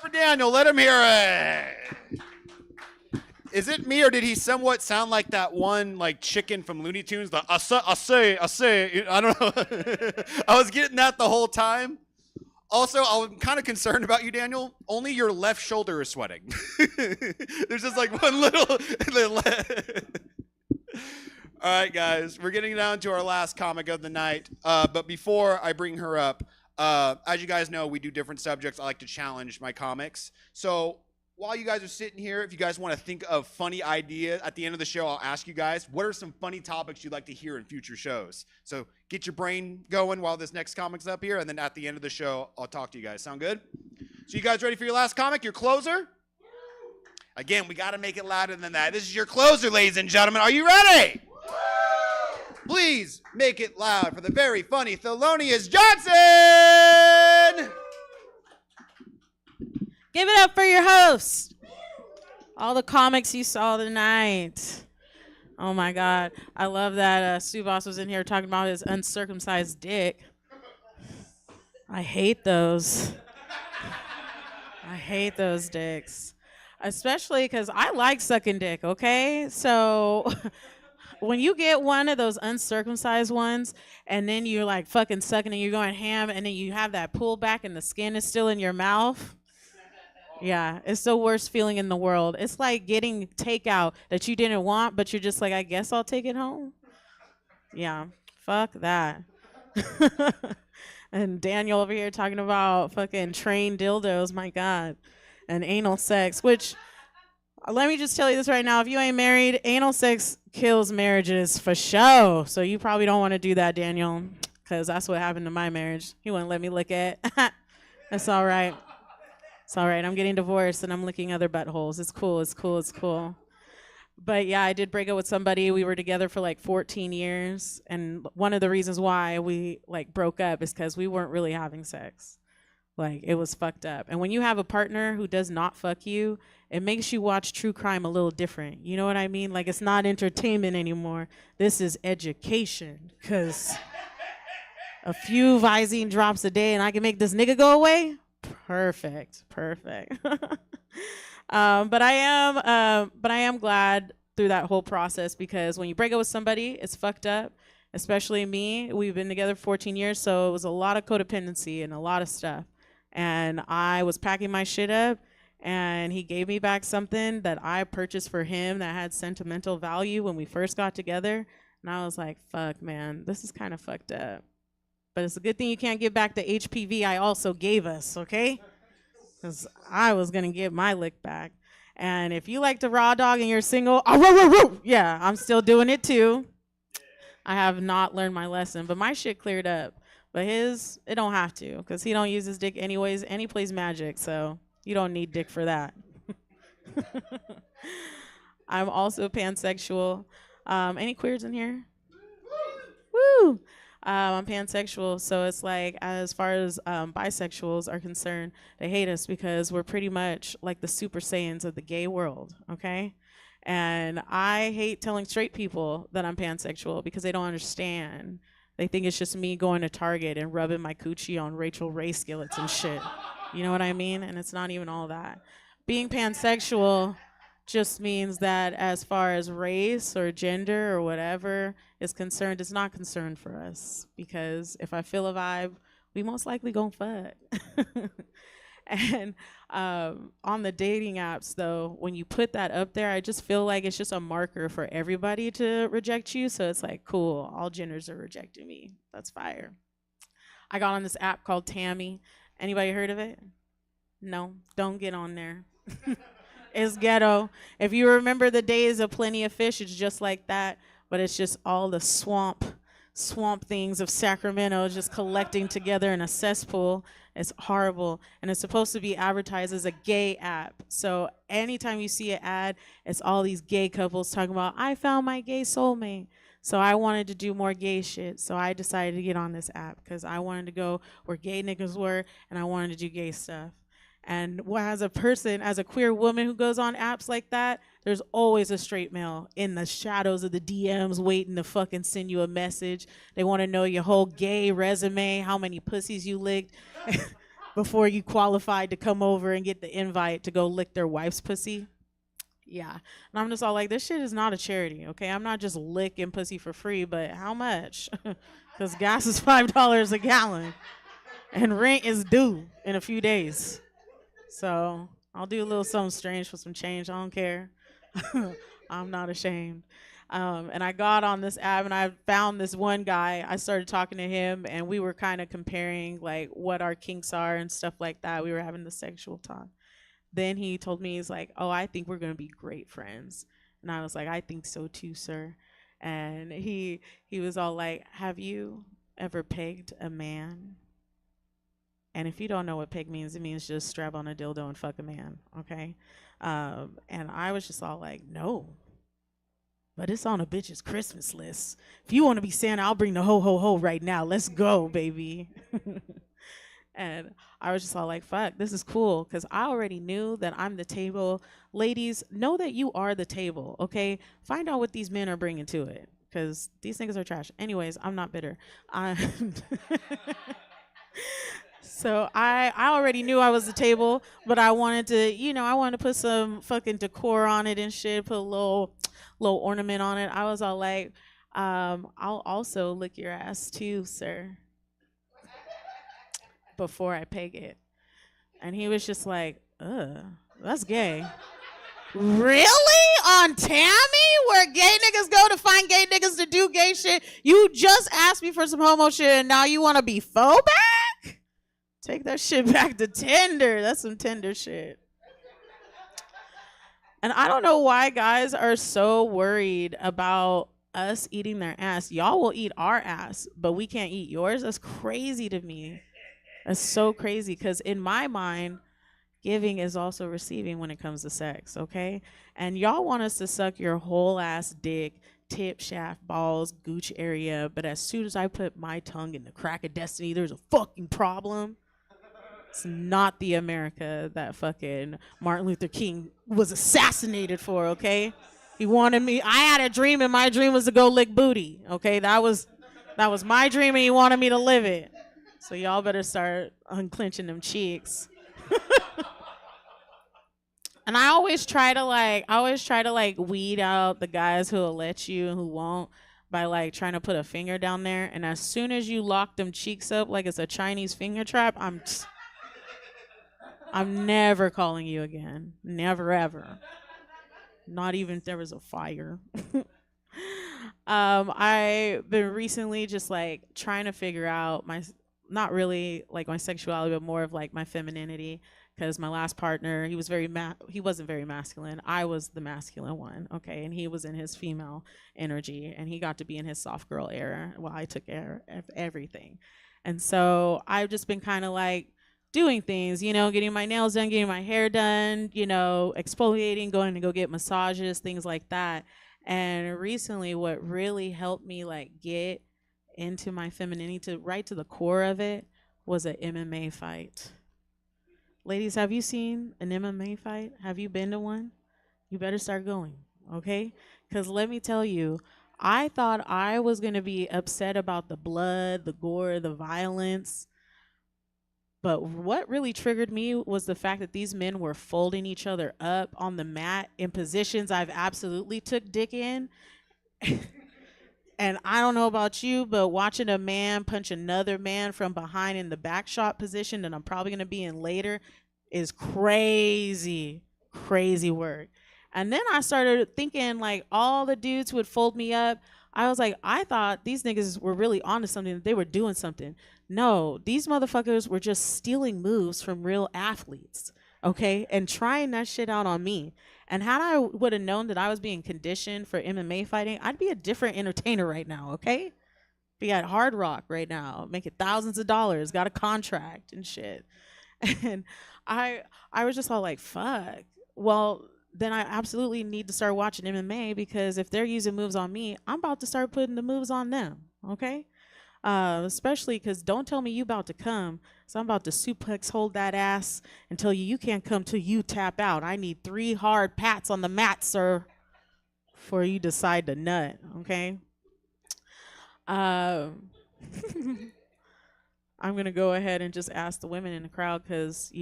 For Daniel, let him hear it. Is it me, or did he somewhat sound like that one chicken from Looney Tunes? The I say. I don't know. I was getting that the whole time. Also, I'm kind of concerned about you, Daniel. Only your left shoulder is sweating. There's just one little. All right, guys, we're getting down to our last comic of the night. But before I bring her up, as you guys know, we do different subjects. I like to challenge my comics. So while you guys are sitting here, if you guys want to think of funny ideas, at the end of the show, I'll ask you guys, what are some funny topics you'd like to hear in future shows? So get your brain going while this next comic's up here, and then at the end of the show, I'll talk to you guys. Sound good? So you guys ready for your last comic, your closer? Again, we got to make it louder than that. This is your closer, ladies and gentlemen. Are you ready? Please make it loud for the very funny Thelonious Johnson! Give it up for your host. All the comics you saw tonight. Oh my God. I love that Stu Boss was in here talking about his uncircumcised dick. I hate those. I hate those dicks. Especially because I like sucking dick, okay? So when you get one of those uncircumcised ones and then you're like fucking sucking and you're going ham and then you have that pull back and the skin is still in your mouth. Yeah, it's the worst feeling in the world. It's like getting takeout that you didn't want, but you're just like, I guess I'll take it home. Yeah, fuck that. And Daniel over here talking about fucking trained dildos, my God. And anal sex, which, let me just tell you this right now. If you ain't married, anal sex kills marriages for sure. So you probably don't want to do that, Daniel, because that's what happened to my marriage. He wouldn't let me lick it. That's all right. It's all right. I'm getting divorced and I'm licking other buttholes. It's cool. It's cool. It's cool. But yeah, I did break up with somebody. We were together for like 14 years. And one of the reasons why we like broke up is because we weren't really having sex. Like, it was fucked up. And when you have a partner who does not fuck you, it makes you watch true crime a little different. You know what I mean? Like, it's not entertainment anymore. This is education. Because a few Visine drops a day and I can make this nigga go away? Perfect. Perfect. But I am glad through that whole process, because when you break up with somebody, it's fucked up. Especially me. We've been together 14 years, so it was a lot of codependency and a lot of stuff. And I was packing my shit up, and he gave me back something that I purchased for him that had sentimental value when we first got together. And I was like, fuck, man, this is kind of fucked up. But it's a good thing you can't give back the HPV I also gave us, okay? Because I was going to get my lick back. And if you like to raw dog and you're single, yeah, I'm still doing it too. I have not learned my lesson, but my shit cleared up. But his, it don't have to, because he don't use his dick anyways, and he plays Magic, so you don't need dick for that. I'm also pansexual. Any queers in here? Woo! I'm pansexual, so it's like, as far as bisexuals are concerned, they hate us because we're pretty much like the Super Saiyans of the gay world, okay? And I hate telling straight people that I'm pansexual because they don't understand. They think it's just me going to Target and rubbing my coochie on Rachel Ray skillets and shit. You know what I mean? And it's not even all that. Being pansexual just means that as far as race or gender or whatever is concerned, it's not concerned for us. Because if I feel a vibe, we most likely gonna fuck. And on the dating apps, though, when you put that up there, I just feel like it's just a marker for everybody to reject you. So it's like, cool, all genders are rejecting me. That's fire. I got on this app called Tammy. Anybody heard of it? No, don't get on there. It's ghetto. If you remember the days of Plenty of Fish, it's just like that, but it's just all the swamp things of Sacramento just collecting together in a cesspool. It's horrible. And it's supposed to be advertised as a gay app. So anytime you see an ad, it's all these gay couples talking about, I found my gay soulmate. So I wanted to do more gay shit. So I decided to get on this app because I wanted to go where gay niggas were and I wanted to do gay stuff. And as a person, as a queer woman who goes on apps like that, there's always a straight male in the shadows of the DMs waiting to fucking send you a message. They want to know your whole gay resume, how many pussies you licked before you qualified to come over and get the invite to go lick their wife's pussy. Yeah. And I'm just all like, this shit is not a charity, okay? I'm not just licking pussy for free, but how much? Because gas is $5 a gallon and rent is due in a few days. So I'll do a little something strange for some change. I don't care. I'm not ashamed. And I got on this app and I found this one guy. I started talking to him and we were kind of comparing like what our kinks are and stuff like that. We were having the sexual talk. then he told me, he's like, oh, I think we're going to be great friends. And I was like, I think so too, sir. And he was all like, have you ever pegged a man? And if you don't know what peg means, it means just strap on a dildo and fuck a man, okay? And I was just all like, no. But it's on a bitch's Christmas list. If you want to be Santa, I'll bring the ho, ho, ho right now. Let's go, baby. And I was just all like, fuck, this is cool. Because I already knew that I'm the table. Ladies, know that you are the table, okay? Find out what these men are bringing to it. Because these niggas are trash. Anyways, I'm not bitter. So I already knew I was the table, but I wanted to, I wanted to put some fucking decor on it and shit, put a little ornament on it. I was all like, I'll also lick your ass too, sir, before I peg it. And he was just like, that's gay. Really? On Tammy? Where gay niggas go to find gay niggas to do gay shit? You just asked me for some homo shit and now you want to be phobic? Take that shit back to Tinder. That's some Tinder shit. And I don't know why guys are so worried about us eating their ass. Y'all will eat our ass, but we can't eat yours. That's crazy to me. That's so crazy because in my mind, giving is also receiving when it comes to sex, okay? And y'all want us to suck your whole ass dick, tip, shaft, balls, gooch area, but as soon as I put my tongue in the crack of destiny, there's a fucking problem. It's not the America that fucking Martin Luther King was assassinated for, okay? He wanted me, I had a dream and my dream was to go lick booty, okay? That was my dream and he wanted me to live it. So y'all better start unclenching them cheeks. And I always try to weed out the guys who'll let you and who won't by like trying to put a finger down there. And as soon as you lock them cheeks up like it's a Chinese finger trap, I'm never calling you again. Never, ever. Not even if there was a fire. I've been recently just like trying to figure out not really like my sexuality, but more of like my femininity. Because my last partner, he wasn't very masculine. I was the masculine one, okay? And he was in his female energy, and he got to be in his soft girl era while I took care of everything. And so I've just been kind of like doing things, getting my nails done, getting my hair done, exfoliating, going to go get massages, things like that. And recently what really helped me like get into my femininity right to the core of it was an MMA fight. Ladies, have you seen an MMA fight? Have you been to one? You better start going, okay? Because let me tell you, I thought I was going to be upset about the blood, the gore, the violence. But what really triggered me was the fact that these men were folding each other up on the mat in positions I've absolutely took dick in. And I don't know about you, but watching a man punch another man from behind in the back shot position that I'm probably going to be in later is crazy, crazy work. And then I started thinking like all the dudes who would fold me up, I was like, I thought these niggas were really onto something, that they were doing something. No, these motherfuckers were just stealing moves from real athletes, okay, and trying that shit out on me. And had I would have known that I was being conditioned for MMA fighting, I'd be a different entertainer right now, okay? Be at Hard Rock right now, making thousands of dollars, got a contract and shit. And I was just all like, fuck. Well, then I absolutely need to start watching MMA because if they're using moves on me, I'm about to start putting the moves on them, okay? Especially because don't tell me you about to come. So I'm about to suplex hold that ass and tell you can't come till you tap out. I need 3 hard pats on the mat, sir, before you decide to nut, okay? I'm going to go ahead and just ask the women in the crowd because,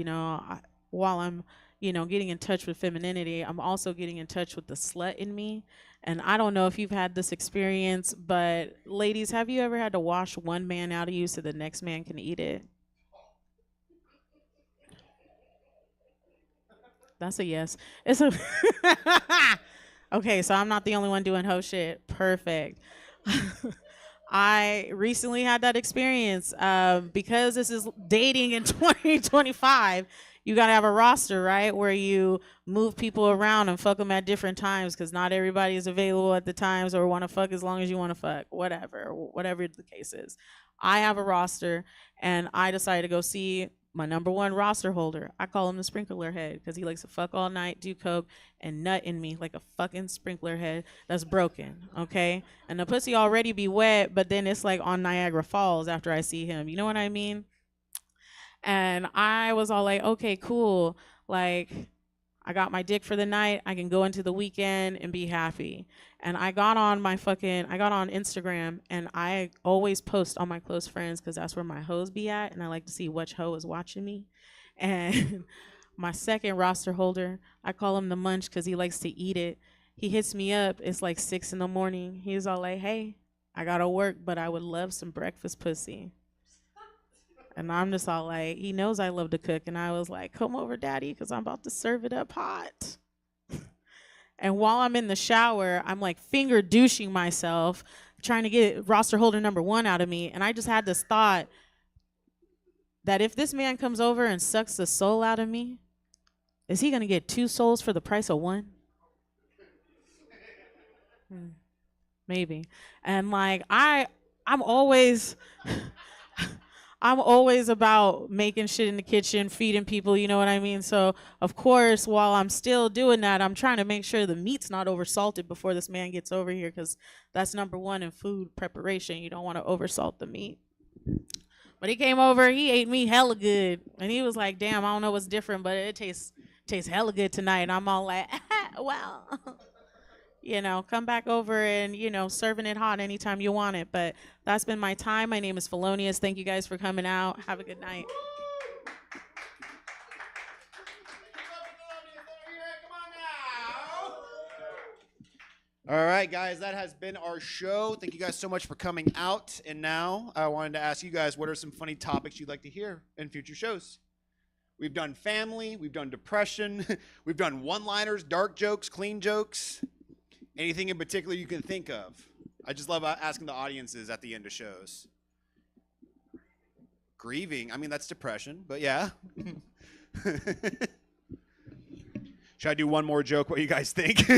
while I'm, getting in touch with femininity, I'm also getting in touch with the slut in me. And I don't know if you've had this experience, but ladies, have you ever had to wash one man out of you so the next man can eat it? That's a yes. It's a okay, so I'm not the only one doing hoe shit. Perfect. I recently had that experience because this is dating in 2025. you got to have a roster, right, where you move people around and fuck them at different times because not everybody is available at the times or want to fuck as long as you want to fuck, whatever the case is. I have a roster, and I decided to go see my number one roster holder. I call him the sprinkler head because he likes to fuck all night, do coke, and nut in me like a fucking sprinkler head that's broken, okay? And the pussy already be wet, but then it's like on Niagara Falls after I see him. You know what I mean? And I was all like, okay, cool. Like, I got my dick for the night. I can go into the weekend and be happy. And I got on Instagram, and I always post on my close friends because that's where my hoes be at, and I like to see which hoe is watching me. And my second roster holder, I call him the munch because he likes to eat it. He hits me up. It's like 6 a.m. He's all like, hey, I got to work, but I would love some breakfast pussy. And I'm just all like, he knows I love to cook. And I was like, come over, daddy, because I'm about to serve it up hot. And while I'm in the shower, I'm like finger douching myself, trying to get roster holder number 1 out of me. And I just had this thought that if this man comes over and sucks the soul out of me, is he going to get 2 souls for the price of 1? Maybe. And like, I'm always about making shit in the kitchen, feeding people, you know what I mean? So, of course, while I'm still doing that, I'm trying to make sure the meat's not oversalted before this man gets over here, because that's number 1 in food preparation. You don't want to oversalt the meat. But he came over, he ate me hella good. And he was like, damn, I don't know what's different, but it tastes hella good tonight. And I'm all like, well, you know, come back over and, you know, serving it hot anytime you want it. But that's been my time. My name is Felonious. Thank you guys for coming out. Have a good night. All right, guys, that has been our show. Thank you guys so much for coming out. And now I wanted to ask you guys, what are some funny topics you'd like to hear in future shows? We've done family. We've done depression. We've done one-liners, dark jokes, clean jokes. Anything in particular you can think of? I just love asking the audiences at the end of shows. Grieving. I mean, that's depression, but yeah. Should I do one more joke? What do you guys think?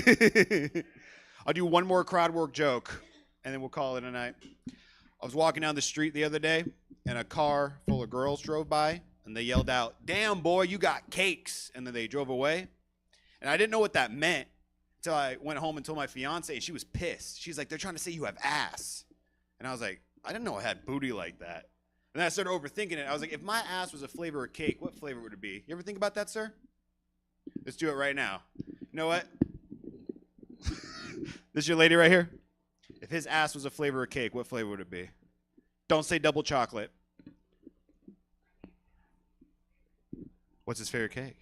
I'll do one more crowd work joke, and then we'll call it a night. I was walking down the street the other day, and a car full of girls drove by, and they yelled out, "Damn, boy, you got cakes." And then they drove away. And I didn't know what that meant until I went home and told my fiance, and she was pissed. She's like, "They're trying to say you have ass." And I was like, I didn't know I had booty like that. And then I started overthinking it. I was like, if my ass was a flavor of cake, what flavor would it be? You ever think about that, sir? Let's do it right now. You know what? This your lady right here? If his ass was a flavor of cake, what flavor would it be? Don't say double chocolate. What's his favorite cake?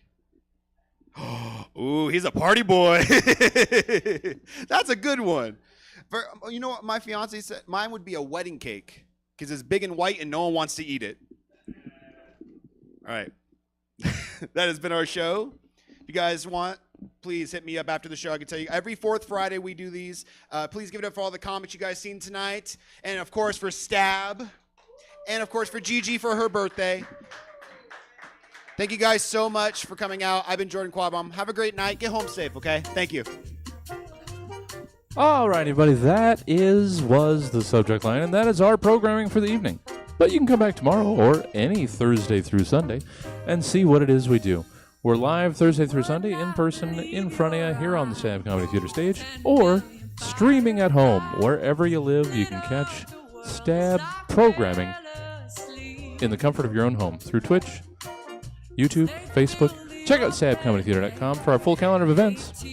Ooh, he's a party boy. That's a good one. You know what my fiance said? Mine would be a wedding cake because it's big and white and no one wants to eat it. All right. That has been our show. If you guys want, please hit me up after the show. I can tell you every 4th Friday we do these. Please give it up for all the comics you guys seen tonight. And, of course, for Stab. And, of course, for Gigi for her birthday. Thank you guys so much for coming out. I've been Jordan Quabom. Have a great night. Get home safe, okay? Thank you. All right, everybody, that was the subject line, and that is our programming for the evening. But you can come back tomorrow or any Thursday through Sunday and see what it is we do. We're live Thursday through Sunday in person in front of you here on the Stab Comedy Theater stage, or streaming at home. Wherever you live, you can catch Stab programming in the comfort of your own home through Twitch, YouTube, Facebook. Check out stabcomedytheater.com for our full calendar of events.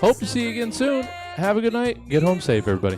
Hope to see you again soon. Have a good night. Get home safe, everybody.